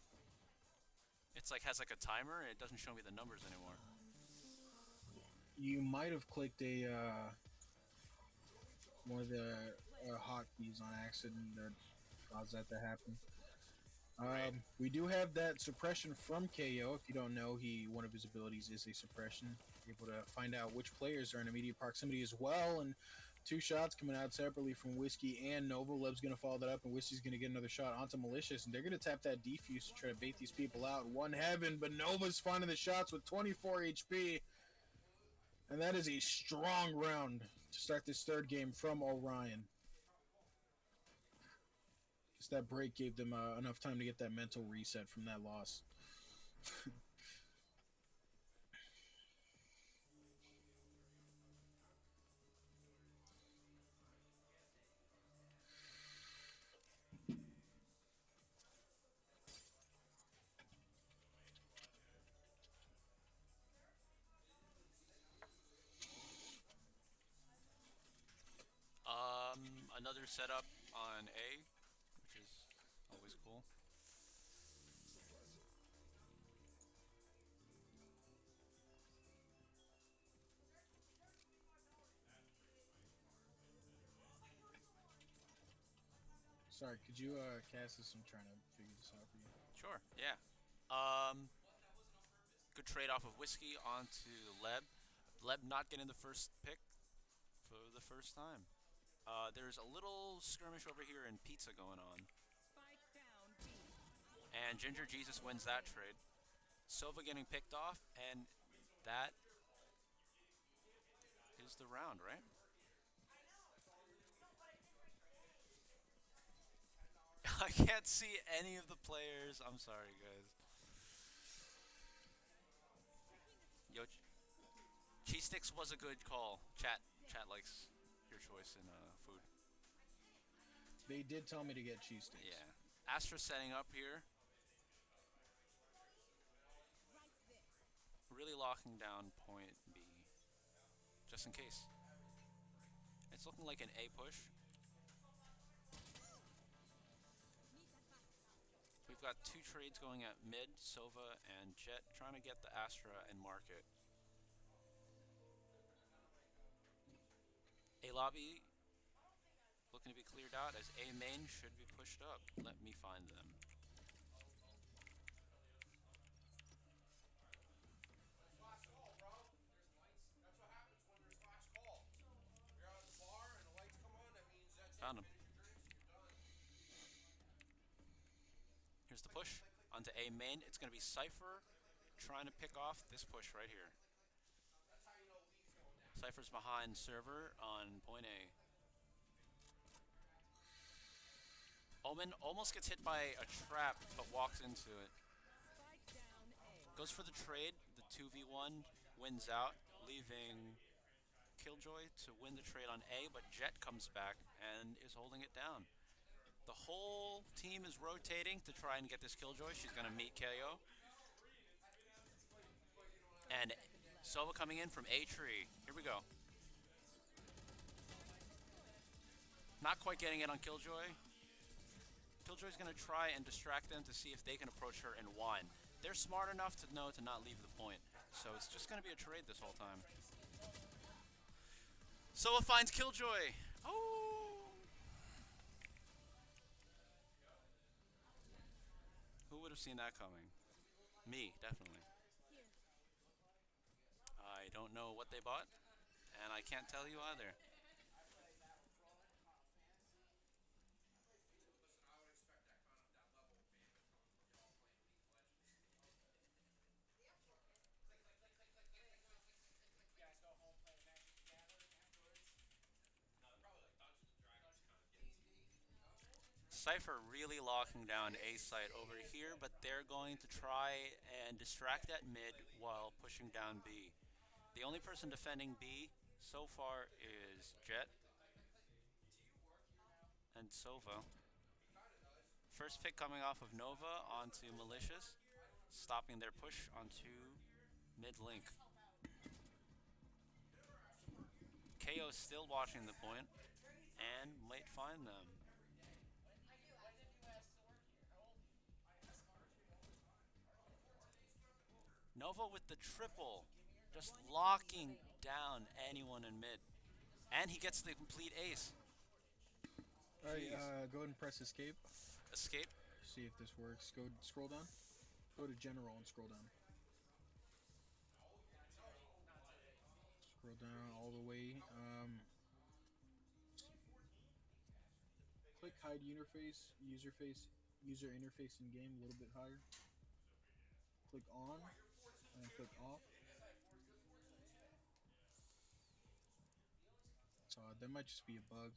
It's like has like a timer and it doesn't show me the numbers anymore. You might have clicked a one of the hotkeys on accident that caused that to happen. We do have that suppression from KO. If you don't know, one of his abilities is a suppression. You're able to find out which players are in immediate proximity as well, and 2 shots coming out separately from Whiskey and Nova. Leb's going to follow that up, and Whiskey's going to get another shot onto Malicious, and they're going to tap that defuse to try to bait these people out. One heaven, but Nova's finding the shots with 24 HP. And that is a strong round to start this third game from Orion. Just that break gave them enough time to get that mental reset from that loss. Another setup on A, which is always cool. Sorry, could you cast this? I'm trying to figure this out for you. Sure, yeah. Good trade off of Whiskey onto Leb. Leb not getting the first pick for the first time. There's a little skirmish over here in Pizza going on. And Ginger Jesus wins that trade. Sova getting picked off, and that is the round, right? I can't see any of the players. I'm sorry, guys. Yo, cheese sticks was a good call. Chat likes your choice in food. They did tell me to get cheese sticks. Yeah. Astra setting up here. Really locking down point B. Just in case. It's looking like an A push. We've got 2 trades going at mid, Sova and Jet, trying to get the Astra and market. A lobby looking to be cleared out as A main should be pushed up. Let me find them. Found him. Here's the push onto A main. It's going to be Cypher trying to pick off this push right here. Cypher's behind server on point A. Omen almost gets hit by a trap, but walks into it. Goes for the trade. The 2v1 wins out, leaving Killjoy to win the trade on A, but Jet comes back and is holding it down. The whole team is rotating to try and get this Killjoy. She's going to meet KO. And Sova coming in from A tree. Here we go. Not quite getting it on Killjoy. Killjoy's going to try and distract them to see if they can approach her in one. They're smart enough to know to not leave the point. So it's just going to be a trade this whole time. Sova finds Killjoy. Oh! Who would have seen that coming? Me, definitely. I don't know what they bought, and I can't tell you either. Cypher really locking down A site over here, but they're going to try and distract that mid while pushing down B. The only person defending B so far is Jet and Sova. First pick coming off of Nova onto Malicious, stopping their push onto mid link. KO still watching the point and might find them. Nova with the triple, just locking down anyone in mid. And he gets the complete ace. Alright, go ahead and press escape. Escape. See if this works. Go scroll down. Go to general and scroll down. Scroll down all the way. Click hide interface, user interface in game a little bit higher. Click on and then click off. So that might just be a bug.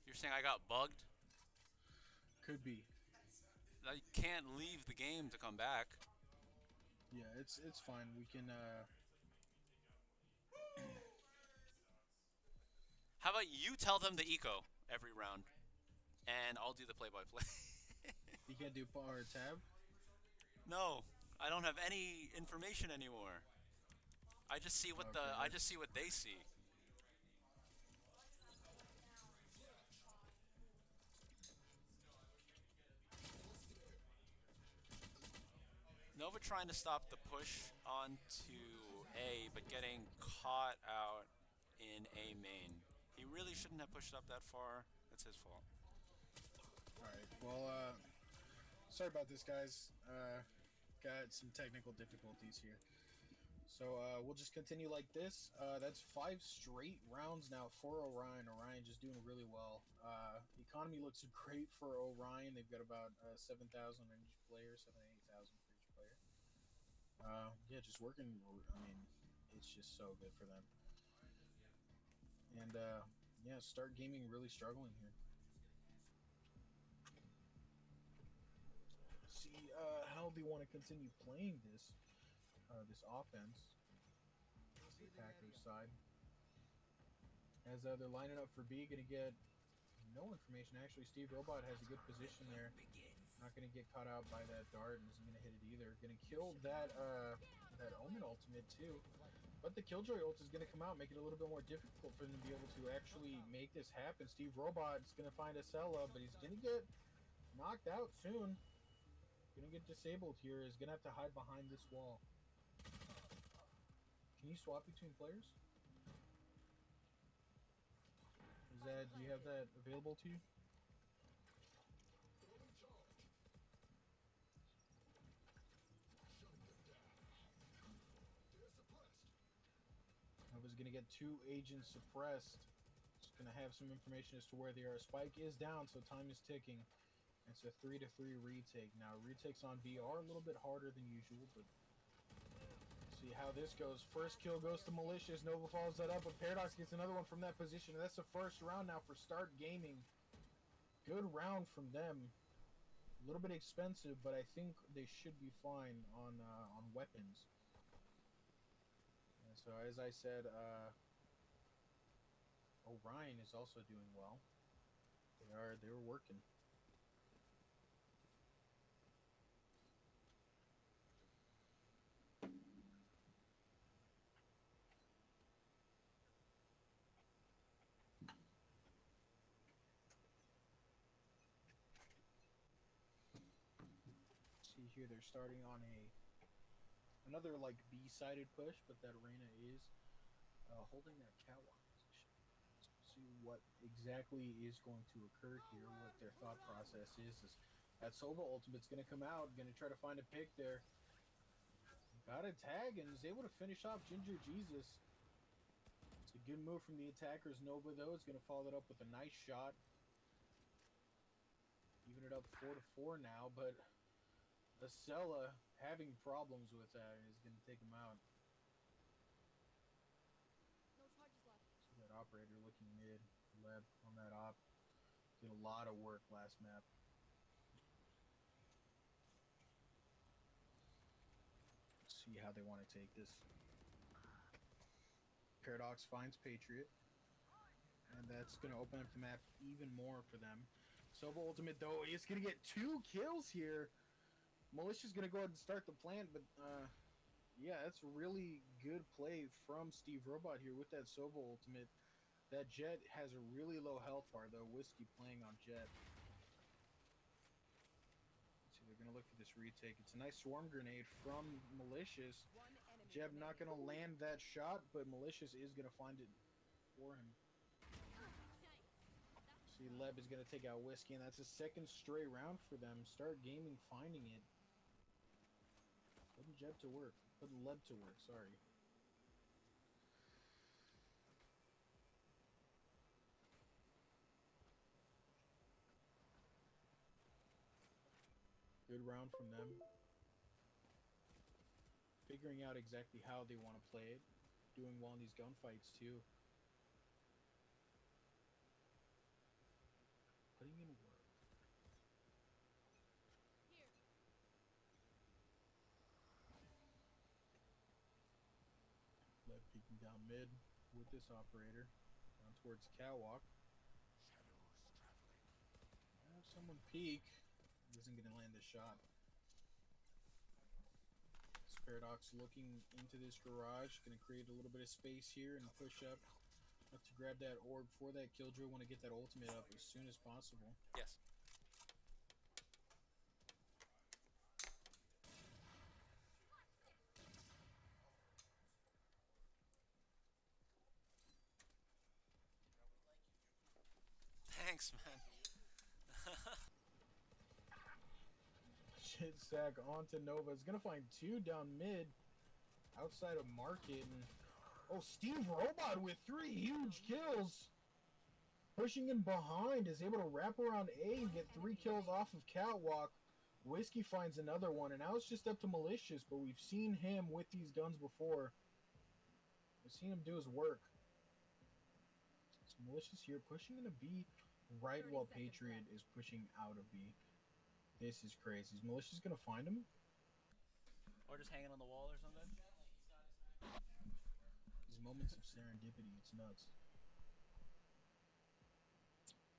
You're saying I got bugged? Could be. I can't leave the game to come back. Yeah, it's fine. We can How about you tell them the eco every round, and I'll do the play-by-play. You can't do power tab? No, I don't have any information anymore. I just see what I just see what they see. Nova trying to stop the push onto A, but getting caught out in A main. He really shouldn't have pushed up that far. That's his fault. Alright, well, sorry about this, guys. Got some technical difficulties here. So, we'll just continue like this. That's 5 straight rounds now for Orion. Orion just doing really well. The economy looks great for Orion. They've got about 7,000 on each player, 7,000 to 8,000 for each player. Yeah, just working. I mean, it's just so good for them. And, yeah, Start Gaming really struggling here. See how they want to continue playing this this offense. The Packers side, as they're lining up for B, gonna get no information. Actually, Steve Robot has a good position there. Not gonna get caught out by that dart and isn't gonna hit it either. Gonna kill that that Omen ultimate too. But the Killjoy ult is gonna come out, make it a little bit more difficult for them to be able to actually make this happen. Steve Robot's gonna find a Sella, but he's gonna get knocked out soon. Gonna get disabled here. Is gonna have to hide behind this wall. Can you swap between players? Is that, do you have that available to you? I was gonna get 2 agents suppressed. Just gonna have some information as to where they are. Spike is down, so time is ticking. It's a 3-3 retake. Now, retakes on B are a little bit harder than usual, but see how this goes. First kill goes to Malicious. Nova follows that up, but Paradox gets another one from that position. And that's the first round now for Start Gaming. Good round from them. A little bit expensive, but I think they should be fine on weapons. And so, as I said, Orion is also doing well. They were working. See here, they're starting on another like B-sided push, but that Reyna is holding that catwalk position. So see what exactly is going to occur here, what their thought process is that Sova ultimate's going to come out, going to try to find a pick there. Got a tag and is able to finish off Ginger Jesus. It's a good move from the attackers. Nova, though, is going to follow that up with a nice shot. Even it up 4-4 now, but Acela having problems with that and is going to take him out. No charges left. So that operator looking mid, left on that op. Did a lot of work last map. Let's see how they want to take this. Paradox finds Patriot. And that's going to open up the map even more for them. Sova Ultimate, though, is going to get 2 kills here. Militia's going to go ahead and start the plant, but yeah, that's really good play from Steve Robot here with that Sova Ultimate. That Jet has a really low health bar, though. Whiskey playing on Jet. So they're going to look for this retake. It's a nice swarm grenade from Malicious. Jeb not going to land that shot, but Malicious is going to find it for him. See, Leb is going to take out Whiskey, and that's a second straight round for them. Start Gaming finding it. Putting Jeb to work. Putting Leb to work, sorry. Good round from them. Figuring out exactly how they want to play it. Doing well in these gunfights, too. Putting in work. Here. Left peeking down mid with this operator. Down towards Catwalk. Shadows traveling. Have someone peek. Isn't going to land the shot. This Paradox looking into this garage. Going to create a little bit of space here and push up. Have to grab that orb for that Killjoy. Want to get that ultimate up as soon as possible. Yes. Thanks, man. Shit sack onto Nova. It's gonna find 2 down mid outside of Market. And oh, Steve Robot with 3 huge kills. Pushing in behind is able to wrap around A and get 3 kills off of Catwalk. Whiskey finds another one, and now it's just up to Malicious, but we've seen him with these guns before. We've seen him do his work. So Malicious here pushing in a B right while Patriot is pushing out of B. This is crazy. Is Malicious gonna find him? Or just hanging on the wall or something? These moments of serendipity, it's nuts.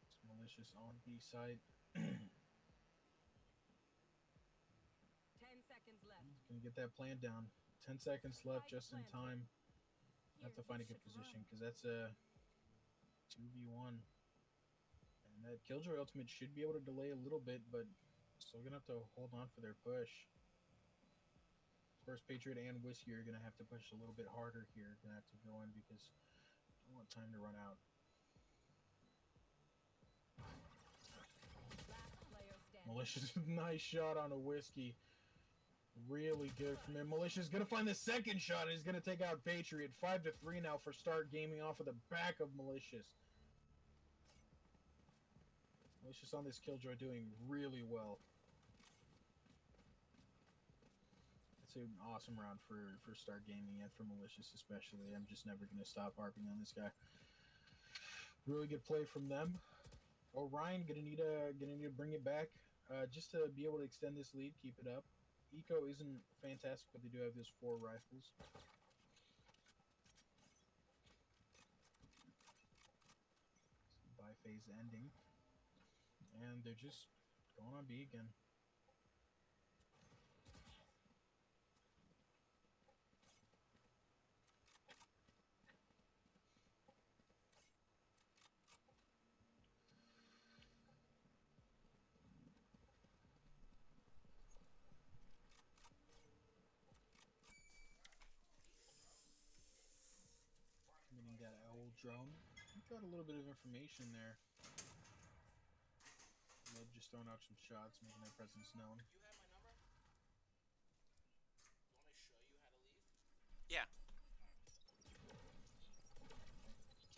It's Malicious on B side. 10 seconds left. Gonna get that plan down. 10 seconds left, just in time. Have to find a good position because that's a 2v1. And that Killjoy ultimate should be able to delay a little bit, but still gonna have to hold on for their push. Of course, Patriot and Whiskey are gonna have to push a little bit harder here. Gonna have to go in because I don't want time to run out. Malicious, nice shot on a Whiskey. Really good from him. Malicious gonna find the second shot. And he's gonna take out Patriot. 5-3 now for Start Gaming off of the back of Malicious. Malicious on this Killjoy doing really well. It's an awesome round for Start Gaming and for Malicious especially. I'm just never gonna stop harping on this guy. Really good play from them. Orion gonna need to bring it back just to be able to extend this lead, keep it up. Eco isn't fantastic, but they do have those 4 rifles. Buy phase ending. and they're just going on B again. Committing that owl drone. Got a little bit of information there. Love just throwing out some shots, making their presence known. You have my number? Want me to show you how to leave? Yeah.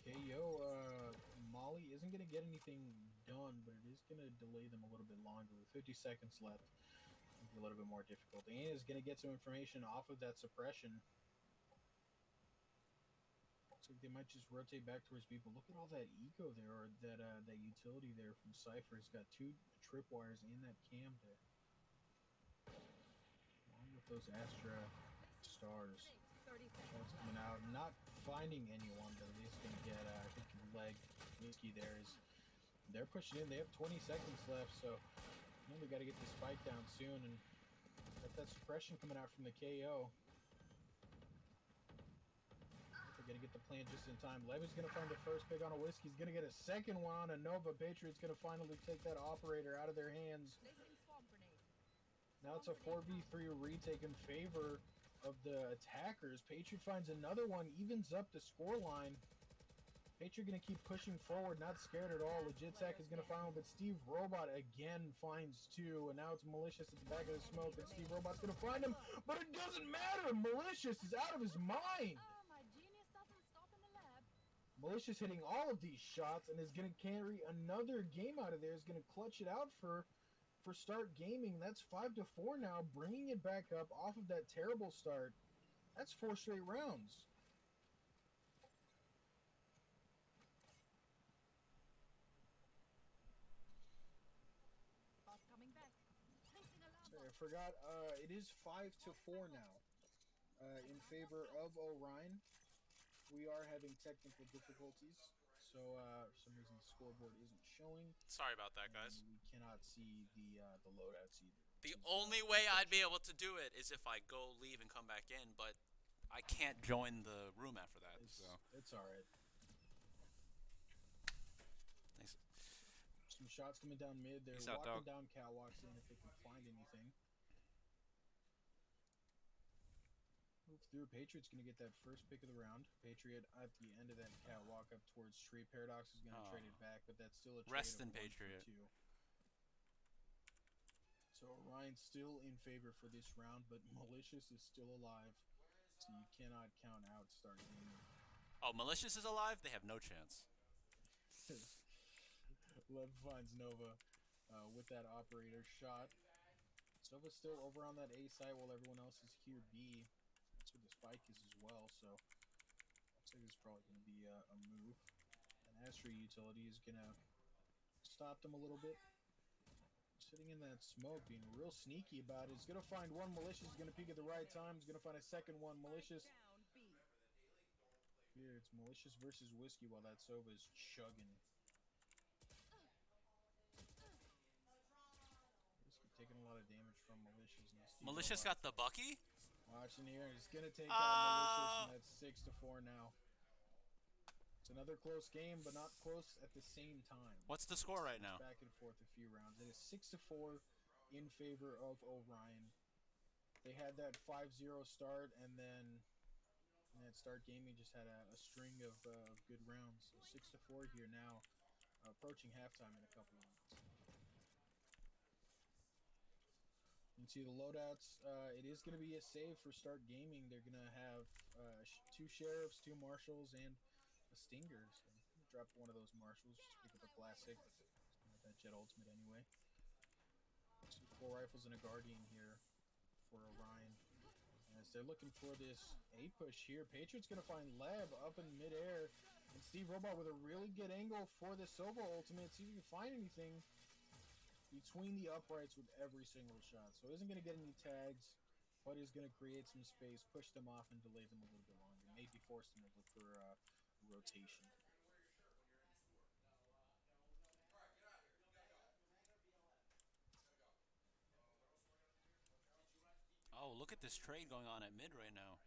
KO, Molly isn't going to get anything done, but it is going to delay them a little bit longer. With 50 seconds left, it'll be a little bit more difficult. And is going to get some information off of that suppression. So they might just rotate back towards people. Look at all that eco there, or that that utility there from Cypher. He's got 2 tripwires in that cam there. Along with those Astra stars. Shots coming out, not finding anyone, but at least going to get, I think, leg Whiskey there is. They're pushing in. They have 20 seconds left, so we got to get this spike down soon. And got that suppression coming out from the KO. They're going to get the plant just in time. Levy's going to find the first pick on a Whiskey. He's going to get a second one on a Nova. Patriot's going to finally take that operator out of their hands. Now it's a 4v3 retake in favor of the attackers. Patriot finds another one, evens up the scoreline. Patriot going to keep pushing forward, not scared at all. Legit Sack is going to find one, but Steve Robot again finds 2, and now it's Malicious at the back of the smoke, and Steve Robot's going to find him, but it doesn't matter. Malicious is out of his mind. Malicious hitting all of these shots and is going to carry another game out of there. Is going to clutch it out for Start Gaming. That's 5-4 now, bringing it back up off of that terrible start. That's 4 straight rounds. Sorry, I forgot. It is 5-4 now in favor of Orion. We are having technical difficulties, so for some reason the scoreboard isn't showing. Sorry about that, guys. We cannot see the loadouts either. The only way I'd be able to do it is if I go, leave, and come back in, but I can't join the room after that. It's all right. Thanks. Some shots coming down mid. They're walking down catwalks, seeing if they can find anything. Move through. Patriot's going to get that first pick of the round. Patriot at the end of that catwalk up towards Tree. Paradox is going to trade it back, but that's still a trade rest of in Patriot. 2. So Orion's still in favor for this round, but Malicious is still alive, so you cannot count out Start Gaming. Oh, Malicious is alive? They have no chance. Lev finds Nova with that operator shot. Nova's still over on that A site while everyone else is here B. That's where the spike is as well, so looks like there's probably going to be a move. An Astra utility is going to stop them a little bit. Sitting in that smoke, being real sneaky about it. He's going to find one. Malicious is going to peek at the right time. He's going to find a second one. Malicious. Here, it's Malicious versus Whiskey while that Sova is chugging. Taking a lot of damage from Malicious. Malicious got the Bucky? Watching here, he's going to take out Malicious, and that's 6-4 now. It's another close game, but not close at the same time. What's the score right now? Back and forth a few rounds. It is 6-4 in favor of Orion. They had that 5-0 start, and then Start Gaming just had a string of good rounds. So 6-4 here now, approaching halftime in a couple of rounds. You can see the loadouts. It is going to be a save for Start Gaming. They're going to have 2 Sheriffs, 2 Marshals, and a Stinger. So I'm going to drop one of those Marshals, just pick up a Classic. That Jet Ultimate anyway. So 4 Rifles and a Guardian here for Orion. As they're looking for this A push here, Patriot's going to find Leb up in midair. And Steve Robot with a really good angle for the Sova Ultimate. See if you can find anything between the uprights with every single shot. So isn't going to get any tags, but is going to create some space, push them off, and delay them a little bit longer. Maybe force them to look for rotation. vicious trade going on at mid right now.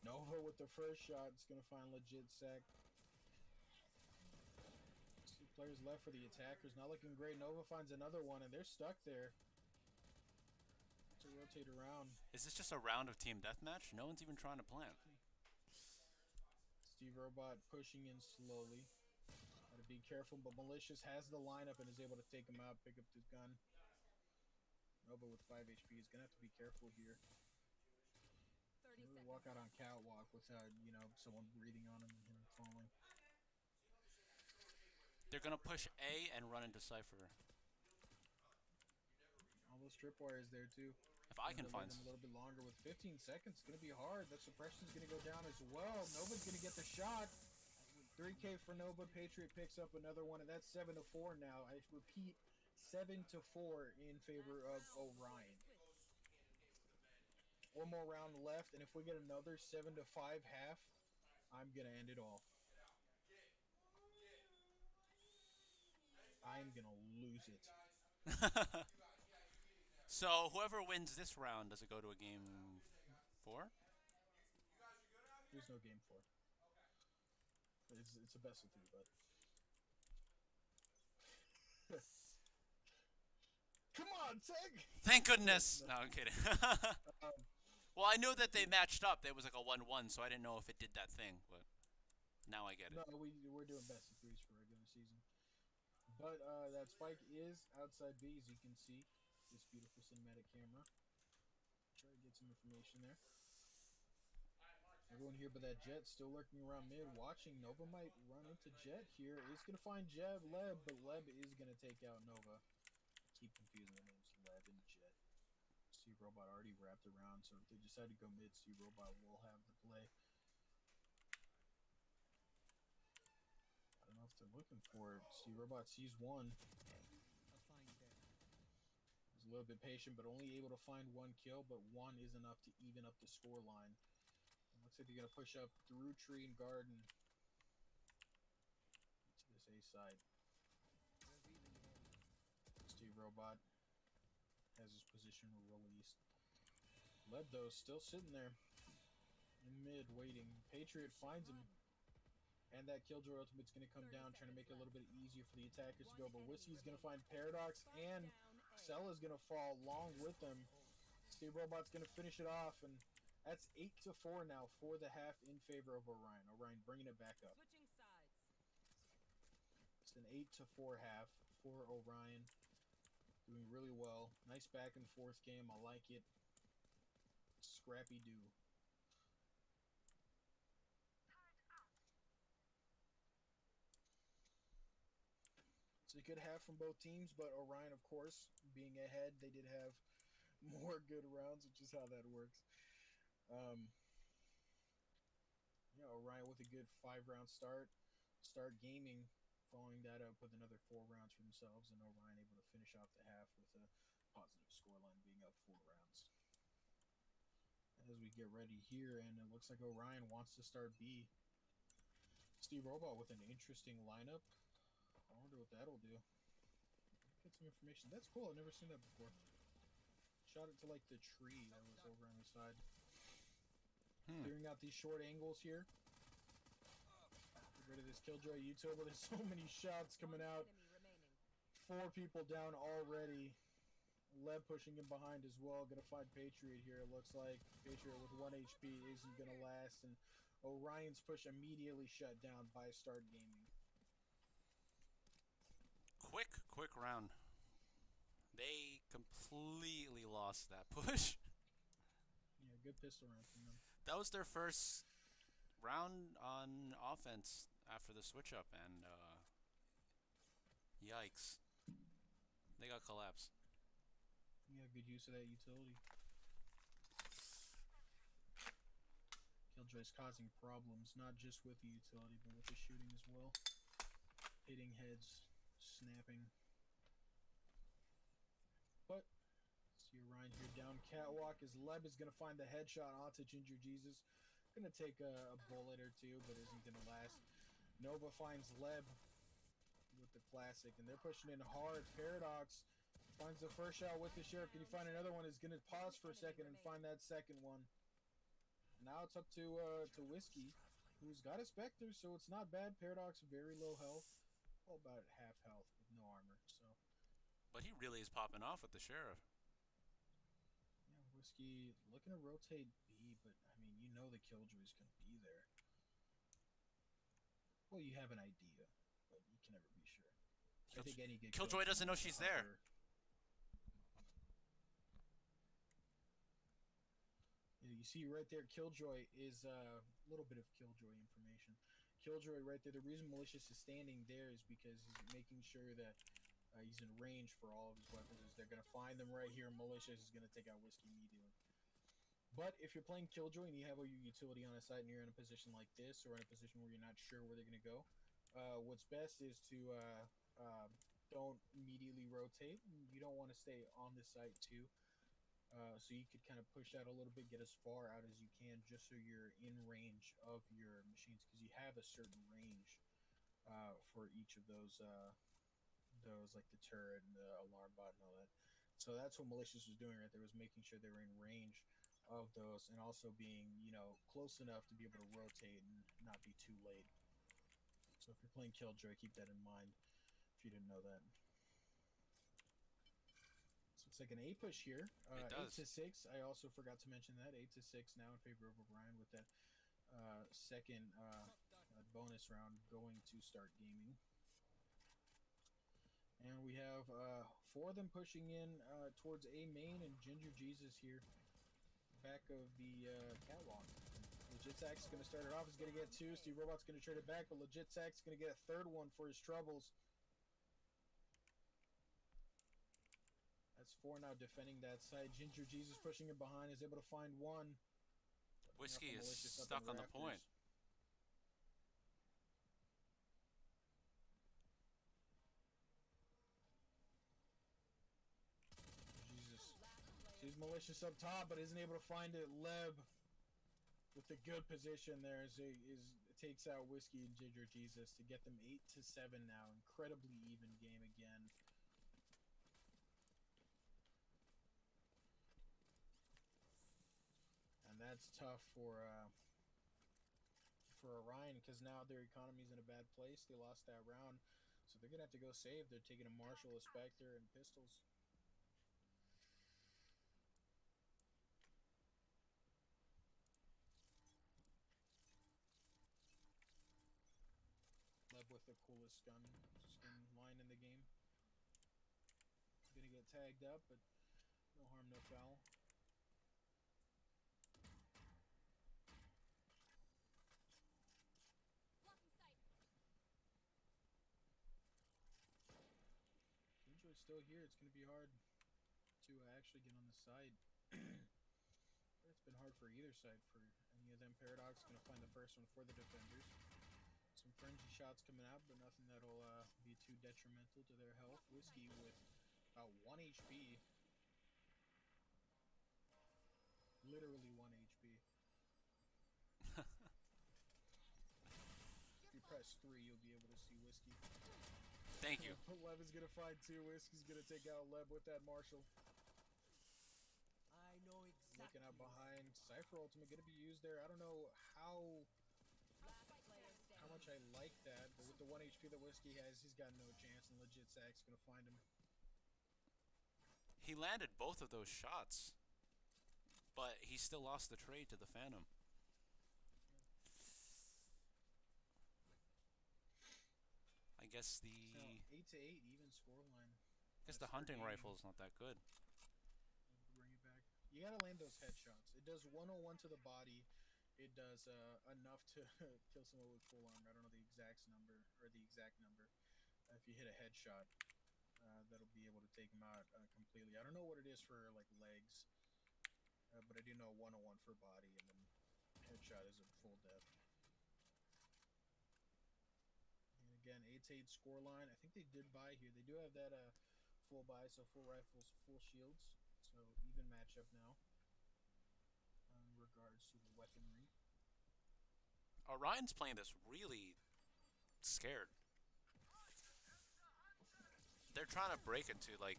Nova with the first shot. It's going to find legit sack. 2 players left for the attackers. Not looking great. Nova finds another one, and they're stuck there. To rotate around. Is this just a round of team deathmatch? No one's even trying to plant. Steve Robot pushing in slowly. Gotta be careful, but Malicious has the lineup and is able to take him out, pick up the gun. Nova with 5 HP is gonna have to be careful here. Really walk out on catwalk without, you know, someone breathing on him and him falling. They're gonna push A and run into Cypher. All those tripwires there too. If I can find them a little bit longer with 15 seconds, it's gonna be hard. That suppression's gonna go down as well. Nova's gonna get the shot. 3K for Nova. Patriot picks up another one, and that's 7-4 now. I repeat, 7-4 in favor of Orion. One more round left, and if we get another 7-5 half, I'm gonna end it all. I'm gonna lose it. So whoever wins this round, does it go to a game 4? There's no game 4. It's a best of 3, but come on, Tech! Thank goodness. No, I'm kidding. Well, I knew that they matched up. There was like a 1-1, so I didn't know if it did that thing, but now I get it. No, we're doing best of 3s for regular season. But that spike is outside B, as you can see. This beautiful cinematic camera. Try to get some information there. Everyone here but that Jet still lurking around mid, watching. Nova might run into Jet here. He's going to find Jeb, Leb, but Leb is going to take out Nova. I keep confusing the names Leb and Jet. Steve Robot already wrapped around, so if they decide to go mid, Steve Robot will have the play. I don't know if they're looking for it. Steve Robot sees one. He's a little bit patient, but only able to find 1 kill, but 1 is enough to even up the score line. And looks like they're going to push up through tree and garden to this A side. Steve Robot has his position released. Leb, though, still sitting there in mid, waiting. Patriot finds him. And that Killjoy ultimate's going to come down, trying to make it a little bit easier for the attackers to go. But Whiskey's going to find Paradox, and Cella's going to fall along with them. Steve Robot's going to finish it off, and that's 8-4 now for the half in favor of Orion. Orion bringing it back up. It's an 8-4 half for Orion. Doing really well. Nice back and forth game. I like it. Scrappy do. It's a good half from both teams, but Orion, of course, being ahead, they did have more good rounds, which is how that works. Yeah, Orion with a good 5-round start gaming, following that up with another 4 rounds for themselves, and Orion able to finish off the half with a positive scoreline, being up 4 rounds. As we get ready here, and it looks like Orion wants to start B. Steve Robot with an interesting lineup. I wonder what that'll do. Get some information. That's cool. I've never seen that before. Shot it to like the tree that was over on the side. Clearing out these short angles here. Get rid of this Killjoy YouTuber. There's so many shots coming out. 4 people down already. Leb pushing him behind as well. Gonna find Patriot here. It looks like Patriot with 1 HP isn't gonna last, and Orion's push immediately shut down by Start Gaming. Quick round. They completely lost that push. Yeah, good pistol round from them. That was their first round on offense after the switch up, and yikes. They got collapsed. Yeah, good use of that utility. Killjoy's causing problems, not just with the utility, but with the shooting as well. Hitting heads, snapping. But, see Orion here down catwalk as Leb is going to find the headshot onto Ginger Jesus. Going to take a bullet or two, but isn't going to last. Nova finds Leb with the classic, and they're pushing in hard. Paradox Finds the first shot with the sheriff. Can you find another one? Is gonna pause for a second and find that second one. Now it's up to Whiskey, who's got a Spectre, so it's not bad. Paradox, very low health. Well, about half health with no armor, so. But he really is popping off with the sheriff. Yeah, Whiskey looking to rotate B, but I mean, you know the Killjoy's gonna be there. Well, you have an idea, but you can never be sure. I think any good Killjoy doesn't know she's there. Yeah, you see right there, Killjoy is a little bit of Killjoy information. Killjoy right there, the reason Malicious is standing there is because he's making sure that he's in range for all of his weapons. They're going to find them right here. Malicious is going to take out Whiskey immediately. But if you're playing Killjoy and you have all your utility on a site and you're in a position like this, or in a position where you're not sure where they're going to go, what's best is to don't immediately rotate. You don't want to stay on the site too. So you could kind of push out a little bit, get as far out as you can, just so you're in range of your machines, because you have a certain range for each of those like the turret and the alarm bot and all that. So that's what Malicious was doing right there, was making sure they were in range of those, and also being, you know, close enough to be able to rotate and not be too late. So if you're playing Killjoy, keep that in mind if you didn't know that. So it's like an A push here. 8-6. I also forgot to mention that 8-6 now in favor of O'Brien, with that second bonus round going to start gaming. And we have 4 of them pushing in towards A main, and Ginger Jesus here, back of the catwalk. Legit Sack's going to start it off. He's going to get 2. Steve Robot's going to trade it back, but Legit Sack's going to get a 3rd one for his troubles. That's 4 now defending that side. Ginger Jesus pushing it behind, is able to find 1. Whiskey is stuck on the point. Jesus. Sees Malicious up top, but isn't able to find it. Leb with a good position there takes out Whiskey and Ginger Jesus to get them 8-7 now. Incredibly even game again. And that's tough for Orion, because now their economy's in a bad place. They lost that round, so they're gonna have to go save. They're taking a Marshall, a Spectre, and pistols. Leb with the coolest skin line in the game. Gonna get tagged up, but no harm, no foul. Killjoy's still here. It's going to be hard to actually get on the side. It's been hard for either side, for any of them. Paradox going to find the first one for the defenders. Some frenzy shots coming out, but nothing that'll be too detrimental to their health. Whiskey with about 1 HP. Literally 1 HP. If you press 3, you'll be able to see Whiskey. Thank you. Leb is gonna find 2. Whiskey's gonna take out Leb with that Marshall. I know exactly. Looking out behind. Cypher ultimate gonna be used there. I don't know how much I like that, but with the 1 HP that Whiskey has, he's got no chance, and Legit Sack's gonna find him. He landed both of those shots, but he still lost the trade to the Phantom. I guess the 8-8 even scoreline. I guess the hunting rifle is not that good. Bring it back. You gotta land those headshots. It does 101 to the body. It does enough to kill someone with full armor. I don't know the exact number. If you hit a headshot, that'll be able to take him out completely. I don't know what it is for like legs, but I do know 101 for body, and then headshot is a full death. And again, 8-8 scoreline. I think they did buy here. They do have that full buy, so full rifles, full shields. So even matchup now in regards to the weaponry. Orion's playing this really scared. They're trying to break into like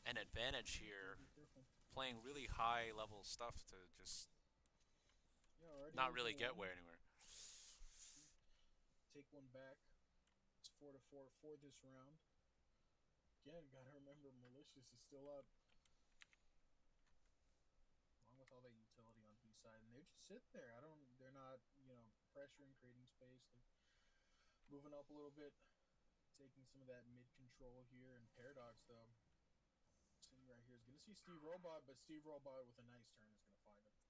an advantage here, Be careful. playing really high level stuff to just Yeah, already not over really get one. anywhere. Take one back. It's 4-4 for this round. Again, gotta remember, Malicious is still up. Along with all that utility on B side, and they're just sitting there. They're not, pressuring, creating space. They're moving up a little bit, taking some of that mid control here. And Paradox, though, sitting right here, is going to see Steve Robot, but Steve Robot with a nice turn is going to find him.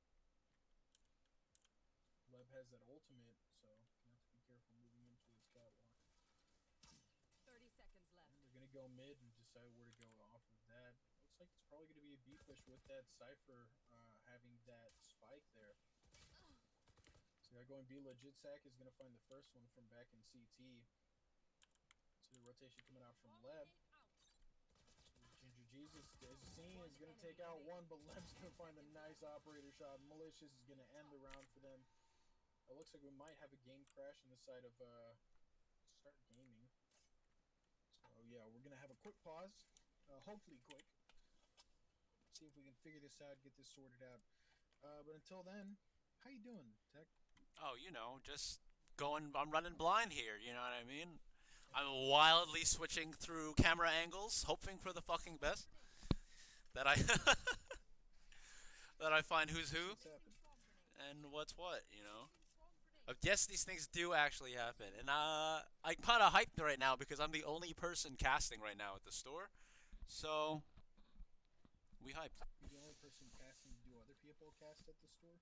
Leb has that ultimate, so you have to be careful moving into his catwalk. 30 seconds left. And they're going to go mid and decide where to go off of that. Looks like it's probably going to be a B push with that Cypher having that spike there. So they're going B. Legit Sack is going to find the first one from back in CT. So the rotation coming out from Leb. So Ginger Jesus, as seen, is going to take out one, but Leb's going to find a nice operator shot. Malicious is going to end the round for them. It looks like we might have a game crash on the side of Start Gaming. So yeah, we're going to have a quick pause. Hopefully quick. See if we can figure this out, get this sorted out. But until then, how you doing, Tech? Oh, just going. I'm running blind here. You know what I mean? I'm wildly switching through camera angles, hoping for the fucking best. That I that I find who's who and what's what. Yes, these things do actually happen, and I'm kind of hyped right now because I'm the only person casting right now at the store. So we hyped. You're the only person casting. Do other people cast at the store?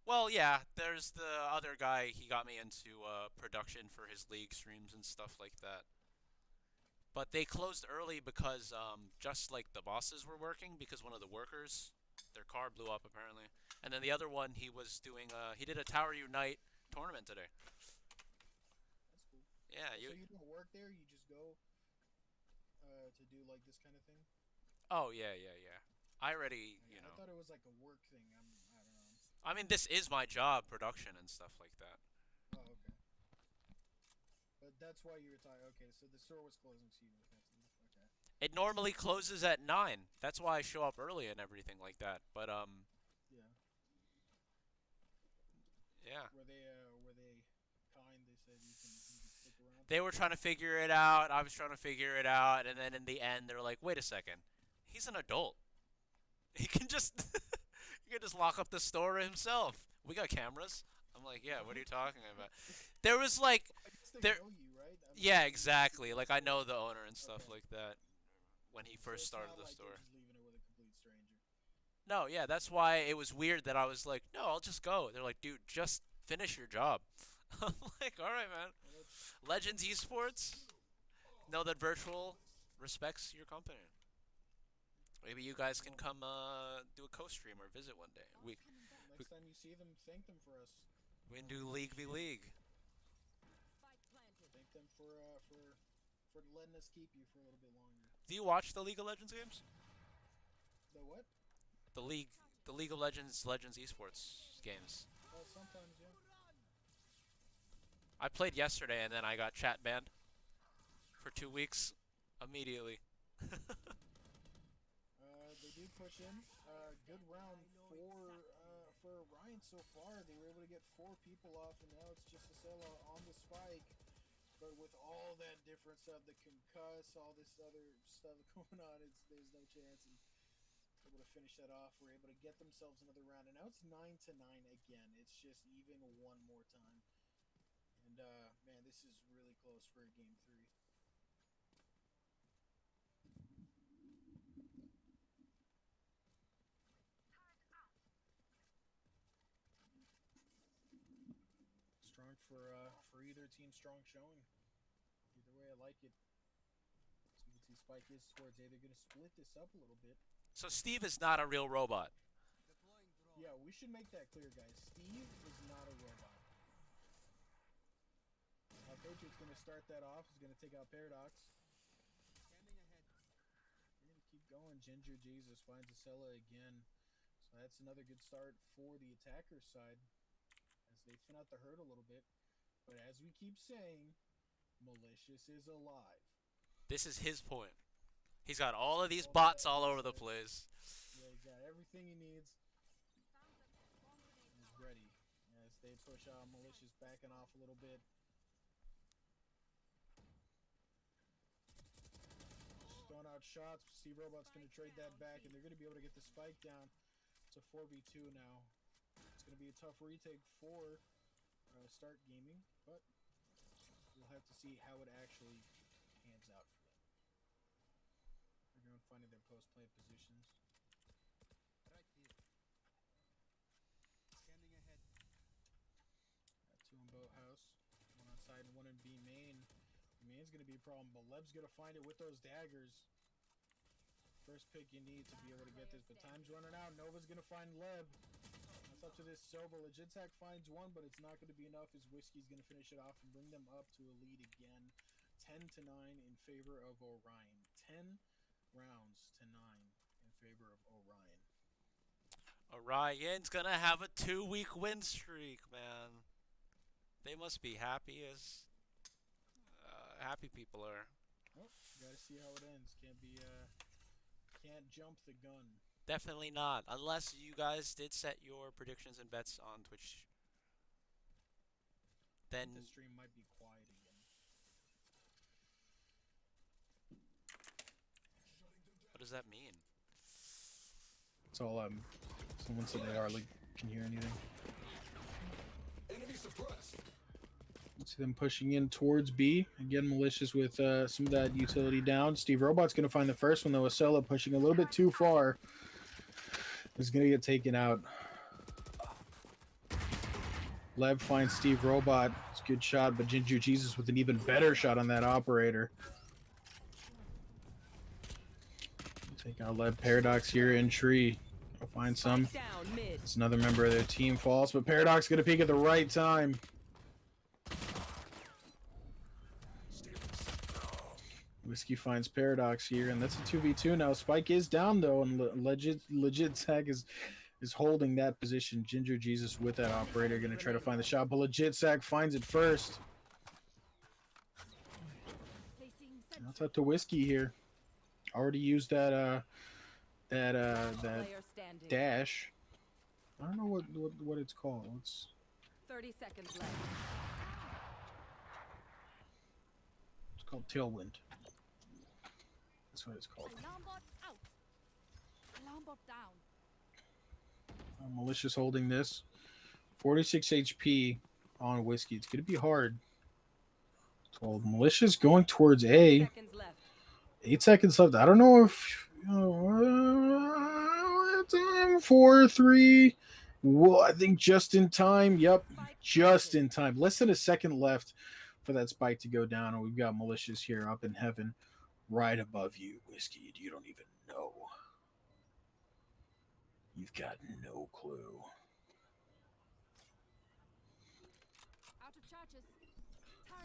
Well, yeah, there's the other guy. He got me into production for his league streams and stuff like that. But they closed early because just like the bosses were working because one of the workers, their car blew up apparently. And then the other one, he was doing he did a Tower Unite tournament today. That's cool. Yeah, So you don't work there? You just go to do like this kind of thing? Oh yeah. I already, I thought it was like a work thing. I don't know. I mean, this is my job, production and stuff like that. Oh, okay. But that's why you retired. Okay, so the store was closing, so you didn't have to leave. Okay. It normally closes at 9. That's why I show up early and everything like that. But Yeah. Yeah. Were they kind? They said you can stick around. They were trying to figure it out. I was trying to figure it out, and then in the end, they're like, "Wait a second, he's an adult. He can just he can just lock up the store himself. We got cameras." I'm like, "Yeah, what are you talking about?" There was like, I guess they know you, right? I mean, yeah, exactly. Like I know the owner and stuff like that when he first it's started not the like store. You're just leaving it with a complete stranger. No, yeah, that's why it was weird that I was like, "No, I'll just go." They're like, "Dude, just finish your job." I'm like, "All right, man." Legends Esports, know that Virtual respects your company. Maybe you guys can come do a co-stream or visit one day. Next time you see them, thank them for us. We can do League v League. Thank them for letting us keep you for a little bit longer. Do you watch the League of Legends games? The what? The League of Legends Esports games. Sometimes, yeah. I played yesterday and then I got chat banned for 2 weeks immediately. They do push in. Good round for Ryan so far. They were able to get 4 people off, and now it's just Acela on the spike. But with all that different stuff, the concuss, all this other stuff going on, there's no chance. And able to finish that off. We're able to get themselves another round, and now it's 9-9 again. It's just even one more time. And man, this is really close for a game 3. Strong for either team. Strong showing. Either way, I like it. So you can see Spike is towards A. They're going to split this up a little bit. So Steve is not a real robot. Yeah, we should make that clear, guys. Steve is not a robot. Patriot's going to start that off. He's going to take out Paradox. We're going to keep going. Ginger Jesus finds Acela again. So that's another good start for the attacker side as they thin out the herd a little bit. But as we keep saying, Malicious is alive. This is his point. He's got all of these bots all over the place. Yeah, he's got everything he needs. He's ready. As they push out, Malicious backing off a little bit. Just throwing out shots. Steve Robot's going to trade that back, and they're going to be able to get the spike down. It's a 4v2 now. It's going to be a tough retake for Start Gaming, but we'll have to see how it actually pans out for them. They're going to find their post-play positions. Right here. Scanning ahead. Got two in Boathouse. One on side and one in B main. Main's going to be a problem, but Leb's going to find it with those daggers. First pick you need to be able to get this, but time's running out. Nova's going to find Leb. That's up to this Sova. Legitech finds one, but it's not going to be enough as Whiskey's going to finish it off and bring them up to a lead again. 10-9 in favor of Orion. 10 rounds to 9 in favor of Orion. Orion's gonna have a 2-week win streak, man. They must be happy as happy people are. Oh, gotta see how it ends. Can't jump the gun. Definitely not, unless you guys did set your predictions and bets on Twitch. Then the stream might be quiet again. What does that mean? It's all someone said they are like, can you hear anything? Enemy suppressed. See them pushing in towards B. Again, Malicious with some of that utility down. Steve Robot's going to find the first one, though. Acela pushing a little bit too far. Is going to get taken out. Leb finds Steve Robot. It's a good shot, but Ginger Jesus with an even better shot on that operator. Take out Leb. Paradox here in tree. I'll find some. It's another member of their team falls, but Paradox going to peek at the right time. Whiskey finds Paradox here, and that's a 2v2 now. Spike is down, though, and Legit Sack is holding that position. Ginger Jesus with that operator going to try to find the shot, but Legit Sack finds it first. Now it's up to Whiskey here. Already used that dash. I don't know what it's called. It's 30 seconds left. called Tailwind. That's what it's called. Alarm bot out. Alarm bot down. Malicious holding this. 46 HP on Whiskey. It's going to be hard. 12. Malicious going towards A. 8 seconds left. I don't know if... 4, 3. Well, I think just in time. Yep, just in time. Less than a second left for that spike to go down. And we've got Malicious here up in heaven right above you, Whiskey. You don't even know. You've got no clue. Out of charges.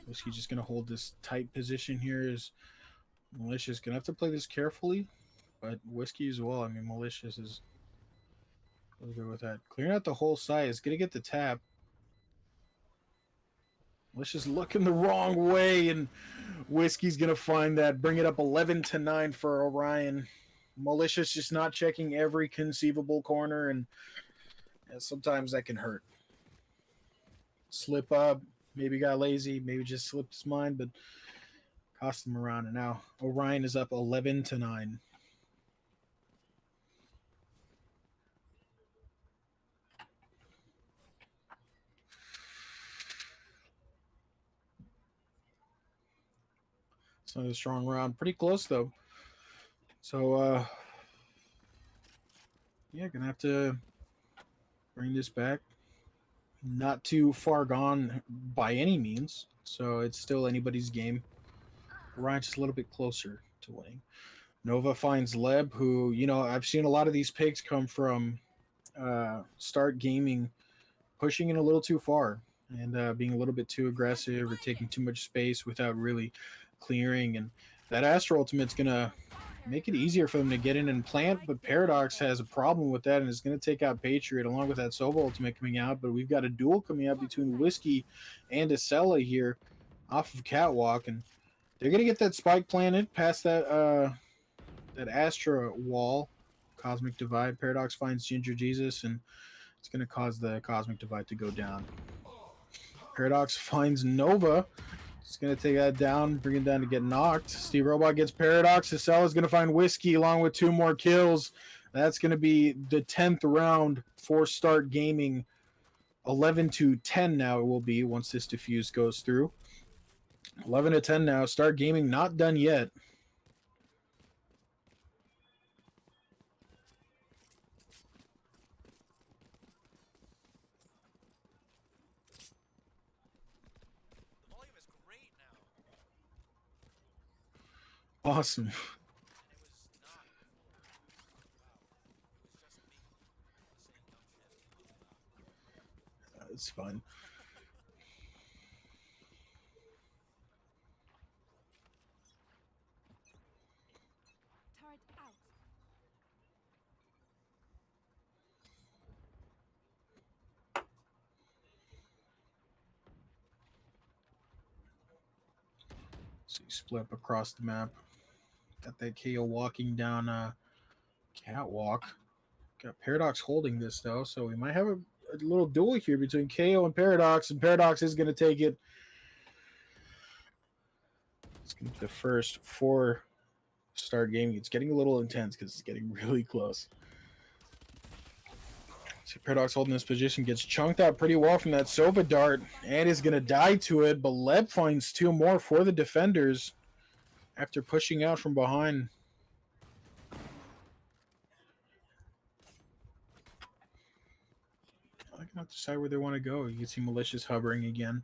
Whiskey just going to hold this tight position here. Is Malicious going to have to play this carefully, but Whiskey as well. I mean, Malicious is really good with that. Clearing out the whole side is going to get the tap. Malicious looking the wrong way, and Whiskey's going to find that. Bring it up 11-9 for Orion. Malicious just not checking every conceivable corner, and sometimes that can hurt. Slip up, maybe got lazy, maybe just slipped his mind, but cost him around. And now Orion is up 11-9. It's another strong round. Pretty close, though. So, yeah, gonna have to bring this back. Not too far gone by any means, so it's still anybody's game. Orion's just a little bit closer to winning. Nova finds Leb, who, you know, I've seen a lot of these picks come from Start Gaming pushing in a little too far and being a little bit too aggressive or taking too much space without really clearing. And that Astro Ultimate's going to make it easier for them to get in and plant, but Paradox has a problem with that and is going to take out Patriot along with that Sova Ultimate coming out. But we've got a duel coming out between Whiskey and Acela here off of Catwalk, and they're going to get that spike planted past that that Astra wall, Cosmic Divide. Paradox finds Ginger Jesus, and it's going to cause the Cosmic Divide to go down. Paradox finds Nova. It's going to take that down, bring it down to get knocked. Steve Robot gets Paradox. Cicel is going to find Whiskey along with 2 more kills. That's going to be the 10th round for Start Gaming. 11-10 now it will be once this defuse goes through. 11-10 now. Start Gaming not done yet. The volume is great now. Awesome. And it was not before. Wow. It was just me saying dumb shit. It's fun. Turret out. So you split up across the map. Got that KO walking down catwalk. Got Paradox holding this though, so we might have a little duel here between KO and Paradox is going to take it. It's going to be the first for Start Gaming. It's getting a little intense because it's getting really close. See, Paradox holding this position, gets chunked out pretty well from that Sova dart and is going to die to it, but Leb finds 2 more for the defenders after pushing out from behind. I cannot decide where they want to go. You can see Malicious hovering again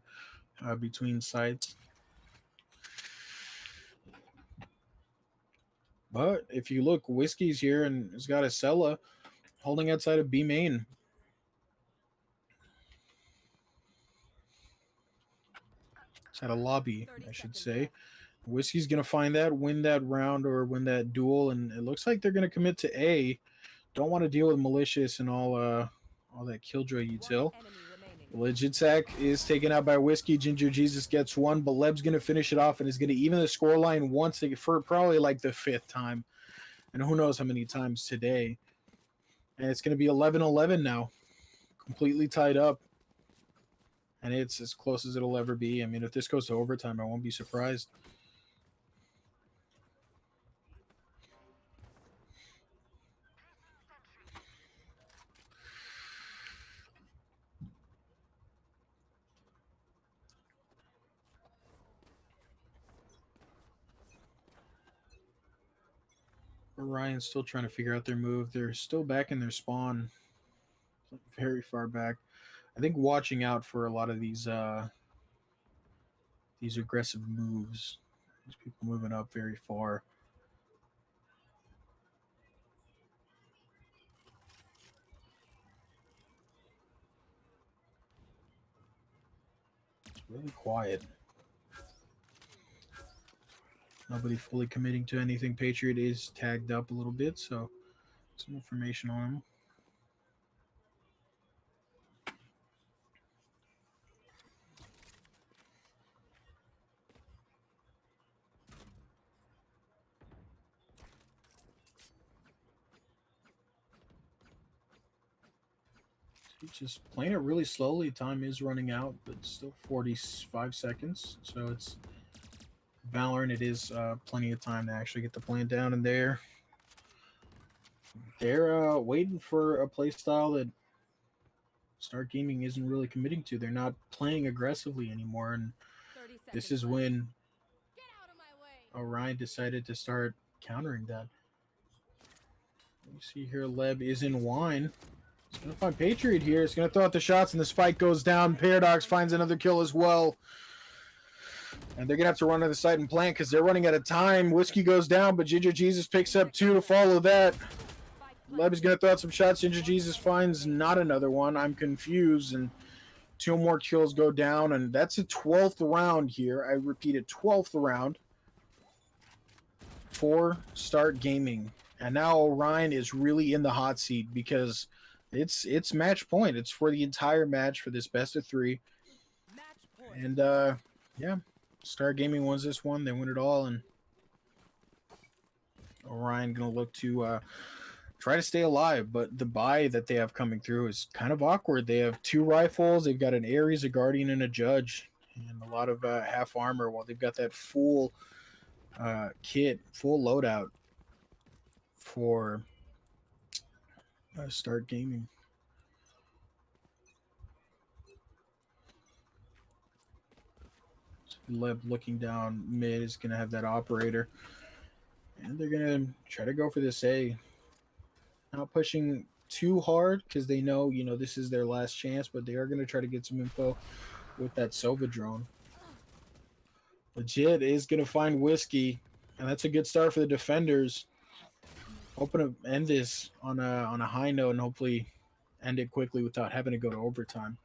between sites. But if you look, Whiskey's here and has got a Sella holding outside of B main. It's at a lobby, I should say. Whiskey's going to find that, win that round or win that duel, and it looks like they're going to commit to A. Don't want to deal with Malicious and all that Killjoy util. Legitsack is taken out by Whiskey. Ginger Jesus gets 1, but Leb's going to finish it off and is going to even the scoreline once for probably like the 5th time. And who knows how many times today. And it's going to be 11-11 now. Completely tied up. And it's as close as it'll ever be. I mean, if this goes to overtime, I won't be surprised. Orion's still trying to figure out their move. They're still back in their spawn. Very far back. I think watching out for a lot of these aggressive moves. These people moving up very far. It's really quiet. Nobody fully committing to anything. Patriot is tagged up a little bit, so some information on him. He's just playing it really slowly. Time is running out, but still 45 seconds. So it's Valorant. It is plenty of time to actually get the plan down in there. They're waiting for a play style that Start Gaming isn't really committing to. They're not playing aggressively anymore, and this is when Orion decided to start countering that. You see here, Leb is in wine. He's going to find Patriot here. He's going to throw out the shots, and the spike goes down. Paradox finds another kill as well. And they're going to have to run to the site and plant because they're running out of time. Whiskey goes down, but Ginger Jesus picks up 2 to follow that. Leb is going to throw out some shots. Ginger Jesus finds not another one. I'm confused, and 2 more kills go down, and that's a 12th round here. I repeat, a 12th round for Start Gaming. And now Orion is really in the hot seat because it's match point. It's for the entire match for this best of 3. And yeah, Start Gaming wins this one. They win it all, and Orion gonna look to try to stay alive, but the buy that they have coming through is kind of awkward. They have 2 rifles, they've got an Ares, a Guardian, and a Judge, and a lot of half armor, while they've got that full kit, full loadout for Start Gaming. Leb looking down mid is going to have that operator. And they're going to try to go for this A. Not pushing too hard because they know, this is their last chance, but they are going to try to get some info with that Sova drone. Legit is going to find Whiskey, and that's a good start for the defenders. Hoping to end this on a high note and hopefully end it quickly without having to go to overtime.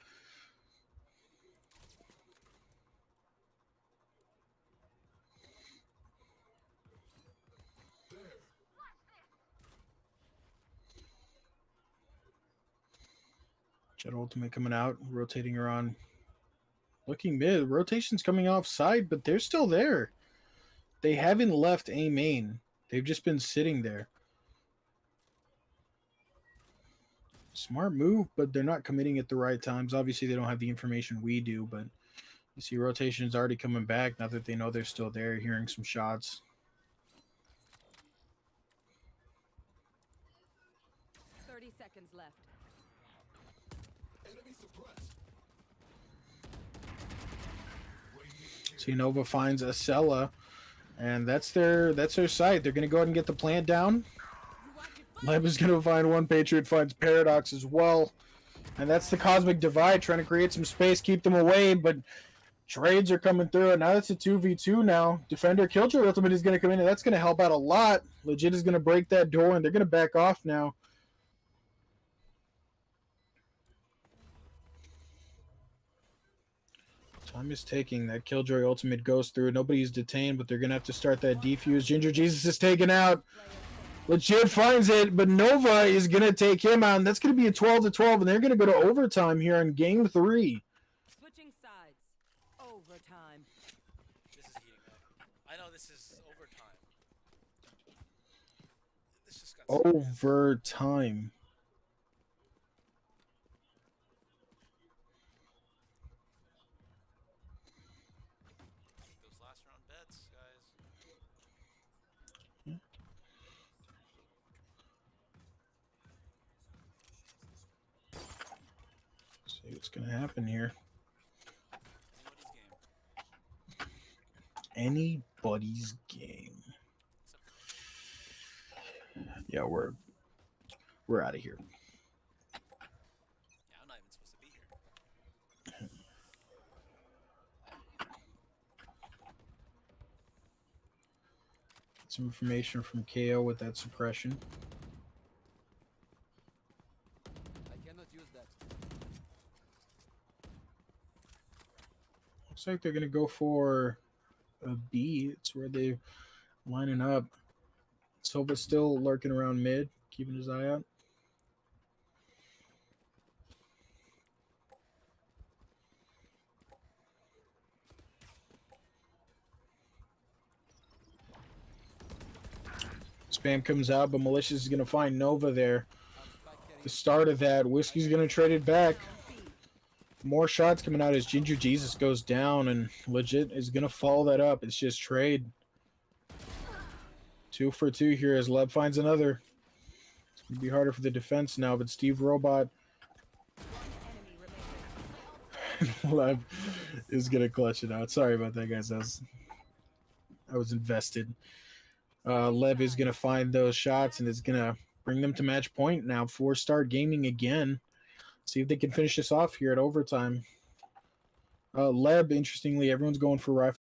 Jet Ultimate coming out, rotating around. Looking mid. Rotation's coming off side, but they're still there. They haven't left A main. They've just been sitting there. Smart move, but they're not committing at the right times. Obviously, they don't have the information we do, but you see rotation's already coming back now that they know they're still there, hearing some shots. 30 seconds left. Enemy suppressed. So Nova finds Acela, and that's their site. They're going to go ahead and get the plant down. Leb is going to find one. Patriot finds Paradox as well. And that's the Cosmic Divide, trying to create some space, keep them away, but trades are coming through, and now it's a 2v2 now. Defender Killjoy Ultimate is going to come in, and that's going to help out a lot. Legit is going to break that door, and they're going to back off now. Time is taking. That Killjoy Ultimate goes through. Nobody's detained, but they're going to have to start that defuse. Ginger Jesus is taken out. Legit finds it, but Nova is going to take him out, and that's going to be a 12-12, and they're going to go to overtime here in Game 3. Switching sides. Overtime. This is heating up. I know this is overtime. This just got Overtime. Those last round bets, guys. See what's going to happen here. Anybody's game. Yeah, we're out of here. Yeah, I'm not even supposed to be here. Get some information from KO with that suppression. I cannot use that. Looks like they're going to go for a B. It's where they're lining up. Silva's still lurking around mid, keeping his eye out. Spam comes out, but Malicious is going to find Nova there. The start of that. Whiskey's going to trade it back. More shots coming out as Ginger Jesus goes down, and Legit is going to follow that up. It's just trade. 2 for 2 here as Leb finds another. It's going to be harder for the defense now, but Steve Robot Leb is going to clutch it out. Sorry about that, guys. I was invested. Leb is going to find those shots, and it's going to bring them to match point now for Start Gaming again. See if they can finish this off here at overtime. Leb, interestingly, everyone's going for rifle.